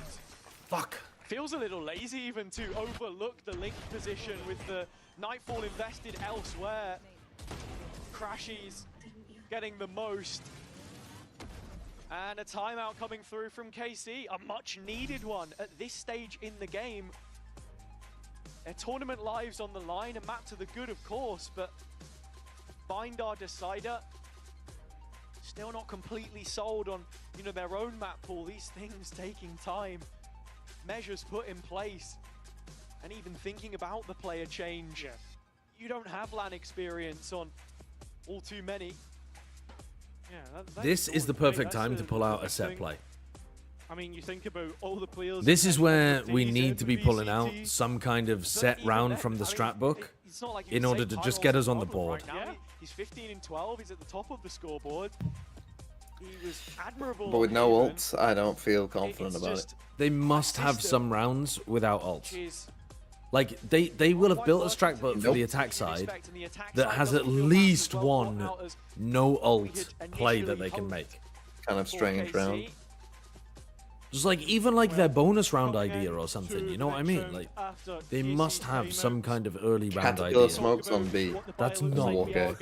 Fuck. Feels a little lazy even to overlook the link position with the Nightfall invested elsewhere. Crashies getting the most. And a timeout coming through from KC, a much needed one at this stage in the game. Their tournament lives on the line, a map to the good of course, but Bind our decider. Still not completely sold on, you know, their own map pool. These things taking time. Measures put in place. And even thinking about the player change. Yeah. You don't have LAN experience on all too many. Yeah, This is the perfect time to pull out a set play. I mean, you think about all the players. This is where we need to be pulling out some kind of set round from the strat book in order to just get us on the board. Yeah. He's 15 and 12. He's at the top of the scoreboard. He was admirable. But with no ults, I don't feel confident about it. They must have some rounds without ults. Like, they will have built a strat book for the attack side that has at least one no ult play that they can make. Kind of strange round. Just like, even like their bonus round idea or something, you know what I mean? Like, they must have some kind of early round Caterpillar idea. smokes on B. That's not okay.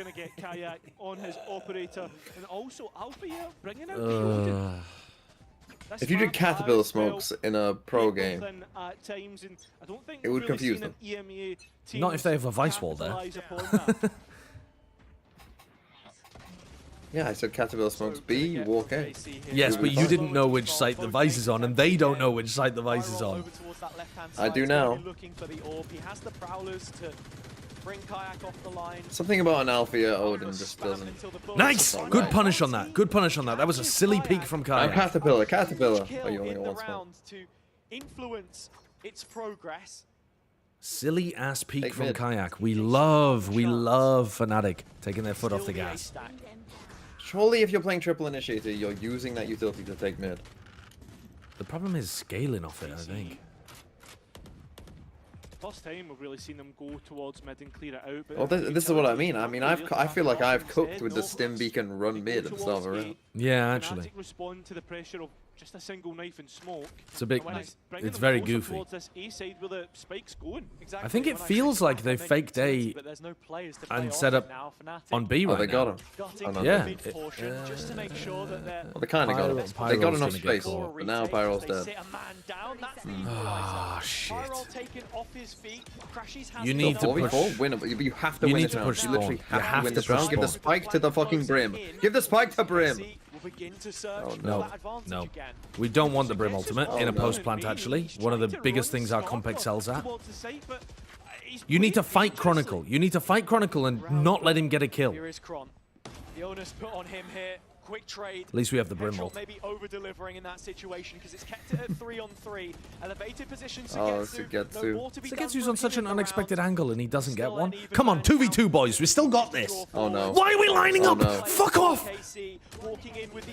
If you did Caterpillar smokes in a pro game, it would confuse them. Not if they have a vice wall there. Yeah, I said Caterpillar smokes B, walk A. Yes, but you didn't know which site the vice is on, and they don't know which site the vice is on. I do now. Something about an Althea Odin just doesn't... Nice! Good punish on that. Good punish on that. That was a silly peek from Kayak. Caterpillar, Caterpillar. Oh, you only got one spell. Influence its progress. Silly ass peek from Kayak. We love Fnatic taking their foot off the gas. Surely if you're playing triple initiator, you're using that utility to take mid. The problem is scaling off it, I think. First time we've really seen them go towards mid and clear it out. But Well, this is what I mean. I mean, I feel like I've cooked with the stim beacon run mid and stuff around. Yeah, actually. Respond to the pressure of just a single knife and smoke. It's a bit, it's very goofy. Exactly. I think it feels like they faked A and set up on B right they got now. him. Oh, no. Yeah. Just to make sure that Well, they kind of got him. Pyro's They got gonna enough get space, caught. but now Pyro's dead. Ah, shit. You need to push. 4v4, win it. You have to You win need this to round. push You literally spawn. have to win this round. push Give the spawn. spike to the fucking Brim. Give the spike to Brim. Oh, No, no. We don't want the Brim ultimate in a no. post plant, actually. One of the biggest things our comp excels at. You need to fight Chronicle. You need to fight Chronicle and not let him get a kill. Here is Kron. The onus put on him here. Quick trade. At least we have the Brim ult. Maybe over-delivering in that situation because it's kept it at 3-on-3. Elevated position Sugetsu. Sugetsu's on such an unexpected angle and he doesn't get one. Come on, 2v2, boys. We still got this. Oh, no. Why are we lining up? no. Fuck off.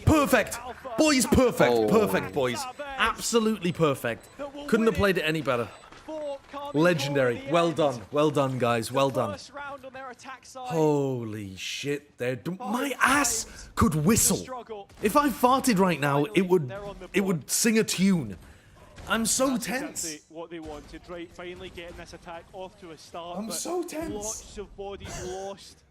Perfect. Boys, perfect. Oh. Perfect, boys. Absolutely perfect. Couldn't have played it any better. Legendary. Well done. Well done, guys. Well done. Holy shit. My ass could whistle. If I farted right now, it would sing a tune. I'm so tense. What they wanted, right? Finally getting this attack off to a start. I'm so tense. Lots of bodies lost.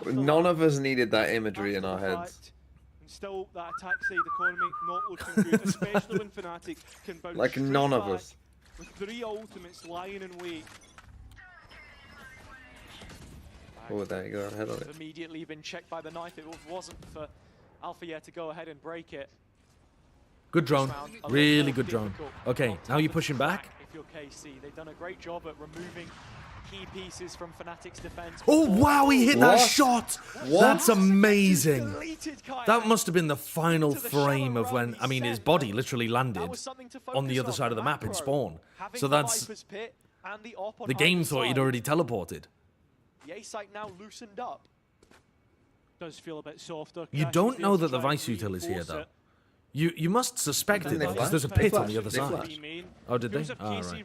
None of us needed that imagery in our heads. And still, that attack side economy not looking good, especially when Fnatic can bounce Like straight none of back us. with 3 ultimates lying in wait. Oh, there you go. Ahead on it. Immediately been checked by the knife. It wasn't for Alpha yet to go ahead and break it. Good drone. Really good drone. Okay, now you're pushing back. If you're KC, they've done a great job at removing key pieces from Fnatic's defense. Oh, wow, he hit that What? shot. What? That's amazing. That must have been the final frame of when, I mean, his body literally landed on the other side of the map in spawn. So that's, the game thought he'd already teleported. The A site now loosened up. Does feel a bit softer. You don't know that the Vice Util is here, though. You must suspect it, though, because there's a pit on the other side. Oh, did they? Oh, right.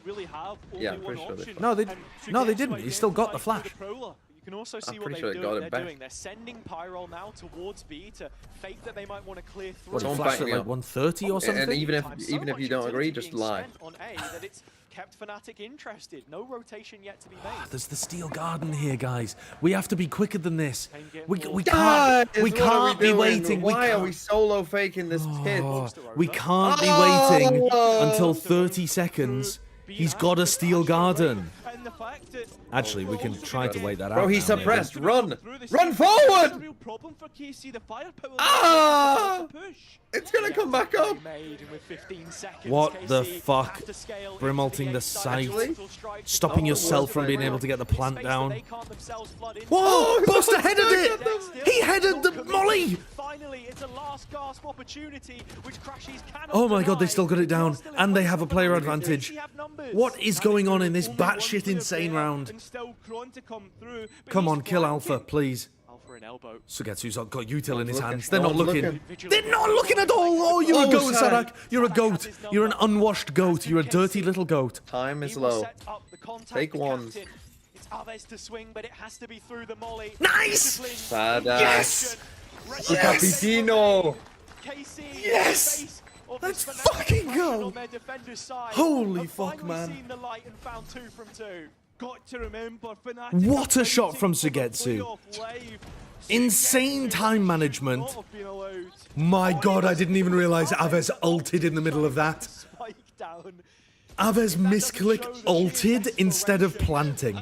Yeah, pretty sure they No, they didn't. He still got the flash. You can also see what pretty sure they're it got doing. it They're back. doing. They're sending Pyro now towards B to fake that they might want to clear through. What, he Don't flashed back at me like up. 130 or something? And even if you don't agree, just lie. On A, that it's kept Fnatic interested. No rotation yet to be made. There's the Steel Garden here, guys. We have to be quicker than this. We Guys, can't. We what are can't be doing? waiting. Why are we solo faking this pit? We can't be waiting until 30 seconds. He's got a Steel Garden. Actually, we can try to wait that out. Bro, he's now, maybe. suppressed. Run! Run forward! Ah! It's gonna come back up. What the fuck? Brimulting the site. Stopping yourself from being able to get the plant down. Whoa! Buster headed it! He headed the molly! Oh my god, they still got it down. And they have a player advantage. What is going on in this batshit insane round? Come on, kill Alpha, please. Sugetsu's got util in his hands. They're not looking. They're not looking at all. Oh, you're a goat, Sarak. You're a goat. You're an unwashed goat. You're a dirty little goat. Time is low. Take ones. It's Aves to swing, but it has to be through the molly. Nice! Yes! Capitino! Yes! Let's fucking go! Holy fuck, man. Got to remember, What a shot from Sugetsu. Insane time management. My god, I didn't even realize Aves ulted in the middle of that. Aves misclick ulted instead of planting.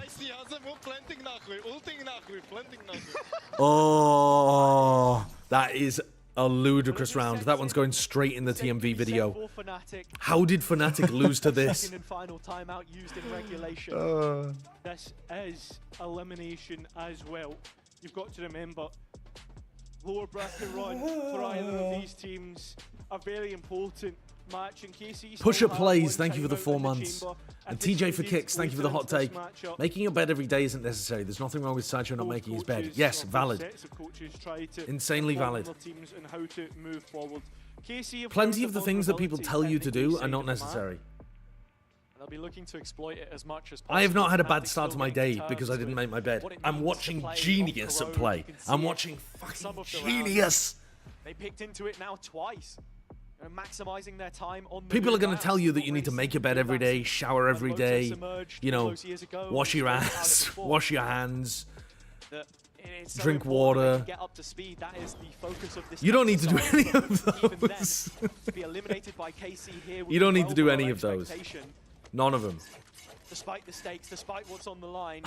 Oh, that is a ludicrous round. That one's going straight in the TMV video. How did Fnatic lose to this? This is elimination as well. You've got to remember, lower bracket run for either of these teams are very important. Match in KC. Pusher Plays, thank you for the 4 months. And TJ for Kicks, thank you for the hot take. Making your bed every day isn't necessary. There's nothing wrong with Sideshow not making his bed. Yes, valid. Insanely valid. Plenty of the things that people tell you to do are not necessary. They'll be looking to exploit it as much as possible. I have not had a bad start to my day because I didn't make my bed. I'm watching Genius at play. I'm watching fucking Genius. They picked into it now twice. maximizing their time on the People are going to tell you that you need to make your bed every day, shower every day, you know, wash your ass, wash your hands, drink water. You don't need to do any of those. You don't need to do any of those. None of them. Despite the stakes, despite what's on the line.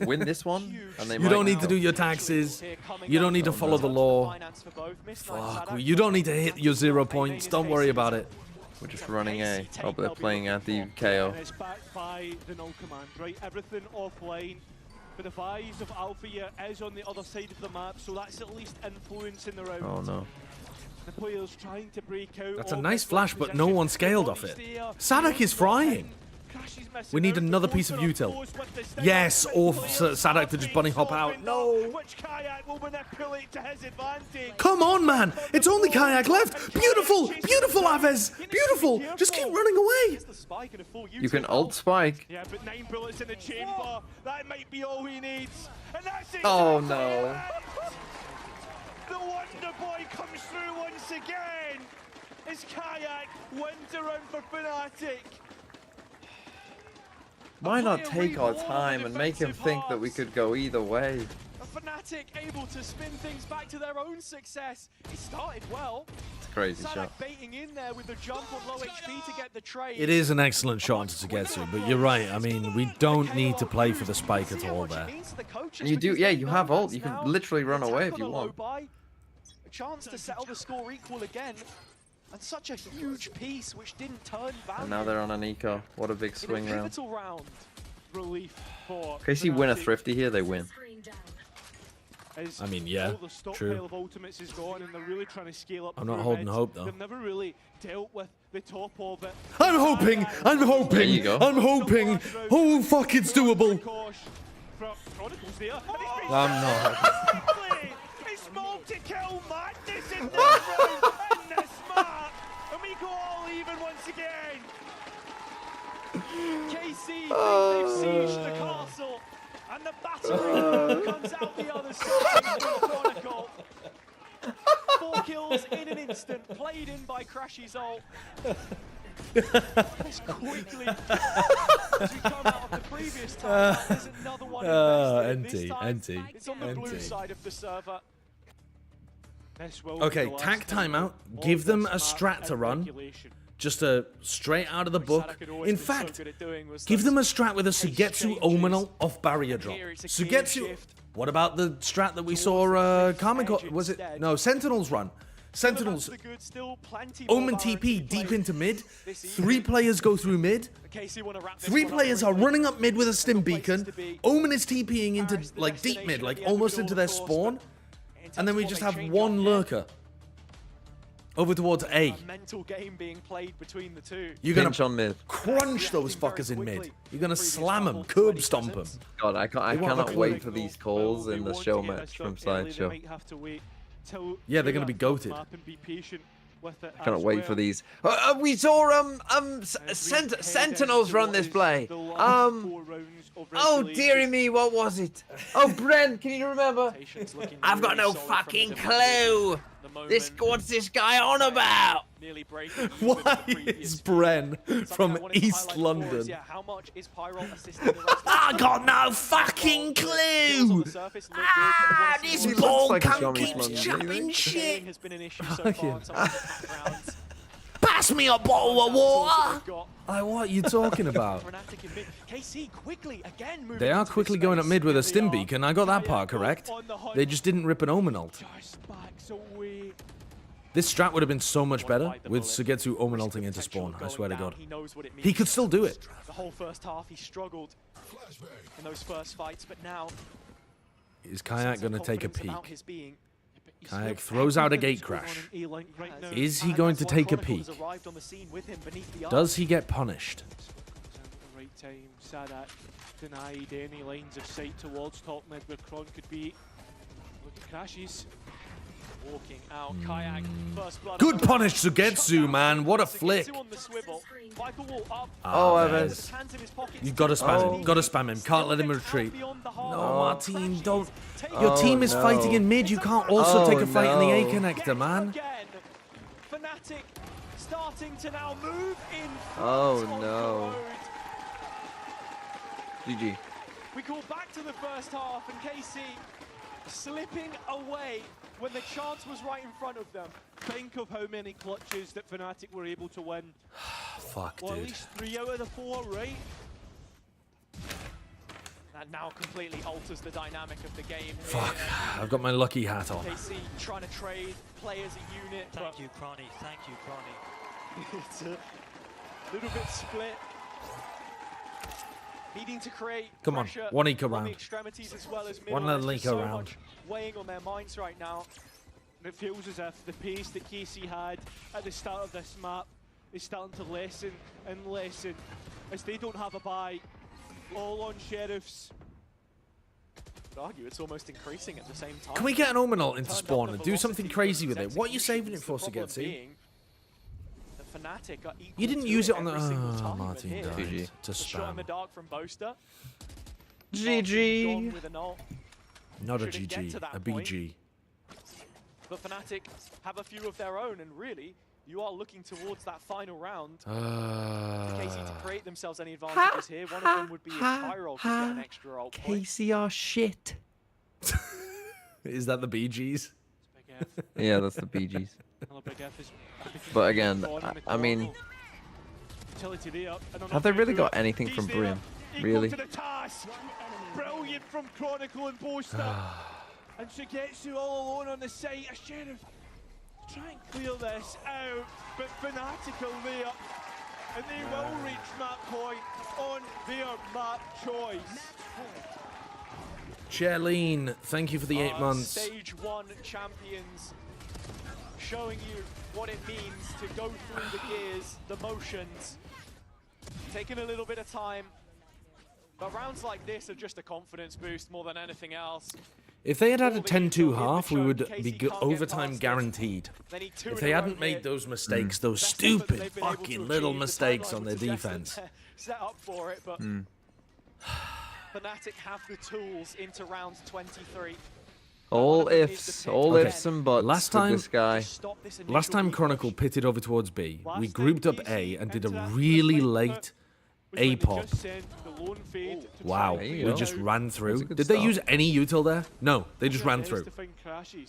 Win this one, and they You don't need to do your taxes. You don't need to follow the law. Fuck, you don't need to hit your 0 points. Don't worry about it. We're just running A. Oh, but they're playing anti-KO. And it's backed by the no command, right? Everything offline. But the Vise of Alpha here is on the other side of the map, so that's at least influencing the round. Oh no. The players trying to break out. That's a nice flash, but no one scaled off it. Sadak is frying. We need another piece of util. Yes, or Sadak to just bunny hop out. No. Which Kayak will manipulate to his advantage? Come on, man. It's only Kayak left. Beautiful. Beautiful, Aves. Beautiful. Just keep running away. You can ult spike. Yeah, but 9 bullets in the chamber. That might be all he needs. And that's it. Oh no. The Wonder Boy comes through once again. As Kayak wins a round for Fnatic. Why not take our time and make him think that we could go either way? A Fnatic able to spin things back to their own success. It started well. It's a crazy Sadak shot. baiting in there with the jump on low HP to get the trade. It is an excellent shot to Sugetsu, but you're right. I mean, we don't need to play for the spike at all there. You do, yeah, you have ult. You can literally run away if you want. A chance to settle the score equal again. And such a huge piece which didn't turn value. And now they're on an eco. What a big swing round. round. Relief for KC win a thrifty here, they win. I mean, yeah, true. Of ultimates is gone and they're really trying to scale up. I'm not holding hope, though. They've never really dealt with the top of it. I'm hoping. I'm hoping. There you go. I'm hoping. Oh, fuck, it's doable. I'm not. It's multi-kill madness in this round, in this map, and we go all even once again. KC think they've sieged the castle, and the battery comes out the other side of the Chronicle. 4 kills in an instant, played in by Crashy's ult. As quickly as we come out of the previous time, there's another one invested. It's on the blue side of the server. Okay, tack timeout. Give them a strat to run. Just a straight out of the book. In fact, give them a strat with a Sugetsu Omenal off barrier drop. Sugetsu. What about the strat that we saw? KARMINE, was it? No, Sentinels run. Sentinels. Omen TP deep into mid. 3 players go through mid. 3 players are running up mid with a stim beacon. Omen is TPing into like deep mid, like almost into their spawn. And then we just have 1 lurker over towards A. Mental game being played between the two. You're gonna on mid. Crunch those fuckers in mid. You're gonna slam them, curb stomp them. God, I cannot wait for these calls in the show match from Sideshow. Yeah, they're gonna be goated. I cannot wait for these. We saw Sentinels run this play. Oh dearie me, what was it? Oh Brent, can you remember? I've got no fucking clue. What's this guy on about? Why is Bren from East London? I got no fucking clue. This ball cunt keeps chucking shit. Pass me a bottle of water. Like, what are you talking about? They are quickly going up mid with a stim beacon. I got that part correct. They just didn't rip an Omen ult. This strat would have been so much better with Sugetsu Omen ulting into spawn, I swear to God. He could still do it. The whole first half he struggled in those first fights, but now is Kayak going to take a peek? Kayak throws out a gate crash. Is he going to take a peek? Does he get punished? Right time, Sadak denied any lines of sight towards top mid where Kron could be. Look at Crashes. Walking out, Kayak, first blood. Good punish, Sugetsu, man. What a flick. Oh, Evans. You've got to spam him. Got to spam him. Can't let him retreat. No, Martin, don't. Your team is fighting in mid. You can't also take a fight in the A connector, man. Fnatic starting to now move in front Oh, on no. the road. GG. We call back to the first half, and KC slipping away when the chance was right in front of them. Think of how many clutches that Fnatic were able to win. Fuck, Well, at dude. least 3 out of the 4, right? That now completely alters the dynamic of the game. Fuck. I've got my lucky hat on. KC trying to trade, play as a unit. Thank you, Cronny. Thank you, Cronny. It's a little bit split. Needing to create Come on, pressure one eco on round. the extremities as well as middle. One There's little just eco so round. much weighing on their minds right now. And it feels as if the pace that KC had at the start of this map is starting to lessen and lessen as they don't have a buy. All on Sheriffs. I'd argue it's almost increasing at the same time. Can we get an Omen ult into Turned up spawn the and do something velocity crazy from with it? its What are you saving it executions. for, The problem Sigetsi? being that Fnatic are equal You didn't to use it on the... every single time, and Martin here, died GG. to a shot in the spam. dark from Boaster. GG. John with an ult. Not a Shouldn't get GG, to that a point. BG. But Fnatic have a few of their own, and really, you are looking towards that final round. For KC to create themselves any advantages here. One of them would be if Tyrol could get an extra ult point. KCR shit. Is that the BGs? Big F. Yeah, that's the BGs. Another big F is But again, on in the I mean, corner. Utility there, and have they really enough got anything He's from there, Brim? equal Really? to the task. Brilliant from Chronicle and Boaster. And Shigetsu all alone on the site. A Sheriff try and clear this out, but Fnatic are there. And they will reach map point on their map choice. Charlene, thank you for the 8 months. Stage 1 champions showing you what it means to go through the gears, the motions. Taking a little bit of time. But rounds like this are just a confidence boost more than anything else. If they had had a 10-2 half, we would be overtime guaranteed. If they hadn't made those mistakes, those stupid fucking little mistakes on their defense. Set up for it, but Fnatic have the tools into round 23. all ifs and buts Last with time- this guy. Last time Chronicle pitted over towards B, we grouped up A and did a really late A pop. Wow, There you we go. just ran That's through. a good Did they start. use any util there? No, they just ran through.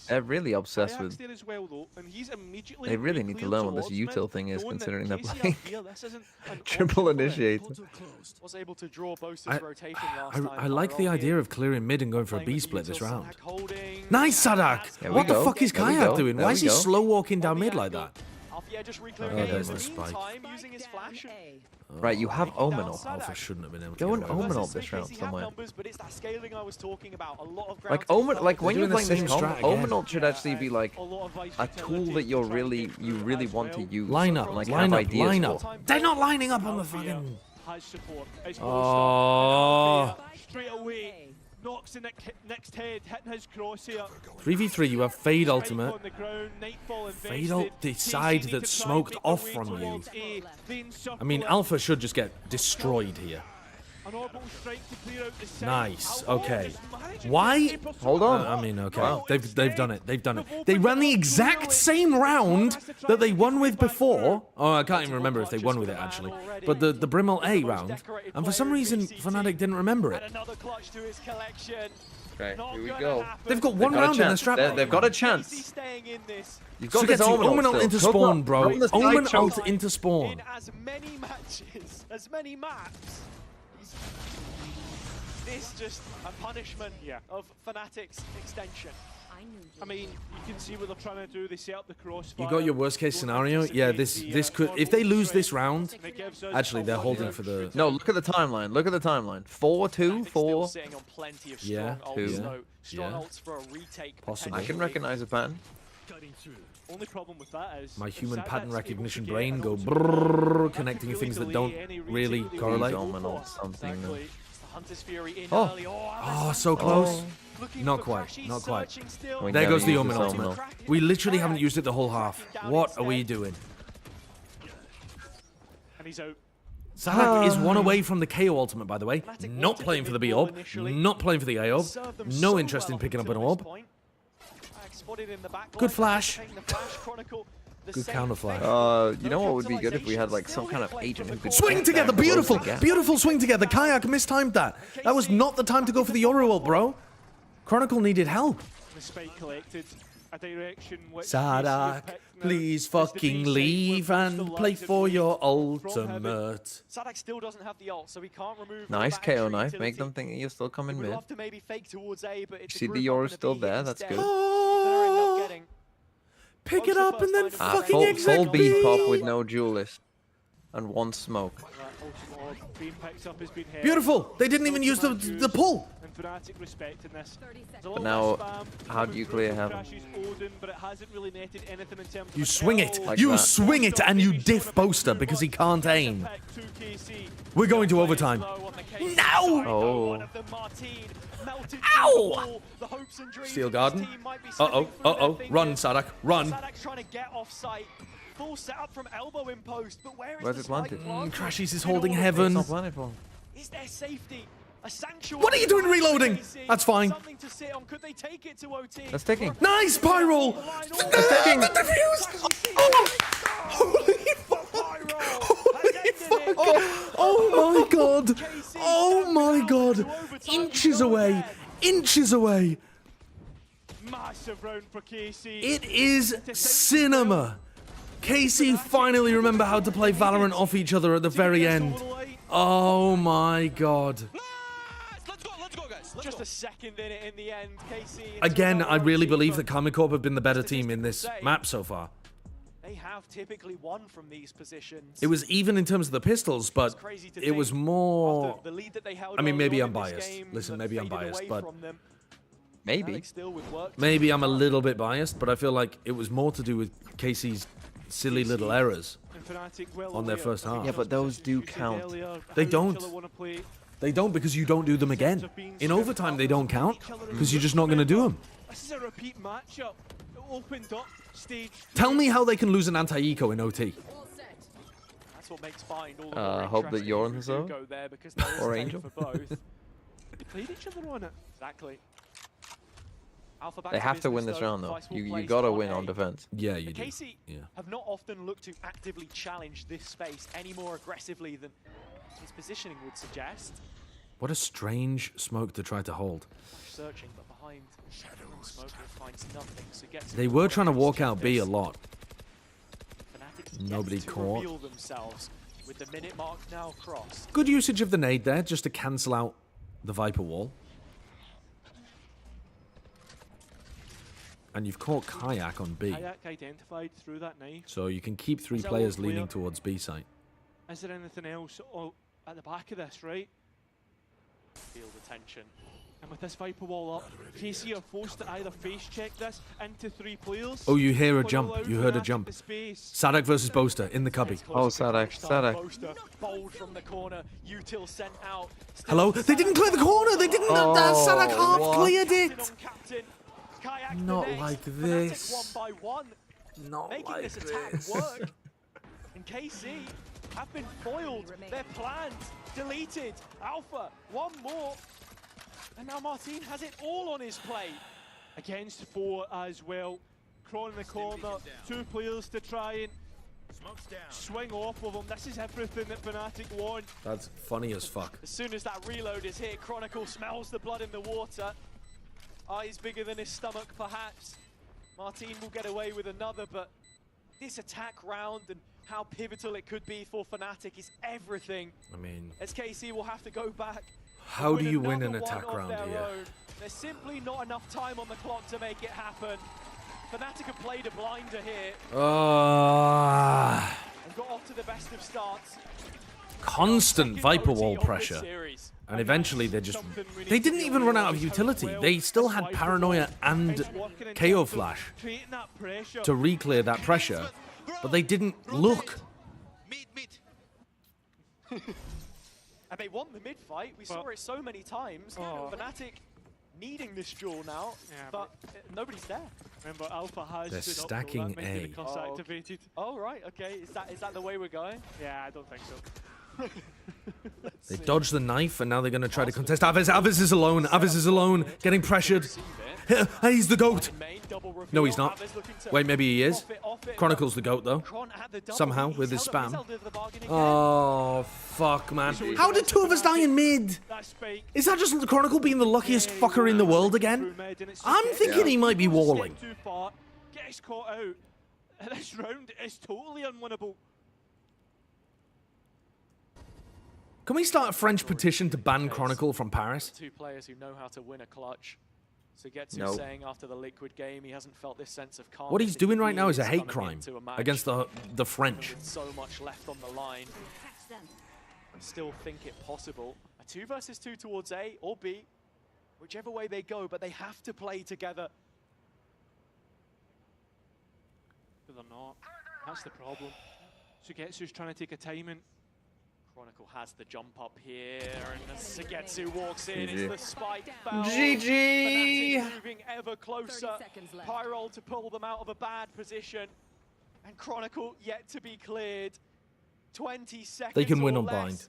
They're really obsessed Ajax with. there as well, though, and he's immediately They really need to cleared learn what this towards mid, util thing is, knowing that considering they're KC are playing here, this isn't an triple option for him. initiator. Was able to draw Boaster's rotation last time. I like the Tyrol idea here, of clearing mid and going for a playing B with the split this util, round. Sadak holding. Nice, Sadak! There we What the go. fuck is There we Kayak go. doing? There Why we is he go. slow walking down On the mid like angle. that? Alfia just reclearing Oh, A in there's the the spike. meantime, using his flash. Right, you have Omen ult. Alpha shouldn't have been able to Go get and away with Omen it. ult this round somewhere. Numbers, but it's that scaling I was talking about. A lot of Like ground Omen, like when They're you're doing the playing this same comp, strat again. Omen ult should actually be like A lot of vice a tool utility that you're to try and really, get you through really as want to well. use. Line up, like line have up, ideas line for. up. They're not lining up on the fucking... Has support. It's Oh. straight away knocks the next head, hitting his crosshair. 3v3, you have Fade Spike ultimate. on the ground, Nightfall Fade invested. ult decide KC need that to try smoked and make their off way from you. towards A. They encircle I mean, it. Alpha should just get destroyed here. An orbital strike to clear out the site. Nice, Alpha okay. just managing Why? to escape Hold on. I mean, okay. Wow. They've done it. They've done it. They ran the exact same round that they won with before. Oh, I can't even remember if they won with it actually. But the Brimble A round, and for some reason Fnatic didn't remember And it. another clutch to his collection. Okay, Not here we gonna go. happen. They've got one They've got a round in their chance. strap. They've got a KC chance. staying in this. You've got So this get Omen Omen ult ult into still. spawn, bro. Run the Omen side ult choke. into spawn. In as many matches, as many maps. This just a punishment of Fnatic's extension. I mean, you can see what they're trying to do. They set up the crossfire. You got your worst case Don't scenario. anticipate Yeah, this could. If they lose this round, And it gives us actually a they're 1 holding year for the. No, look at the timeline. Look at the timeline. 4-2, Fnatic 4. still sitting on plenty of Yeah, strong two. ults, though. Strong Yeah. ults for a retake. Possible. I can potentially. recognize a pattern. Only problem with that is My if human Sadak's pattern able recognition to get brain an go ultimate, brrrr, that connecting could things that delay don't any retake really that they correlate. go Omen for. ult something. Exactly. It's the Hunter's Fury in Oh. early. Oh, so close. Not quite, not quite. We There never goes the use Omen this ultimate. ult. We literally haven't used it the whole half. What are we doing? And he's out. Sadak is one away from the KO ultimate, by the way. Not playing for the B orb. Not playing for the A orb. No interest in picking up an orb. Good flash. Good counter flash. You know what would be good if we had like some kind of agent who could Swing together, beautiful, beautiful swing together. Kayak mistimed that. That was not the time to go for the Yoru ult, bro. Chronicle needed help. The spike collected a direction which Sadak, please fucking leave and play for your ultimate. Sadak still doesn't have the ult, so he can't remove. Nice KO knife. Make them think you're still coming mid. Love to maybe fake towards A, but it's See the Yoru still there. That's good. Oh, pick it up and then fucking execute. Full B pop with no duelist and one smoke. Beautiful. They didn't even use the pull. Fnatic respecting this. But now, how do you clear heaven? You swing it. Like You that. swing it and you diff Boaster because he can't aim. We're going to overtime. No! Oh. Ow! Steel Garden. Uh-oh, uh-oh. Run, Sadak, run. Sadak's trying to get off site. Full setup from elbow in post, but Where's it planted? Crashies is holding heaven. It's not planted for him. Is there safety? A sanctuary. What are you doing reloading? That's fine. Something to sit on. Could they take it to OT? That's taking. Nice pyro! The defuse! Oh! Holy fuck! Holy fuck! Oh my god! Oh my god! Inches away! Inches away! Massive round for KC. It is cinema! KC finally remember how to play Valorant off each other at the very end. Oh my god. Just a second in it in the end. KC. Again, I really believe that KARMINE Corp have been the better team in this map so far. They have typically won from these positions. It was even in terms of the pistols, but it was more... I mean, maybe I'm biased. Listen, maybe I'm biased, but... Maybe. Maybe I'm a little bit biased, but I feel like it was more to do with KC's silly little errors on their first half. Yeah, but those do count. They don't. They don't because you don't do them again. In overtime, they don't count because you're just not going to do them. This is a repeat matchup. It opened up stage. Tell me how they can lose an anti-eco in OT. That's what makes Find all hope that you're on the zone. Or Angel. They played each other on it. Exactly. They have to win this round though. You gotta win on defense. Yeah, you do. KC have not often looked to actively challenge this space any more aggressively than his positioning would suggest. What a strange smoke to try to hold. Searching, but behind smoke finds nothing. So gets they were trying to walk out B a lot. Nobody to caught. Themselves with the minute mark now crossed. Good usage of the nade there, just to cancel out the Viper wall. And you've caught Kayak on B. Kayak identified through that knife. So you can keep 3 players leaning towards B site. Is there anything else at the back of this, right? Feel the tension. And with this Viper wall up, KC are forced to either face check this into 3 players. Oh, you hear a jump. You heard a jump. Sadak versus Boaster in the cubby. Oh, Sadak. Bold from the corner. Util sent out. Hello? They didn't clear the corner. They didn't. Sadak half cleared it. Not like this. One by one, not making like this attack work. And KC have been foiled. Their plans deleted. Alpha, one more. And now Martin has it all on his plate. Against 4 as well. Crawl in the corner. 2 players to try and swing off of him. This is everything that Fnatic want. That's funny as fuck. As soon as that reload is hit, Chronicle smells the blood in the water. Eyes bigger than his stomach, perhaps. Martin will get away with another, but this attack round and how pivotal it could be for Fnatic is everything. I mean, as KC will have to go back. How do you win an attack round here? Own. There's simply not enough time on the clock to make it happen. Fnatic have played a blinder here. And got off to the best of starts. Constant Viper wall pressure. And eventually they didn't even run out of utility. They still had Paranoia and KO Flash to re-clear that pressure, but they didn't look. And they won the mid fight. We saw it so many times. Fnatic needing this duel now, but nobody's there. Remember, Alpha has they're stacking A. Activated. Oh right, okay. Is that the way we're going? Yeah, I don't think so. They dodged the knife, and now they're going to try to contest Aviz. Aviz is alone. Aviz is alone, getting pressured. He's the GOAT. No, he's not. Wait, maybe he is. Chronicle's the GOAT, though. Somehow, with his spam. Oh, fuck, man. How did two of us die in mid? Is that just Chronicle being the luckiest fucker in the world again? I'm thinking he might be walling. Gets caught out. This round is totally unwinnable. Can we start a French petition to ban Chronicle from Paris? Two players who know how to win a clutch. So Getsu saying after the Liquid game, he hasn't felt this sense of calm. What he's doing right now is a hate crime against the French. With so much left on the line, I still think it possible. A 2 versus 2 towards A or B, whichever way they go, but they have to play together. But they're not. That's the problem. Sugetsu's trying to take a timing. Chronicle has the jump up here, and as Sugetsu walks in, it's the spike foul. GG! Fnatic moving ever closer. Pyro to pull them out of a bad position, and Chronicle yet to be cleared. 20 seconds. They can win on bind.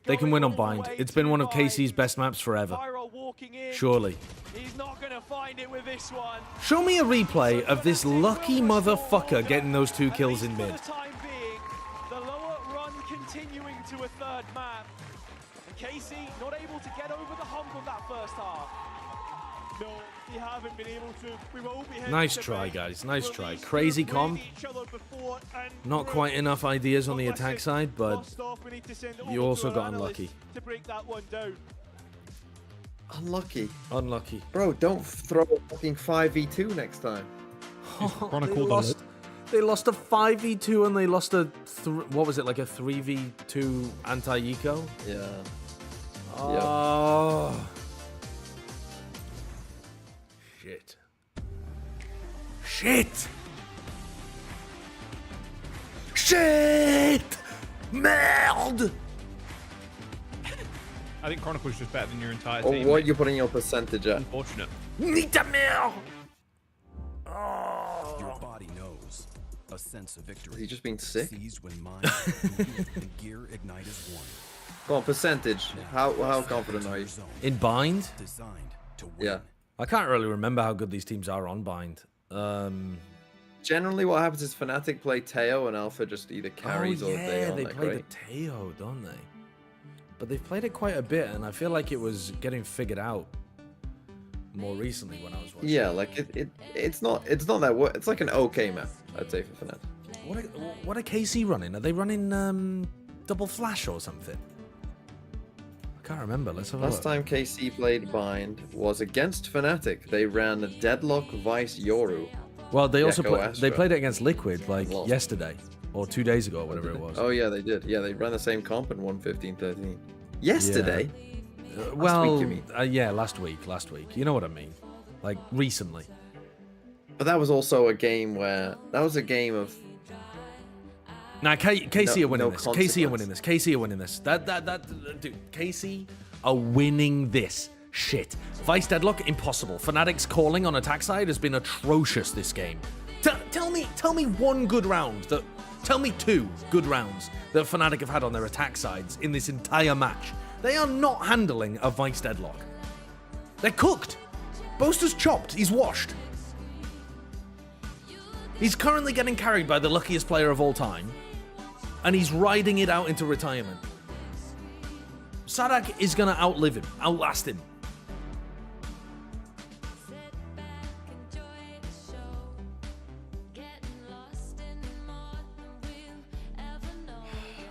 They can win on bind. It's been one of KC's best maps forever. Surely. He's not gonna find it with this one. Show me a replay of this lucky motherfucker getting those 2 kills in mid. Continuing to a third map, and KC not able to get over the hump of that first half. No, they haven't been able to. We will be nice try, guys. Nice try. Crazy comp. Not quite enough ideas on the attack side, but you also got unlucky. To break that one down. Unlucky. Unlucky. Bro, don't throw a fucking 5v2 next time. They lost a 5v2 and they lost a what was it, like a 3v2 anti-eco? Yeah. Oh. Shit. Shit. Shit. Merde. I think Chronicle's just better than your entire Oh, team. what are you putting your percentage at? Unfortunate. Nita merde. Your body knows a sense of victory. Has he just been sick? When mind, movement, and gear ignite as one. Go on, percentage. How confident are you? In bind? Designed to win. Yeah. I can't really remember how good these teams are on bind. Generally, what happens is Fnatic play Teo and Alpha just either carries or they play the Teo, don't they? But they've played it quite a bit, and I feel like it was getting figured out more recently when I was watching. Yeah, like it's not that it's like an okay map, I'd say, for Fnatic. What are KC running? Are they running double flash or something? I can't remember. Let's have a look. Last time KC played bind was against Fnatic. They ran Deadlock, Vice, Yoru. Well, they also played it against Liquid like yesterday or 2 days ago, or whatever it was. Oh yeah, they did. Yeah, they ran the same comp and won 15-13. Yesterday. Yeah. Last week, you mean? Yeah, last week. You know what I mean? Like recently. But that was also a game where of. Nah, KC are winning this. KC are winning this. KC are winning this. Dude, KC are winning this shit. Vice Deadlock, impossible. Fnatic's calling on attack side has been atrocious this game. Tell me one good round that. Tell me 2 good rounds that Fnatic have had on their attack sides in this entire match. They are not handling a Vice Deadlock. They're cooked. Boaster's chopped. He's washed. He's currently getting carried by the luckiest player of all time, and he's riding it out into retirement. Sadak is going to outlive him, outlast him.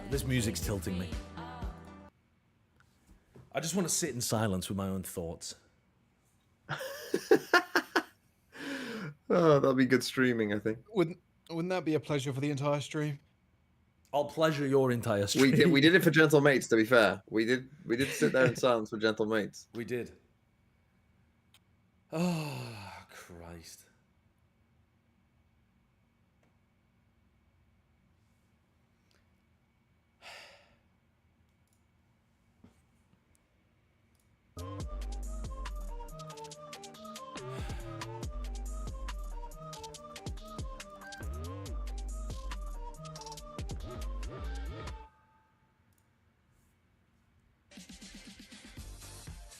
This music's tilting me. I just want to sit in silence with my own thoughts. Oh, that'll be good streaming, I think. Wouldn't that be a pleasure for the entire stream? I'll pleasure your entire stream. We did it for Gentle Mates, to be fair. We did sit there in silence for Gentle Mates. We did. Oh, Christ.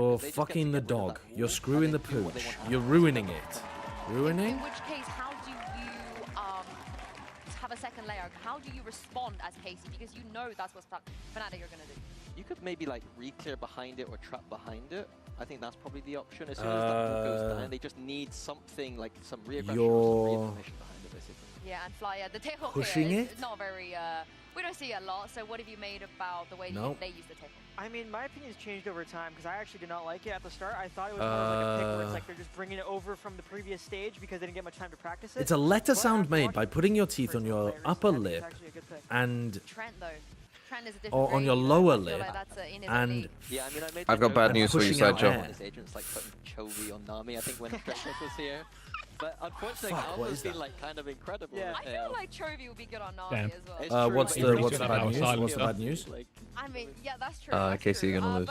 You're fucking the dog. You're screwing the pooch. You're ruining it. Ruining? In which case, how do you have a second layer? How do you respond as Casey? Because you know that's what Fnatic are going to do. You could maybe like re-clear behind it or trap behind it. I think that's probably the option. As soon as that ball goes down, they just need something like some re-aggression or some re-information behind it, basically. Yeah, and Flyer, the tail hook pushing here it? is not very We don't see it a lot, so what have you made about the way they use the tackle? I mean, my opinion's changed over time because I actually did not like it at the start. I thought it was more like a pick where it's like they're just bringing it over from the previous stage because they didn't get much time to practice it. It's a letter sound made by putting your teeth on your upper lip and Trent, though. Trent is a different or on your breed. lower I feel lip like that's and yeah, I mean, I made I've got bad news for you, Sideshow. His agents like putting Chovy on Nami, I think when Drexler was here. But unfortunately, Fuck, what Alpha's is been that? like kind of incredible. Yeah. I feel like Chovy would be good on Nami Damn. as well. what's the bad news? What's the bad news? I mean, yeah, that's true. KC, you're gonna lose.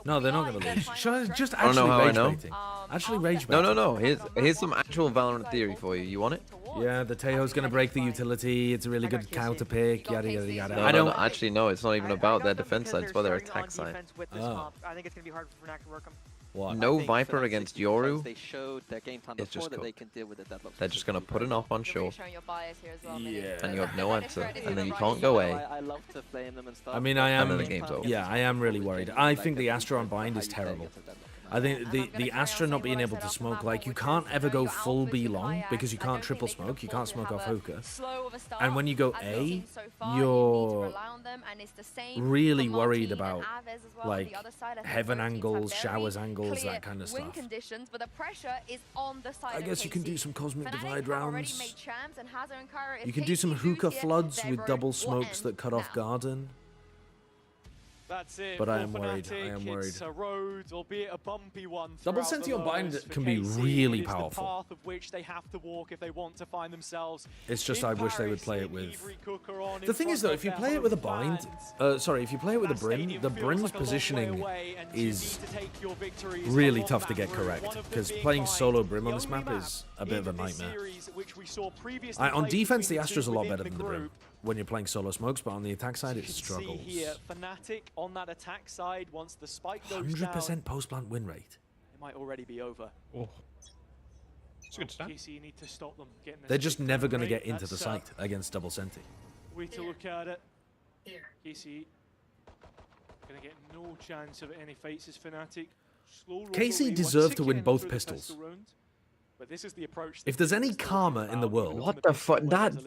No, they're not gonna lose. Just I don't know actually how I rage know. baiting. Actually rage baiting. No. Here's some actual Valorant theory for you. You want it? Yeah, the Tejo's gonna break the utility. It's a really good counter pick. Yada yada yada. No, I don't. Actually, no. It's not even about their defense side. It's about their attack side. I think it's gonna be hard for Fnatic to work them. What? No Viper against Yoru. They showed their game plan It's before just that they cooked. can deal with the deadlock. They're just gonna put an op on shore, Yeah. and you have no answer, and then you can't go A. I love to flame them and stuff. I mean, I am. And then the game's over. Yeah, I am really worried. I think the Astra on bind is terrible. I think the Astra not being able to smoke, like, you can't ever go full B long because you can't triple smoke. You can't smoke off hookah. And when you go A, you're really worried about, like, heaven angles, showers angles, that kind of stuff. I guess you can do some Cosmic Divide rounds. You can do some hookah floods with double smokes that cut off garden. That's it. But I am worried. I am worried. It's a road, albeit a bumpy one. Double Senti on bind can be really powerful. The path of which they have to walk if they want to find themselves. It's just I wish they would play it with. The thing is though, if you play it with a bind, if you play it with a Brim, the Brim's positioning is really tough to get correct because playing solo Brim on this map is a bit of a nightmare. On defense, the Astra's a lot better than the Brim when you're playing solo smokes, but on the attack side, it struggles. Here, Fnatic on that attack side, once the spike goes 100% post-plant win rate. It might already be over. Oh. It's a good start. KC need to stop them getting They're just never going to get into the site against Double Senti. Way to look at it. KC gonna get no chance of any fights as Fnatic. KC deserve to win both pistols. But this is the approach. If there's any karma in the world, What the fuck? What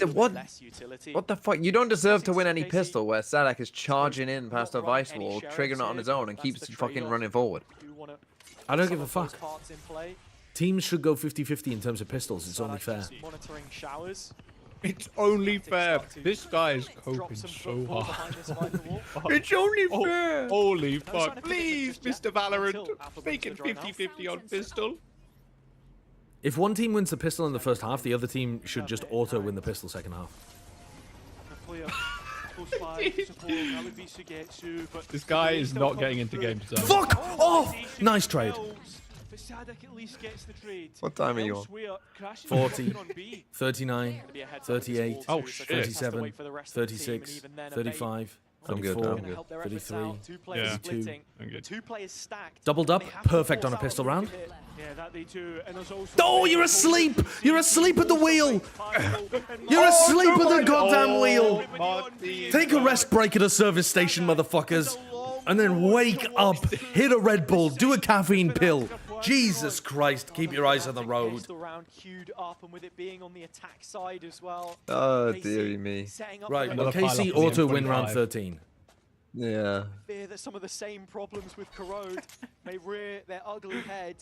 the fuck? You don't deserve to win any pistol where Sadak is charging in past a vice wall, triggering it on his own, and keeps fucking running forward. I don't give a fuck. Teams should go 50-50 in terms of pistols. It's only fair. Monitoring showers. It's only fair. This guy is coping so hard. It's only fair. Holy fuck. Please, Mr. Valorant, make it 50-50 on pistol. If one team wins the pistol in the first half, the other team should just auto win the pistol second half. This guy is not getting into game zone. Fuck off! Nice trade. What time are you on? 40, 39, 38, Oh, shit. 37, 36, 35, I'm good, 34, I'm good. 33, Yeah. 32. I'm good. Two players stacked. Doubled up, perfect on a pistol round. Yeah, that they do. And there's also Oh, you're asleep! You're asleep at the wheel! You're asleep at the goddamn wheel! Take a rest break at a service station, motherfuckers. And then wake up, hit a Red Bull, do a caffeine pill. Jesus Christ, keep your eyes on the road. Round queued up, and with it being on the attack side as well. Oh, dearie me. Right, well, KC auto win round 13. Yeah. Fear that some of the same problems with Corrode may rear their ugly head.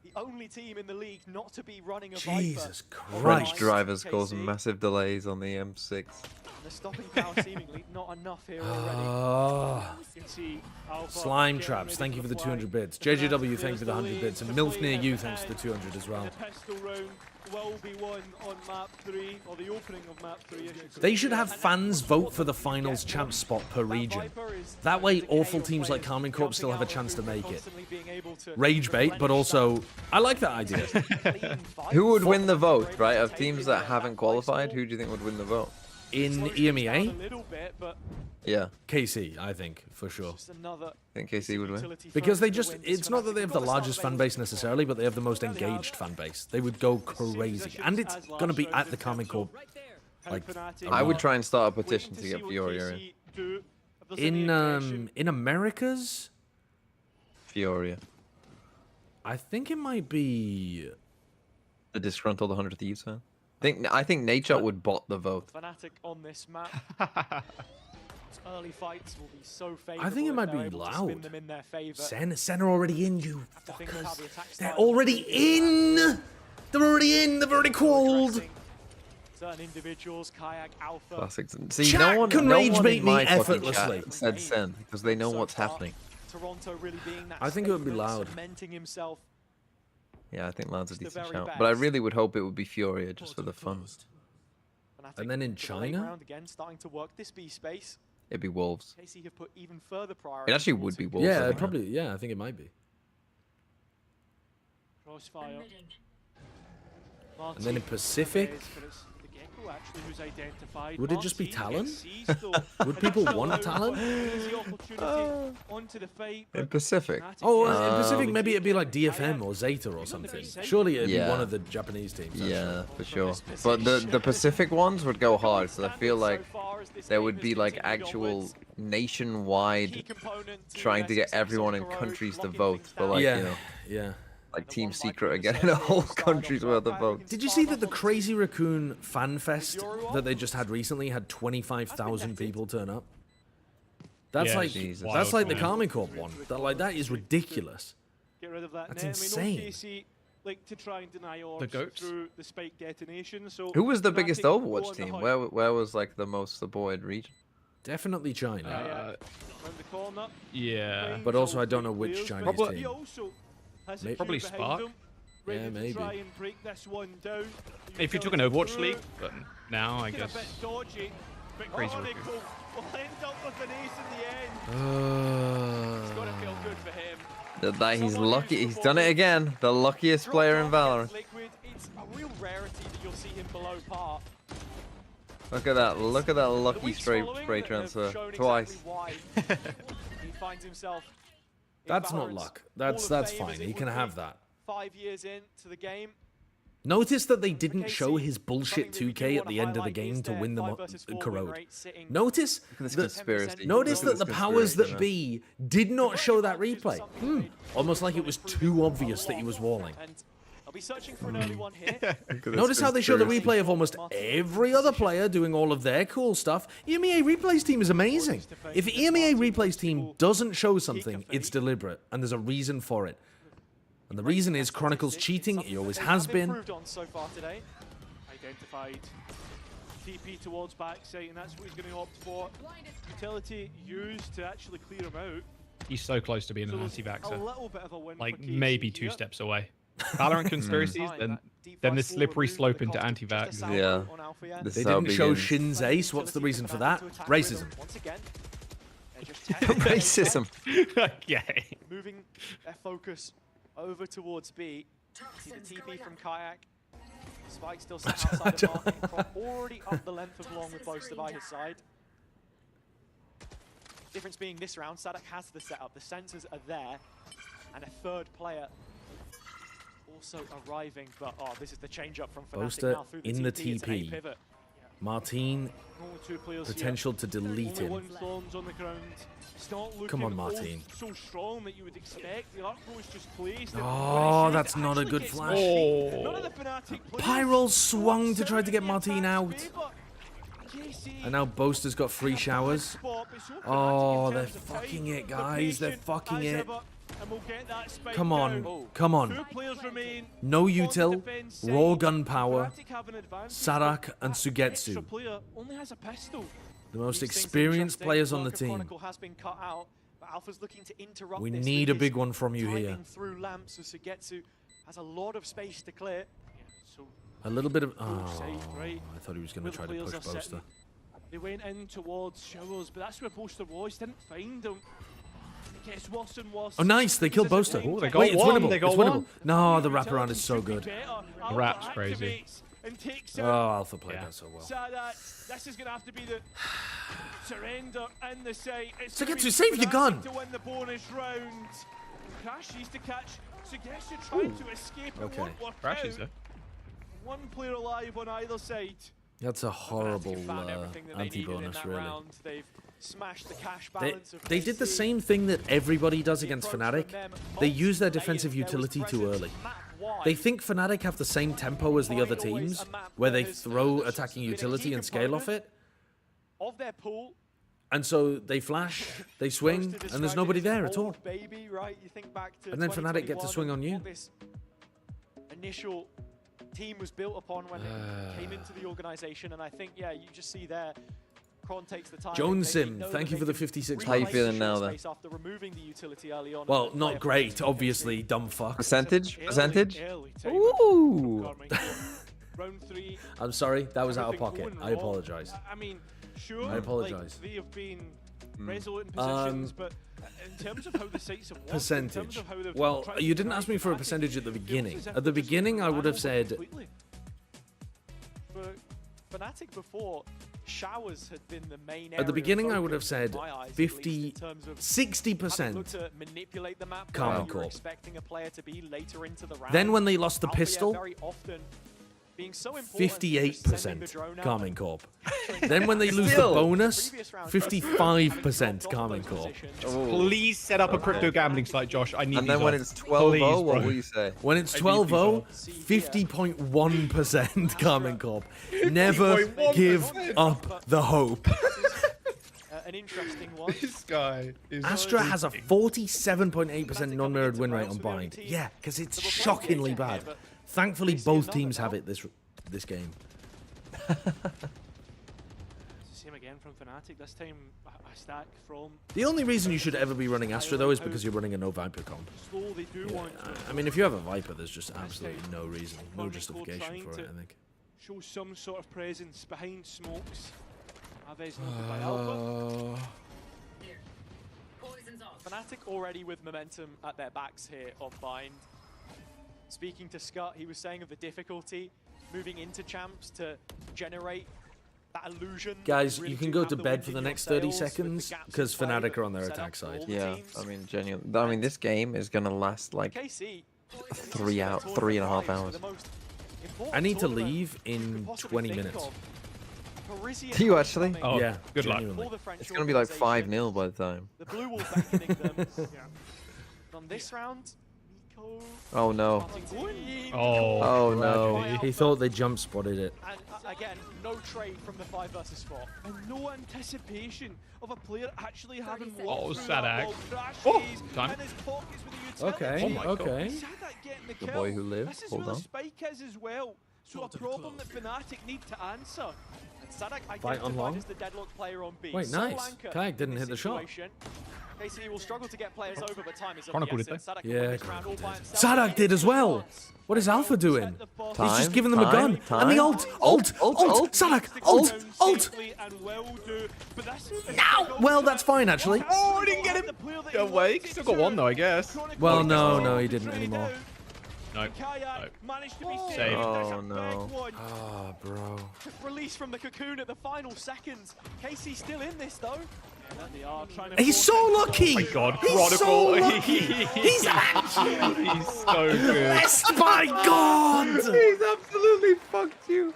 The only team in the league not to be running a Jesus Viper. French drivers causing massive delays on the M6. And the stopping power seemingly not enough here already. You can see Alpha Slime getting Traps, ready thank you for the fly. 200 bits. JJW, thank you for the 100 bits. And Milf Near You, thanks for the 200 as well. The pistol round will be won on map 3, or the opening of map 3. They should have fans vote for the finals champ spot per region. That way, awful teams like KARMINE Corp still have a chance to make it. Rage bait, but also, I like that idea. Who would win the vote, right? Of teams that haven't qualified, who do you think would win the vote? In EMEA? Yeah. KC, I think, for sure. I think KC would win. Because they just, it's not that they have the largest fan base necessarily, but they have the most engaged fan base. They would go crazy. And it's going to be at the KARMINE Corp. Like, I would try and start a petition to get Fioria in Americas? Fioria. I think it might be... The disgruntled 100 Thieves fan? I think Nature would bot the vote. Fnatic on this map. Early fights will be so favorable. I think it might be loud. Sen are already in, you fuckers. They're already in! They're already in! They've already called! Certain individuals, Kayak, Alpha. Classic. See, Chat no one can rage bait me effortlessly. Said Sen, because they know what's happening. Toronto really being that I think it would be loud. cementing himself. Yeah, I think Loud's a decent shout. But I really would hope it would be Furia, just for the fun. And then in China? Again, starting to work this B space. It'd be Wolves. KC have put even further It actually would be Wolves. Yeah, probably. Yeah, I think it might be. Crossfire. And then in Pacific, would it just be Talon? Would people want Talon? In Pacific? Oh, in Pacific, maybe it'd be like DFM or Zeta or something. Surely it'd be one of the Japanese teams. Yeah, for sure. But the Pacific ones would go hard, so I feel like there would be like actual nationwide trying to get everyone in countries to vote for like, you know. Like Team Secret are getting a whole country's worth of votes. Did you see that the Crazy Raccoon Fan Fest that they just had recently had 25,000 people turn up? That's like that's like the KARMINE Corp one. That is ridiculous. Get rid of that. That's insane. Like to try and deny the goats through the spike detonation. So who was the biggest Overwatch team? Where was like the most supported region? Definitely China. Yeah. But also I don't know which Chinese team. Probably Spark. Yeah, maybe. If you took an Overwatch League, but now I guess. Crazy Will end up with an ace in the end. It's gotta feel good for him. That he's lucky. He's done it again. The luckiest player in Valorant. It's a real rarity that you'll see him below par. Look at that. Look at that lucky spray transfer. Twice. He finds himself. That's not luck. That's fine. He can have that. 5 years into the game. Notice that they didn't show his bullshit 2K at the end of the game to win the corrode. Notice that the powers that be did not show that replay. Almost like it was too obvious that he was walling. I'll be searching for an early one here. Notice how they show the replay of almost every other player doing all of their cool stuff. EMEA Replay's team is amazing. If EMEA Replay's team doesn't show something, it's deliberate, and there's a reason for it. And the reason is Chronicle's cheating. He always has been. So far today. Identified. TP towards backside, and that's what he's going to opt for. Utility used to actually clear him out. He's so close to being an anti-vaxxer. Like for maybe 2 steps away. Valorant conspiracies, then the slippery slope into Yeah. anti-vax. They didn't show Shin's ace. What's the reason for that? Racism. Racism. Okay. Moving their focus over towards B. See the TP from Kayak. Spike still sat outside the market. Already up the length of long with Boaster by his side. Difference being this round, Sadak has the setup. The sensors are there. And a third player also arriving, but this is the change up from Fnatic Boaster now through in the TP. TP. Martine, potential to delete him. Come on, Martine. So strong that you would expect. The Arco is just placed. Oh, that's not a good flash. Pyro swung to try to get Martine out. And now Boaster's got free showers. Oh, they're fucking it, guys. They're fucking it. Come on, come on. No util, raw gunpower, Sadak and Sugetsu. The most experienced players on the team. We need a big one from you here. A little bit of... Oh, I thought he was going to try to push Boaster. They went in towards Showers, but that's where Boaster was. Didn't find him. It gets worse and worse. Oh, nice. They killed Boaster. Oh, they got Wait, it's one. winnable. They got it's winnable. one. No, the wraparound is so good. The wrap's crazy. Oh, Alpha played that so well. This is going to have to be the surrender in the site. Sugetsu, save your gun. To win the bonus round. Crash needs to catch Sugetsu trying to escape. Okay. Crash is there. One player alive on either side. That's a horrible anti-bonus, really. They've smashed the cash balance of they did the same thing that everybody does against Fnatic. They use their defensive utility too early. they think Fnatic have the same tempo as the other teams, where they throw attacking utility and scale off it. Of their pool, and so they flash, they swing, and there's nobody there at all. Baby, right? You think back to and then Fnatic get to swing on you. This initial team was built upon when it came into the organization, and I think, yeah, you just see there, Kron takes the time. Jones Sim, thank you for the 56. How you feeling now, then? After removing the utility early on, well, not great, obviously, dumb fuck. Percentage? Ooh. Round 3. I'm sorry, that was out of pocket. I apologize. I mean, sure, I apologize. Like, they have been resolute in positions, but in terms of how the sites have worked, percentage. Well, you didn't ask me for a percentage at the beginning. At the beginning, I would have said. For Fnatic before, showers had been the main. At the beginning, I would have said 50, 60% KARMINE Corp. Then when they lost the pistol, 58% KARMINE Corp. Then when they lose the bonus, 55% KARMINE Corp. Please set up a crypto gambling site, Josh. I need. And then when it's 12-0, what will you say? When it's 12-0, 50.1% KARMINE Corp. Never give up the hope. An interesting one. This guy is. Astra has a 47.8% non-mirrored win rate on Bind. Yeah, because it's shockingly bad. Thankfully, both teams have it this game. Same again from Fnatic. This time, a stack from. The only reason you should ever be running Astra, though, is because you're running a no Viper comp. Yeah, I mean, if you have a Viper, there's just absolutely no reason, no justification for it, I think. Show some sort of presence behind smokes. Aves noted by Alpha. Fnatic already with momentum at their backs here on Bind. Speaking to Scott, he was saying of the difficulty moving into champs to generate that illusion. Guys, you can go to bed for the next 30 seconds because Fnatic are on their attack side. Yeah, I mean, genuinely. I mean, this game is going to last like 3.5 hours. I need to leave in 20 minutes. Do you actually? Oh, yeah, good luck. It's going to be like 5-0 by the time. The blue wall beckoning them. From this round, oh no. Oh no. He thought they jump spotted it. And again, no trade from the 5 versus 4. And no anticipation of a player actually having walked through that wall, time. in his pockets with a utility. Okay, okay. Sadak getting the The kill. boy who lived. This is Hold where on. the spike is as well. So a problem that Fnatic need to answer. And Sadak Fight on long. identified as the deadlock player on B. Wait, nice. Kayak didn't hit the shot. KC will struggle to get players over, but time is of Chronicle the did essence. Sadak Yeah, won this round all by himself. Sadak did as well. What is Alpha doing? He's just giving them a gun. Time. And the ult. Sadak, ult. No! Well, that's fine, actually. Oh, I didn't get him away. Still got one, though, I guess. Well, no, he didn't anymore. No. Saved. Oh no. Ah, bro. Released from the cocoon at the final seconds. Casey still in this though. He's so lucky! Oh my god, He's so Chronicle. lucky! He's actually He's so good. blessed by God! He's absolutely fucked you.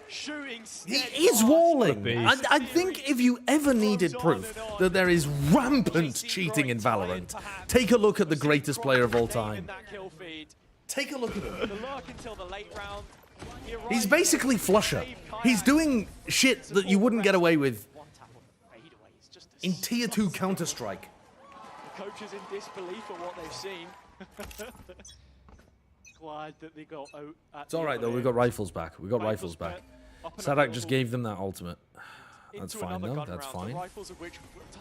Shooting. He is walling. I think if you ever needed proof that there is rampant cheating in Valorant, take a look at the greatest player of all time. Take a look at him. He's basically Flusher. He's doing shit that you wouldn't get away with in Tier 2 Counter-Strike. The coaches in disbelief at what they've seen. Glad that they got out. It's alright though, we got rifles back. We got rifles back. Sadak just gave them that ultimate. That's fine though, that's fine.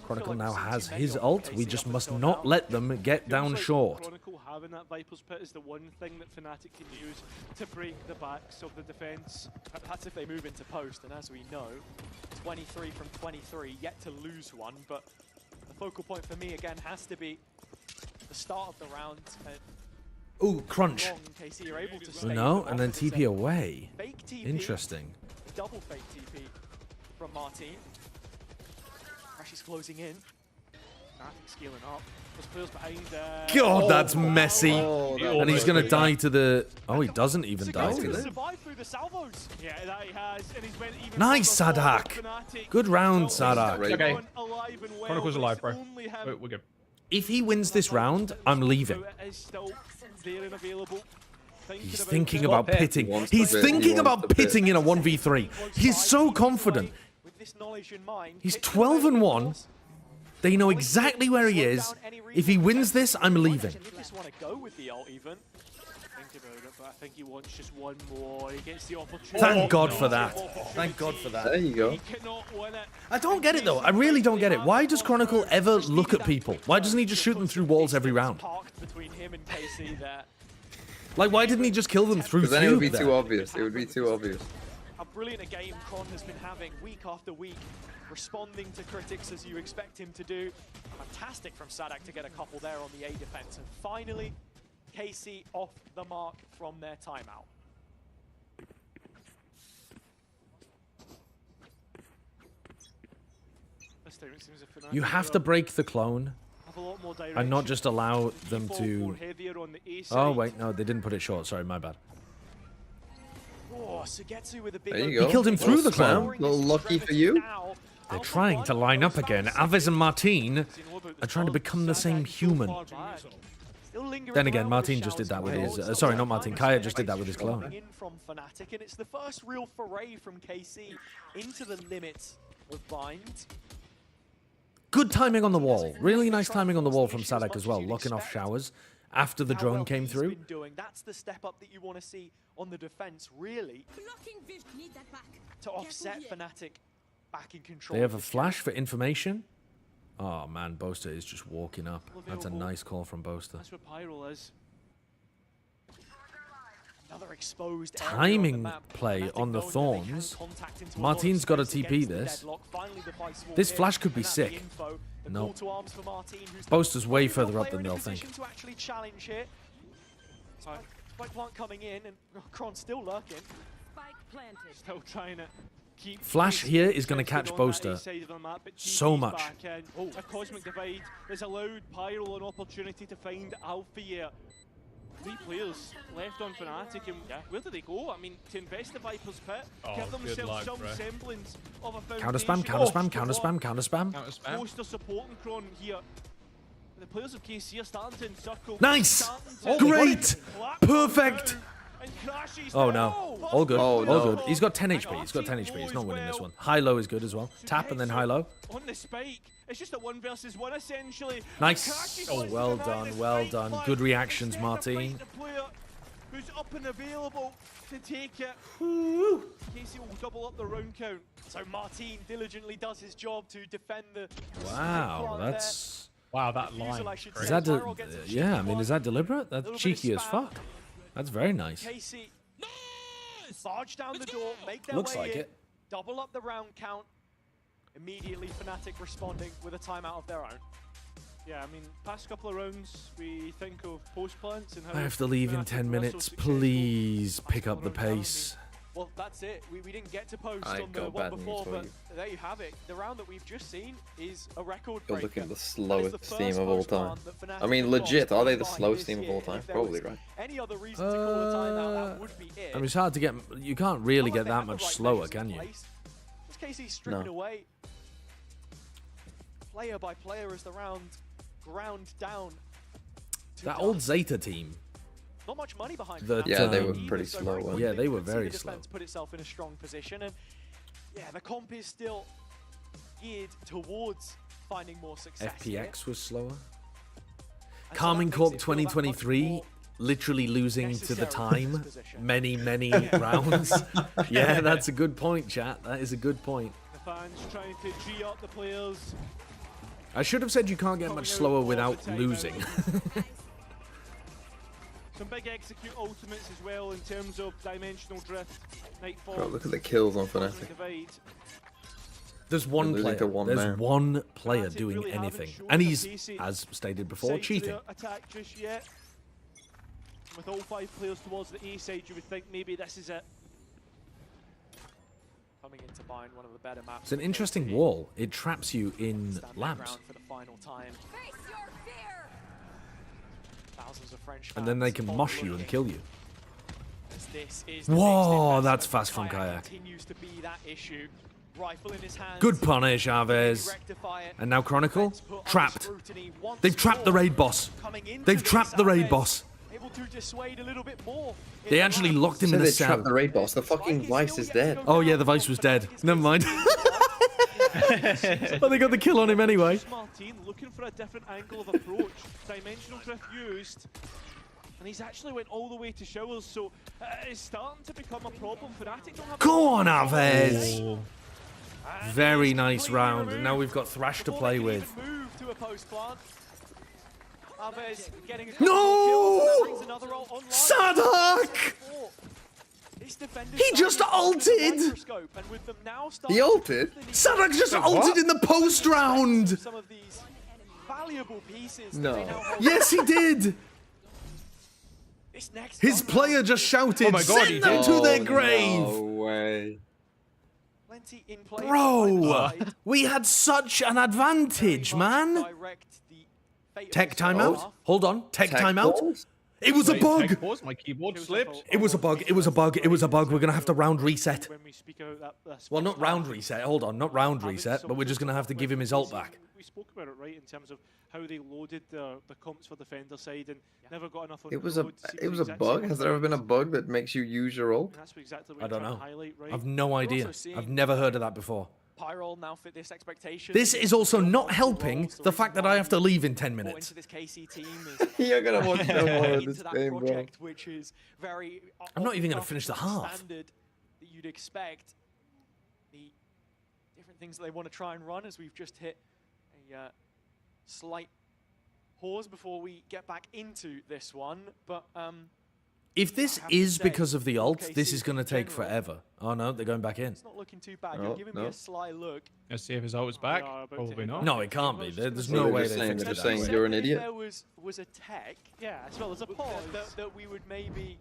Chronicle now has his ult, we just must not let them get down short. Chronicle having that Viper's Pit is the one thing that Fnatic can use to break the backs of the defense. That's if they move into post, and as we know, 23 from 23, yet to lose one, but the focal point for me again has to be the start of the round. Ooh, crunch. KC, you're able to stay No, and then TP away. Fake TP. Interesting. Double fake TP from Martin. Crash is closing in. Fnatic scaling up. There's players behind. God, that's messy. And he's gonna die to the. Oh, he doesn't even die to He's it. survived through the salvos. Yeah, that he has. And he's went even Nice, further forward. Sadak. Fnatic Good round, not Sadak. Okay. alive and well, Chronicle's but alive, it's bro. only him We're good. If he wins this round, I'm leaving. who is still there and available. He's thinking about pitting. He's thinking about pitting in a 1v3. He's so confident. He's 12-1. They know exactly where he is. If he wins this, I'm leaving. think he wants just one more. He gets the opportunity. Thank God for that. Thank God for that. There you go. I don't get it though. I really don't get it. Why does Chronicle ever look at people? Why doesn't he just shoot them through walls every round? Like, why didn't he just kill them through? Because then it would be too obvious. It would be too obvious. How brilliant a game Cron has been having week after week, responding to critics as you expect him to do. Fantastic from Sadak to get a couple there on the A defense, and finally, KC off the mark from their timeout. You have to break the clone and not just allow them to... Oh, wait, no, they didn't put it short. Sorry, my bad. Oh, Sugetsu with a big there you go. He killed him through the clone. A little lucky for you. They're trying to line up again. Aves and Martin are trying to become the same human. Then again, Martin just did that with his... sorry, not Martin. Kaya just did that with his clone. From Fnatic, and it's the first real foray from KC into the limits of Bind. Good timing on the wall. Really nice timing on the wall from Sadak as well, locking off showers after the drone came through. That's the step up that you want to see on the defense, really, to offset Fnatic back in control. They have a flash for information. Oh man, Boaster is just walking up. That's a nice call from Boaster. That's what Pyro is. Another exposed timing play on the Thorns. Martin's got to TP this. This flash could be sick. No. Boaster's way further up than they'll think. Spike plant coming in, and Cron's still lurking. Still trying to keep... Flash here is going to catch Boaster so much. A cosmic divide has allowed Pyro an opportunity to find Alpha here. 3 players left on Fnatic, and where do they go? I mean, to invest the Viper's Pit, give themselves some semblance of a foundation. Counter spam, counter spam, counter spam, counter spam. Boaster supporting Cron here. The players of KC are starting to encircle. Nice! Great! Perfect! Oh no. All good. All good. He's got 10 HP. He's got 10 HP. He's not winning this one. High-low is good as well. Tap and then high-low. On the spike. It's just a 1 versus 1 essentially. Nice. Oh, well done. Well done. Good reactions, Martin. Who's up and available to take it. KC will double up the round count. So Martin diligently does his job to defend the... Wow, that's... Wow, that line. Is that yeah, I mean, is that deliberate? That's cheeky as fuck. That's very nice. KC barge down the door, make their Looks way like in, it. double up the round count. Immediately Fnatic responding with a timeout of their own. Yeah, I mean, past couple of rounds, we think of post plants and how... I have to leave in 10 minutes. Please pick up the pace. Well, that's it. We didn't get to post on the one before, but there you have it. The round that we've just seen is a record breaker. You're looking at the slowest team of all time. I mean, legit, are they the slowest team of all time? Probably, right? Any other reason to call a timeout, that would be it. I mean, it's hard to get... You can't really get that much slower, can you? KC stripping away player by player as the round ground down. That old Zeta team. Not much money behind yeah, they were pretty slow. Yeah, they were very slow. Put itself in a strong position, and yeah, the comp is still geared towards finding more success. FPX was slower. KARMINE CORP 2023. Literally losing to the time many rounds. Yeah, that's a good point, chat. That is a good point. The fans trying to G up the players. I should have said you can't get much slower without losing. Some big execute ultimates as well in terms of dimensional drift. Nightfall. God, look at the kills on Fnatic. There's one player. There's one player doing anything, and he's, as stated before, cheating. Attack just yet. With all 5 players towards the A side, you would think maybe this is it. Coming into Bind, one of the better maps. It's an interesting wall. It traps you in lamps. For the final time. Thousands of French and then they can mosh you and kill you. This is whoa, that's fast from Kayak. Continues to be that issue. Rifle in his hands. Good punish, Aves. And now Chronicle, trapped. They've trapped the raid boss. They've trapped the raid boss. able to dissuade a little bit more. They actually locked him So in the they cell. trapped the raid boss. The fucking Vice is dead. Oh yeah, the Vice was dead. Never mind. But they got the kill on him anyway. Martin looking for a different angle of approach. Dimensional drift used. And he's actually went all the way to showers, so it's starting to become a problem. Fnatic don't have Go on, Aves! Very nice round, and now we've got Thrash to play with. Move to a post plant. Aves getting a No! Sadak! He just ulted! He ulted? Sadak just ulted in the post round! Some of these valuable pieces. No. Yes, he did! His player just shouted, Oh my God, send them to their grave! No way. Bro, we had such an advantage, man. Tech timeout. Hold on. Tech timeout. Balls? It was a bug. Pause, my keyboard slipped. It was a bug. It was a bug. It was a bug. We're going to have to round reset. Well, not round reset. Hold on. Not round reset, but we're just going to have to give him his ult back. We spoke about it, right, in terms of how they loaded the comps for defender side and never got enough on It was a bug. Has there ever been a bug that makes you use your ult? I don't know. I've no idea. I've never heard of that before. Pyro now fit this expectation. This is also not helping the fact that I have to leave in 10 minutes. This KC team You're gonna want to know more of this game, bro. Which is very I'm not even going to finish the half. standard that you'd expect. The different things that they want to try and run as we've just hit a slight pause before we get back into this one. But If this is because of the ult, this is going to take forever. Oh no, they're going back in. it's not looking too bad. You're giving me a sly look. Let's see if his ult is back. Probably not. No, it can't be. There's Well, no they're way just they saying- fixed they're it just that saying way. you're an If idiot. there was a tech, Yeah, as well as a pause. that we would maybe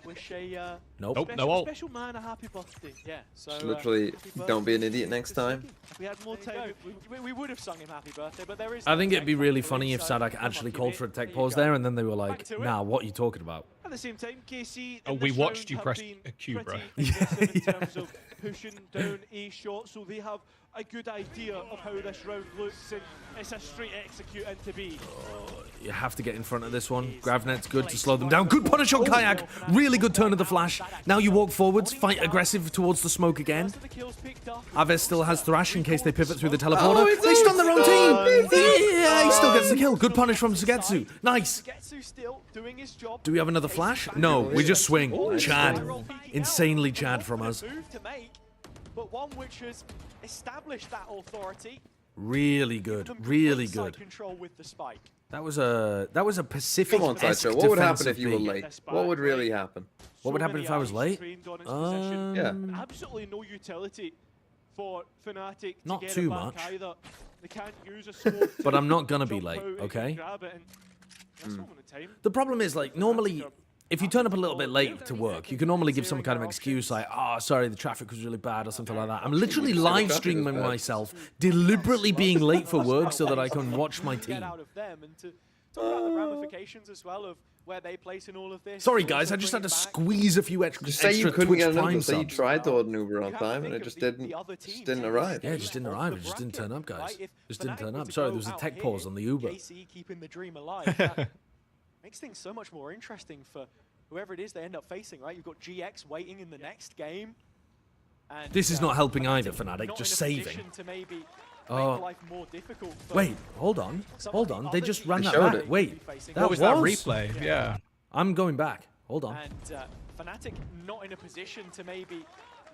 wish a Nope. No ult. Special man a happy birthday. yeah. So Just literally, happy birthday don't be an to idiot next Mr. time. Seki. If we had more There time, you go. We would have sung him happy birthday, but there is. I think no it'd be tech, really thankfully, funny if so Sadak actually unlucky called bit. for a tech you pause go. there, and then they were Back like, to it. nah, what are you talking about? at the same time, KC. Oh, in we this watched round you have press been a Q, bro. pretty aggressive in terms of pushing down a shot, so they have a good idea of how this round looks, and it's a straight execute into B. You have to get in front of this one. Gravnet's good to slow them down. Good punish on Kayak. Really good turn of the flash. Now you walk forwards, fight aggressive towards the smoke again. Aves still has Thrash in case they pivot through the teleporter. They stun their own team. Yeah, he still gets the kill. Good punish from Sugetsu. Nice. Still doing his job. Do we have another flash? No, we just swing. Chad. Insanely Chad from us. Move to make, but one which has established that authority. Really good. Really good. Control with the spike. That was a Pacific. Come on, Sideshow. What would happen if you were late? What would really happen? What would happen if I was late? Yeah. Absolutely no utility for Fnatic Not to get too it back much. either. They can't use a smoke But I'm not gonna be jump late, out and okay? grab it, and that's not gonna time. The problem is, like, normally, if you turn up a little bit late to work, you can normally give some kind of excuse like, oh, sorry, the traffic was really bad or something like that. I'm literally live streaming myself, deliberately being late for work so that I can watch my team. Out of them and to talk about the ramifications as well of where they place in all of this. Sorry, Also guys, I just had to bringing back squeeze a few extra Just say you couldn't Twitch get enough. Prime Just say you subs. tried to order an Uber on You have to time and think it of just the other teams didn't in arrive. this Yeah, it just didn't of arrive. the It just didn't bracket, turn up, guys. right? If Just didn't Fnatic turn were up. to Sorry, go there was a out tech here, pause on the Uber. KC keeping the dream alive. That makes things so much more interesting for whoever it is they end up facing, right? You've got GX waiting in the next game. And, This is not helping either, not Fnatic, in just a saving. position to maybe Oh. make life more difficult for Wait, hold on. Hold on. They just ran They that showed back. it. Wait, What was that replay? Yeah. I'm going back. Hold on. And Fnatic not in a position to maybe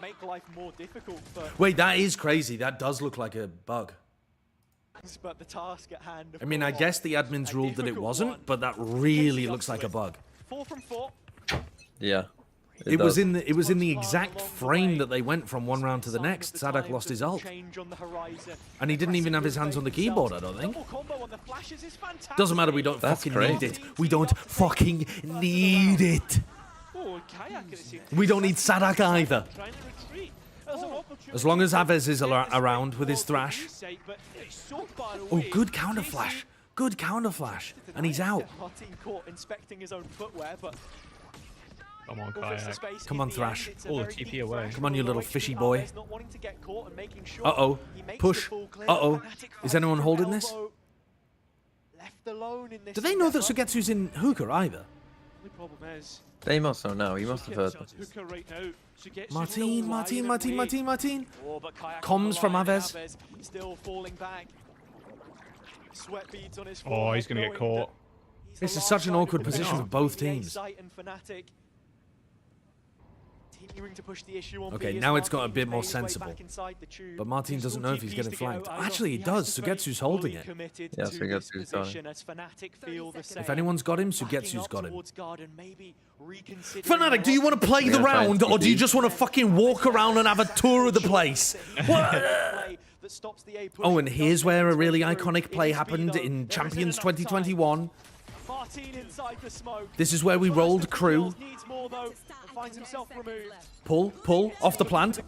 make life more difficult for. Wait, that is crazy. That does look like a bug. But the task at hand. I mean, I guess the admins ruled that it wasn't, but that really looks like a bug. 4 from 4. Yeah. It was does. in the exact frame that they went from one round to the next. Sadak lost his ult. And he didn't even have his hands on the keyboard, I don't think. Doesn't matter, we don't That's fucking crazy. need it. We don't fucking need it. We don't need Sadak either. As long as Aves is around with his Thrash. Oh, good counter flash. Good counter flash. And he's out. Martin caught inspecting his own footwear, but Come on, Kayak. Come on, Thrash. Oh, TP away. Come on, you little fishy boy. Uh-oh. Push. Uh-oh. Is anyone holding this? Do they know that Sugetsu's in hookah either? The problem is... They must know now. He must have heard them. Hooker right now. Martin. Oh, but Kayak Comms from Aves. Still falling back. Sweat beads on his Oh, he's going to get caught. This is such an awkward position for both teams. Okay, now it's got a bit more sensible. But Martin doesn't know if he's getting flanked. Actually, he does. Sugetsu's holding it. Yeah, Sugetsu's got him. If anyone's got him, Sugetsu's got him. Fnatic, do you want to play the round, or do you just want to fucking walk around and have a tour of the place? Oh, and here's where a really iconic play happened in Champions 2021. This is where we rolled crew. Pull, off the plant, No!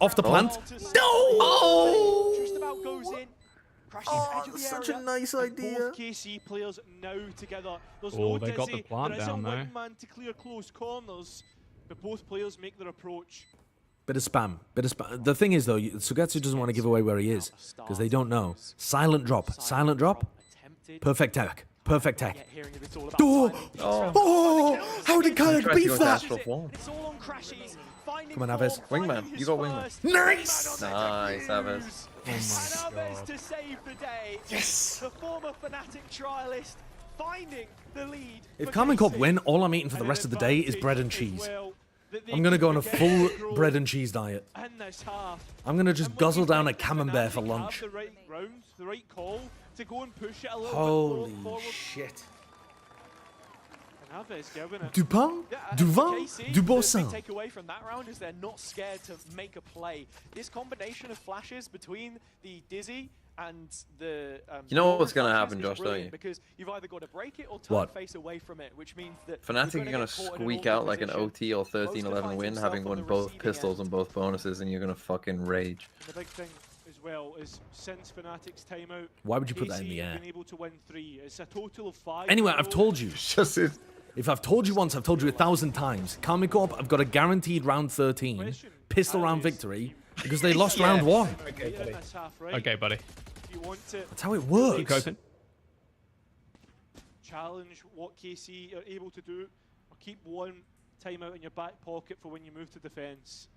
Oh! Just about goes in. Oh, that's such a nice idea. Both KC players now together. There's Oh, no they got the dizzy. plant down There is a now. one man to clear close corners, but both players make their approach. Bit of spam. The thing is, though, Sugetsu doesn't want to give away where he is, because they don't know. Silent drop. Perfect tech. Oh! How did Kayak beat that? Come on, Aves. Wingman. You got wingman. Nice! Nice, Aves. Oh my God. To save the day. Yes! The former Fnatic trialist finding the lead. If KARMINE Corp win, all I'm eating for the rest of the day is bread and cheese. I'm going to go on a full bread and cheese diet. I'm going to just guzzle down a camembert for lunch. The right rounds, the right call to go and push it a little Holy bit forward. shit. Dupin, Duvin, Dubosin. The big takeaway from that round is they're not scared to make a play. This combination of flashes between the Dizzy and the you know what's going to happen, Josh, don't you? Because you've either got to break it or turn face away from it, which means that Fnatic are going to squeak out like an OT or 13-11 win, having won both pistols and both bonuses, and you're going to fucking rage. And the big thing as well is since Fnatic's timeout, why would you put that in the air? been able to win 3. It's a total of 5. Anyway, I've told you. If I've told you once, I've told you 1,000 times. KARMINE Corp, I've got a guaranteed round 13 pistol round victory because they lost round 1. Okay, buddy. That's how it works. Keep coping. Challenge what KC are able to do, or keep one timeout in your back pocket for when you move to defense.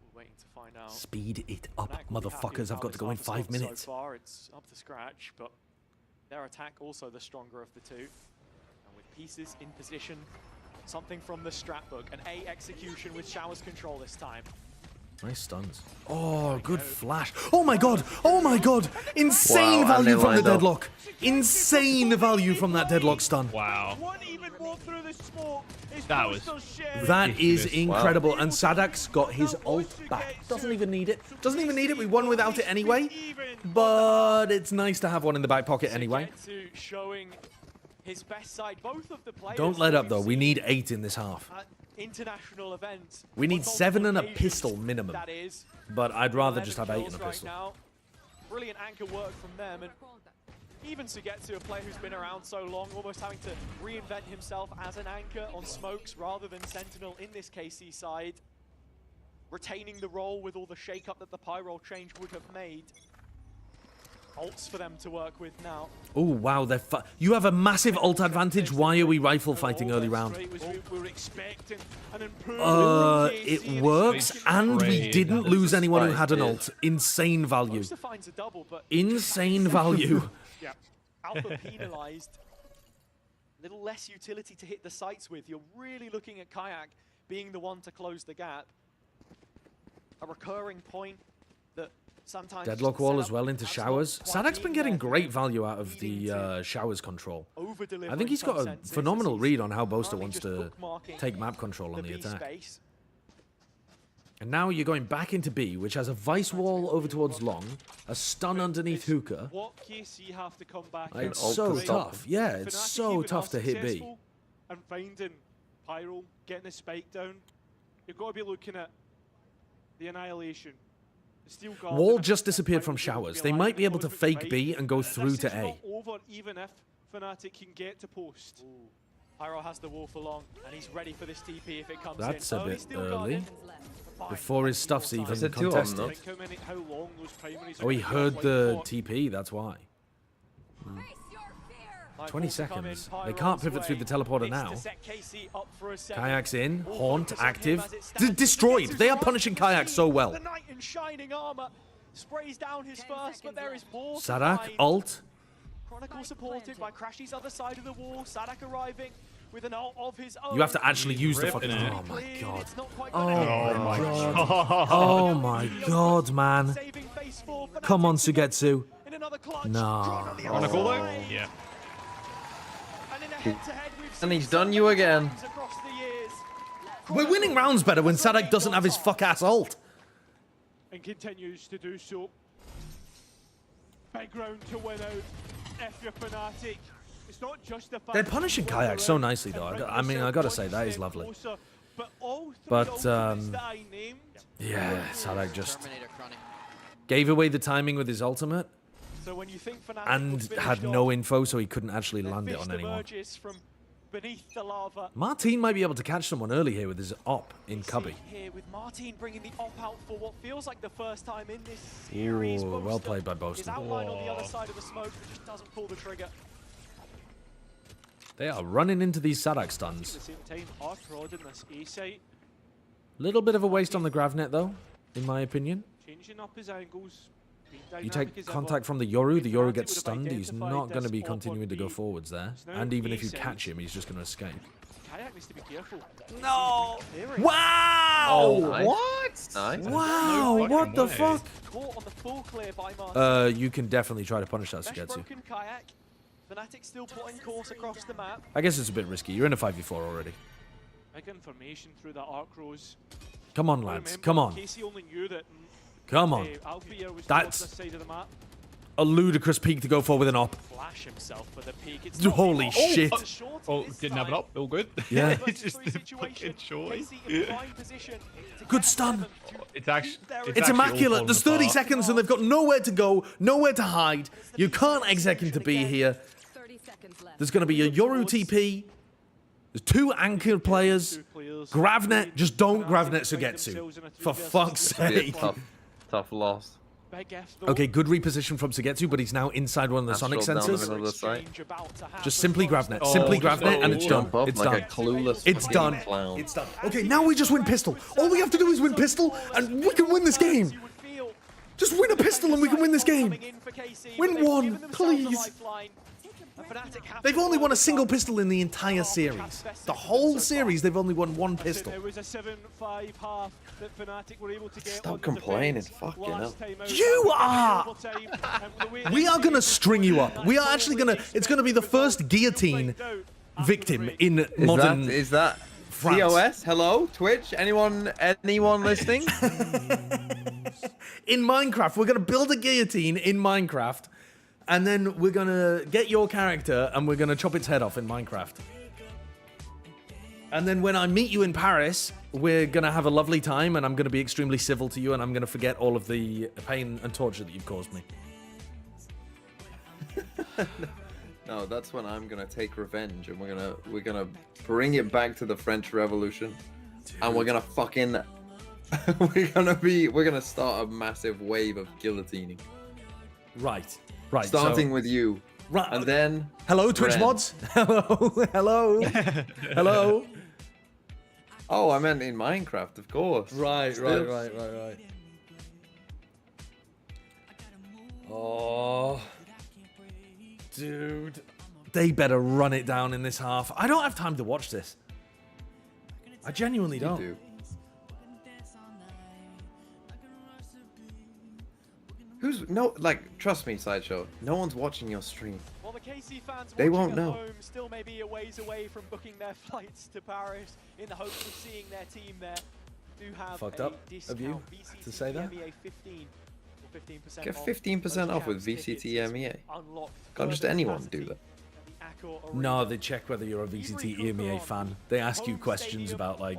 We're waiting to find out. Speed it up, motherfuckers. I've got to go in 5 minutes. So far, it's up to scratch, but their attack also the stronger of the two. And with pieces in position, something from the strat book, an A execution with Shower's control this time. Nice stuns. Oh, good flash. Oh my god. Oh my god. Insane value from the deadlock. Insane value from that deadlock stun. Wow. That is incredible. And Sadak's got his ult back. Doesn't even need it. Doesn't even need it. We won without it anyway. But it's nice to have one in the back pocket anyway. Showing his best side. Both of the players Don't let up though. We need 8 in this half. International events. We need 7 and a pistol minimum. But I'd rather just have 8 and a pistol. Now. Brilliant anchor work from them, and even Sugetsu, a player who's been around so long, almost having to reinvent himself as an anchor on smokes rather than sentinel in this KC side, retaining the role with all the shake-up that the Pyro change would have made. Ults for them to work with now. Oh wow, you have a massive ult advantage. Why are we rifle fighting early round? It works, and we didn't lose anyone who had an ult. Insane value. Insane value. Yeah, Alpha penalized. Little less utility to hit the sights with. You're really looking at Kayak being the one to close the gap. A recurring point that sometimes deadlock wall as well into Showers. Sadak's been getting great value out of the Showers control. I think he's got a phenomenal read on how Boaster wants to take map control on the attack. And now you're going back into B, which has a Vice wall over towards Long, a stun underneath Hookah. It's so tough. Yeah, it's so tough to hit B. And finding Pyro, getting a spike down, you've got to be looking at the annihilation. Wall just disappeared from Showers. They might be able to fake B and go through to A. Over even if Fnatic can get to post. Pyro has the wall for Long, and he's ready for this TP if it comes in. That's a bit early. Before his stuff's even contested. Oh, he heard the TP, that's why. 20 seconds. They can't pivot through the teleporter now. Kayak's in. Haunt active. Destroyed. They are punishing Kayak so well. The knight in shining armor sprays down his first, but there is more. Sadak, ult. Chronicle supported by Crashy's other side of the wall. Sadak arriving with an ult of his own. You have to actually use the fucking... Oh my god. Oh my god. Oh my god, man. Come on, Sugetsu. No. Chronicle though? Yeah. And he's done you again. We're winning rounds better when Sadak doesn't have his fuck-ass ult. And continues to do so. Big round to win out. If you're Fnatic, it's not just the fact they're punishing Kayak so nicely, though. I mean, I gotta say, that is lovely. But, yeah, Sadak just gave away the timing with his ultimate. So when you think and had no info, so he couldn't actually land it on anyone. Beneath the lava. Martin might be able to catch someone early here with his op in Cubby. Here with Martin bringing the op out for what feels like the first time in this series. Ooh, well played by Boaston. His outline on the other side of the smoke, but just doesn't pull the trigger. They are running into these Sadak stuns. At the same time, Artrod in this A site. Little bit of a waste on the Gravnet, though, in my opinion. Changing up his angles. You take contact from the Yoru gets stunned, he's not going to be continuing to go forwards there. And even if you catch him, he's just going to escape. Kayak needs to be careful. No! Wow! Oh, nice. What? Nice. Wow, no what the way. fuck? Caught on the full clear by Martin. You can definitely try to punish that Mesh Sugetsu. broken Kayak. Fnatic still plotting course across the map. I guess it's a bit risky. You're in a 5v4 already. Big information through that arc rose. Come on, lads. Come on. Casey only knew that. Come on. That's a ludicrous peak to go for with an op. Flash himself for the peak. Holy shit. Oh, didn't have it up. All good. Yeah. It's just the fucking shorty. Good stun. It's actually... It's immaculate. There's 30 seconds and they've got nowhere to go, nowhere to hide. You can't exec him to be here. There's going to be a Yoru TP. There's 2 anchored players. Gravnet, just don't Gravnet Sugetsu. For fuck's sake. Tough loss. Okay, good reposition from Sugetsu, but he's now inside one of the Sonic sensors. Just simply Gravnet. Simply Gravnet, and it's done. It's done. It's done. It's done. Okay, now we just win pistol. All we have to do is win pistol, and we can win this game. Just win a pistol, and we can win this game. Win one, please. They've only won a single pistol in the entire series. The whole series, they've only won 1 pistol. There was a 7-5 half that Fnatic were able to get. Stop complaining, fucking hell. You are! We are going to string you up. We are actually going to... It's going to be the first guillotine victim in modern... Is that France. COS? Hello? Twitch? Anyone listening? In Minecraft, we're going to build a guillotine in Minecraft. And then we're going to get your character and we're going to chop its head off in Minecraft. And then when I meet you in Paris, we're going to have a lovely time and I'm going to be extremely civil to you and I'm going to forget all of the pain and torture that you've caused me. No, that's when I'm going to take revenge and we're going to bring it back to the French Revolution. Dude. And we're going to fucking we're going to start a massive wave of guillotining. Right. Right, starting with you, right, and then hello, Twitch mods. Hello, hello, hello. Oh, I meant in Minecraft, of course. Right. Oh, dude, they better run it down in this half. I don't have time to watch this. I genuinely don't. You do. Trust me, Sideshow. No one's watching your stream. Well, the KC fans they won't know. Home still may be a ways away from booking their flights to Paris in the hopes of seeing their team there. Do have fucked up of you to say that. 15% Get 15% off with VCT EMEA. Can't just anyone do that. No, they check whether you're a VCT EMEA fan. They ask you questions about, like,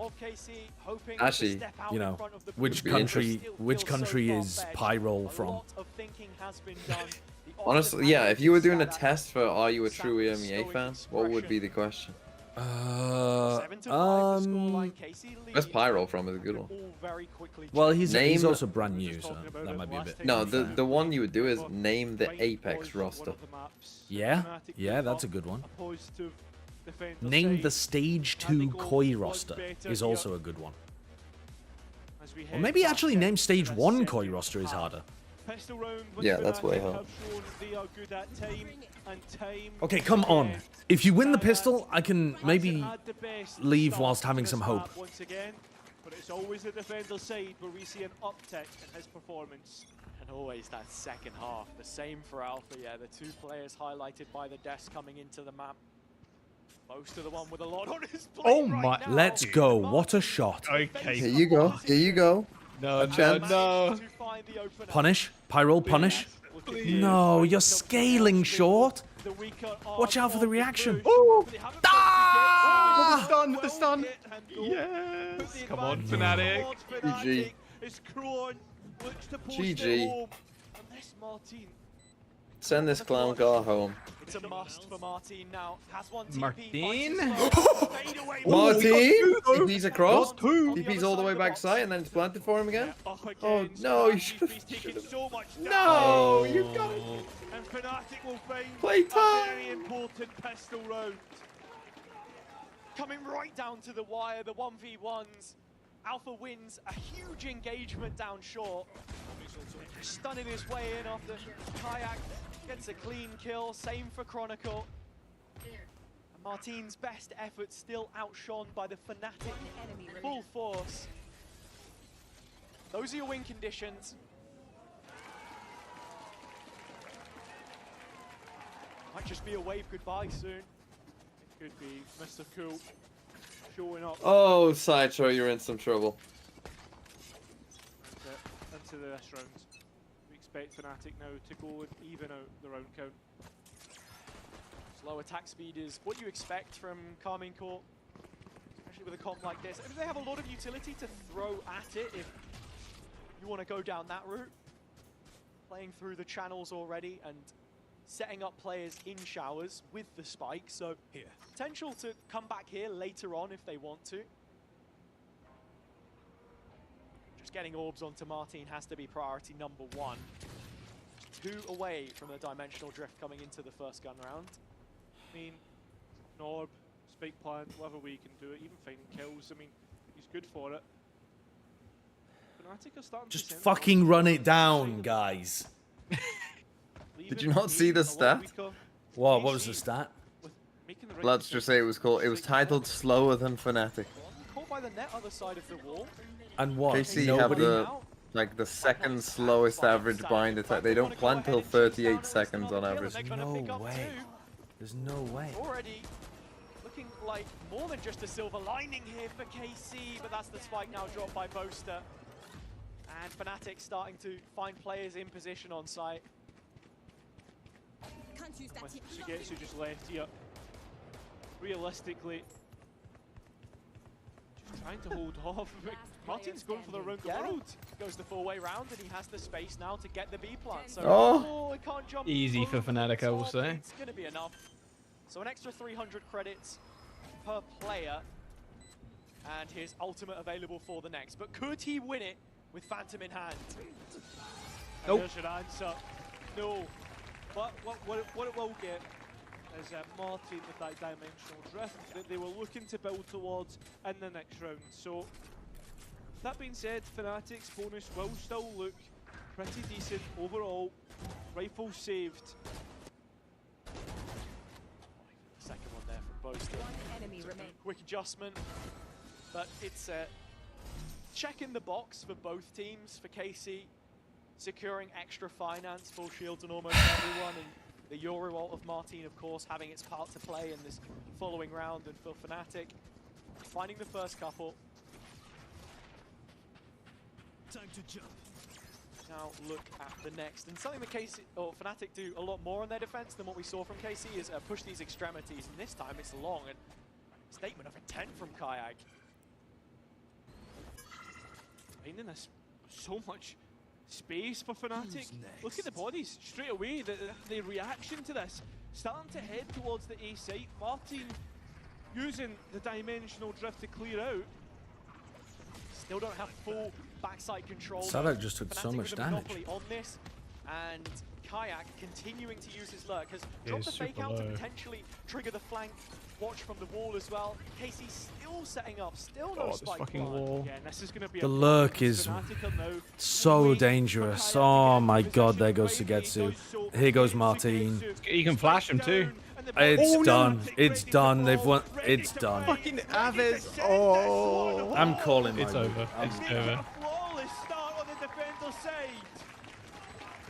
actually, you know, which country is Pyroll from. Honestly, yeah, if you were doing a test for are you a true EMEA fan, what would be the question? Where's Pyro from is a good one. Well, he's also brand new, so that might be a bit. No, the one you would do is name the Apex roster. Yeah, that's a good one. Name the Stage 2 Koi roster is also a good one. Or maybe actually name Stage 1 Koi roster is harder. Yeah, that's way hard. Okay, come on. If you win the pistol, I can maybe leave whilst having some hope. Once again, but it's always the defender's side where we see an uptick in his performance. And always that second half, the same for Alpha, yeah, the two players highlighted by the desk coming into the map. Most of the one with a lot on his plate. Oh my! Let's go! What a shot! Okay. Here you go. Here you go. No, no. Punish, Pyro, punish. No, you're scaling short. Watch out for the reaction. Oh! Ah! The stun. Yes. Come on, Fnatic. GG. GG. Send this clown car home. It's a must for Martin now. Has one Martin? Martin? DP's across. DP's all the way back side and then it's planted for him again. Oh no, you should have. No, you got it. And Fnatic will find Play time. a very important pistol round. Coming right down to the wire, the 1v1s. Alpha wins a huge engagement down short. Stunning his way in after Kayak gets a clean kill. Same for Chronicle. And Martin's best efforts still outshone by the Fnatic full force. Those are your win conditions. Might just be a wave goodbye soon. It could be Mr. Cool showing up. Oh, Sideshow, you're in some trouble. Into the this round. We expect Fnatic now to go and even out the round count. Slow attack speed is what you expect from KARMINE Corp, especially with a comp like this. I mean, they have a lot of utility to throw at it if you want to go down that route. Playing through the channels already and setting up players in showers with the spike, so potential to come back here later on if they want to. Just getting orbs onto Martin has to be priority number one. 2 away from the dimensional drift coming into the first gun round. I mean, Norb, spike plant, whatever way he can do it, even finding kills, I mean, he's good for it. Fnatic are starting Just to fucking run it down, guys. Did you not see the stat? What was the stat? Let's just say it was titled slower than Fnatic. Caught by the net other side of the wall. And what? KC have the second slowest average bind attack. They don't plant till 38 seconds on average. No way. There's no way. Already looking like more than just a silver lining here for KC, but that's the spike now dropped by Boaster. And Fnatic starting to find players in position on site. Sugetsu just left here. Realistically, just trying to hold off. Martin's going for the round the world. Goes the 4-way round and he has the space now to get the B plant. So he can't jump easy for Fnatic, I will say. It's going to be enough. So an extra 300 credits per player. And his ultimate available for the next. But could he win it with Phantom in hand? Nope. There's your answer. No. But what it will get is Martin with that dimensional drift that they were looking to build towards in the next round. So, that being said, Fnatic's bonus will still look pretty decent overall. Rifle saved. Second one there from Boaster. Quick adjustment. But it's check in the box for both teams. For KC, securing extra finance, full shields on almost everyone, and the Euro ult of Martin, of course, having its part to play in this following round. And for Fnatic, finding the first couple. Time to jump. Now look at the next, and something that KC or Fnatic do a lot more on their defense than what we saw from KC is push these extremities, and this time it's long. And statement of intent from Kayak. Finding this so much space for Fnatic. Look at the bodies straight away. The reaction to this, starting to head towards the A site. Martin using the dimensional drift to clear out. Still don't have full backside control. Sadak just took Fnatic so much with a damage. monopoly on this, and Kayak continuing to use his lurk has Yeah, dropped the he's fake super out to low. potentially trigger the flank watch from the wall as well. KC still setting up, still no Oh, this spike fucking plant. wall. Yeah, and this is going to be The a lurk is so dangerous. Oh my god, there goes Sugetsu. Here goes Martin. You can flash him too. It's Oh, done. no. It's done. They've won. It's done. Fucking Aves. Oh. I'm calling my It's over. It's over. Flawless start on the defender's side.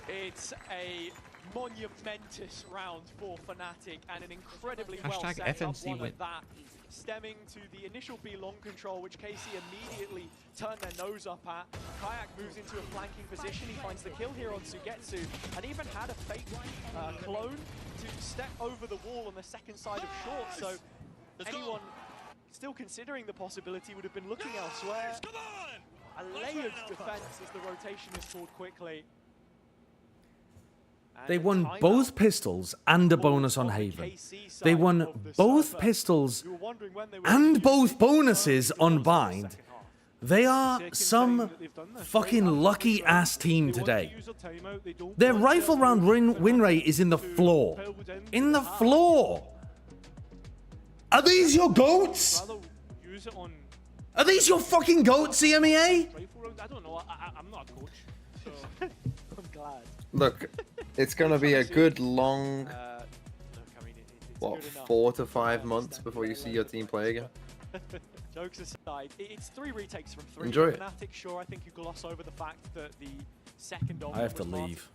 It's a monumentous round for Fnatic and an incredibly well Hashtag set up FNC one win. at that. Stemming to the initial B long control, which KC immediately turned their nose up at. Kayak moves into a flanking position. He finds the kill here on Sugetsu and even had a fake clone to step over the wall on the second side of short. So anyone still considering the possibility would have been looking elsewhere. A layered defense as the rotation is pulled quickly. They won both pistols and a bonus on Haven. They won both pistols and both bonuses on Bind. They are some fucking lucky ass team today. Their rifle round win rate is in the floor. In the floor. Are these your goats? Are these your fucking goats, EMEA? I don't know. I'm not a coach, so I'm glad. Look, it's gonna be a good long, what, 4 to 5 months before you see your team play again. Jokes aside, it's 3 retakes from 3. Enjoy it. Fnatic, sure, I think you gloss over the fact that the second I have to leave.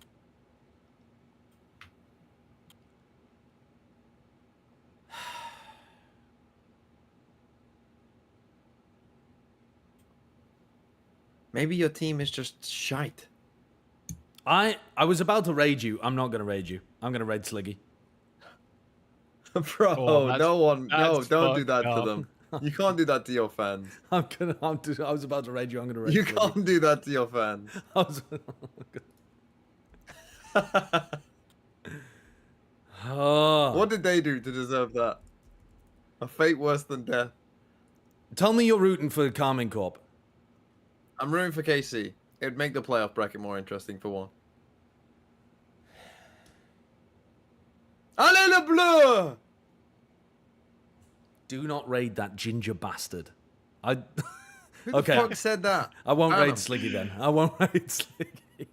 Maybe your team is just shite. I was about to raid you. I'm not gonna raid you. I'm gonna raid Sliggy. Bro, no, don't do that up. to them. You can't do that to your fans. I was about to raid you. I'm gonna raid You Sliggy. can't do that to your fans. I was, oh. What did they do to deserve that? A fate worse than death. Tell me you're rooting for KARMINE Corp. I'm rooting for KC. It'd make the playoff bracket more interesting for one. Allez le bleu! Do not raid that ginger bastard. I. Who the fuck said that? I won't Adam. raid Sliggy then. I won't raid Sliggy.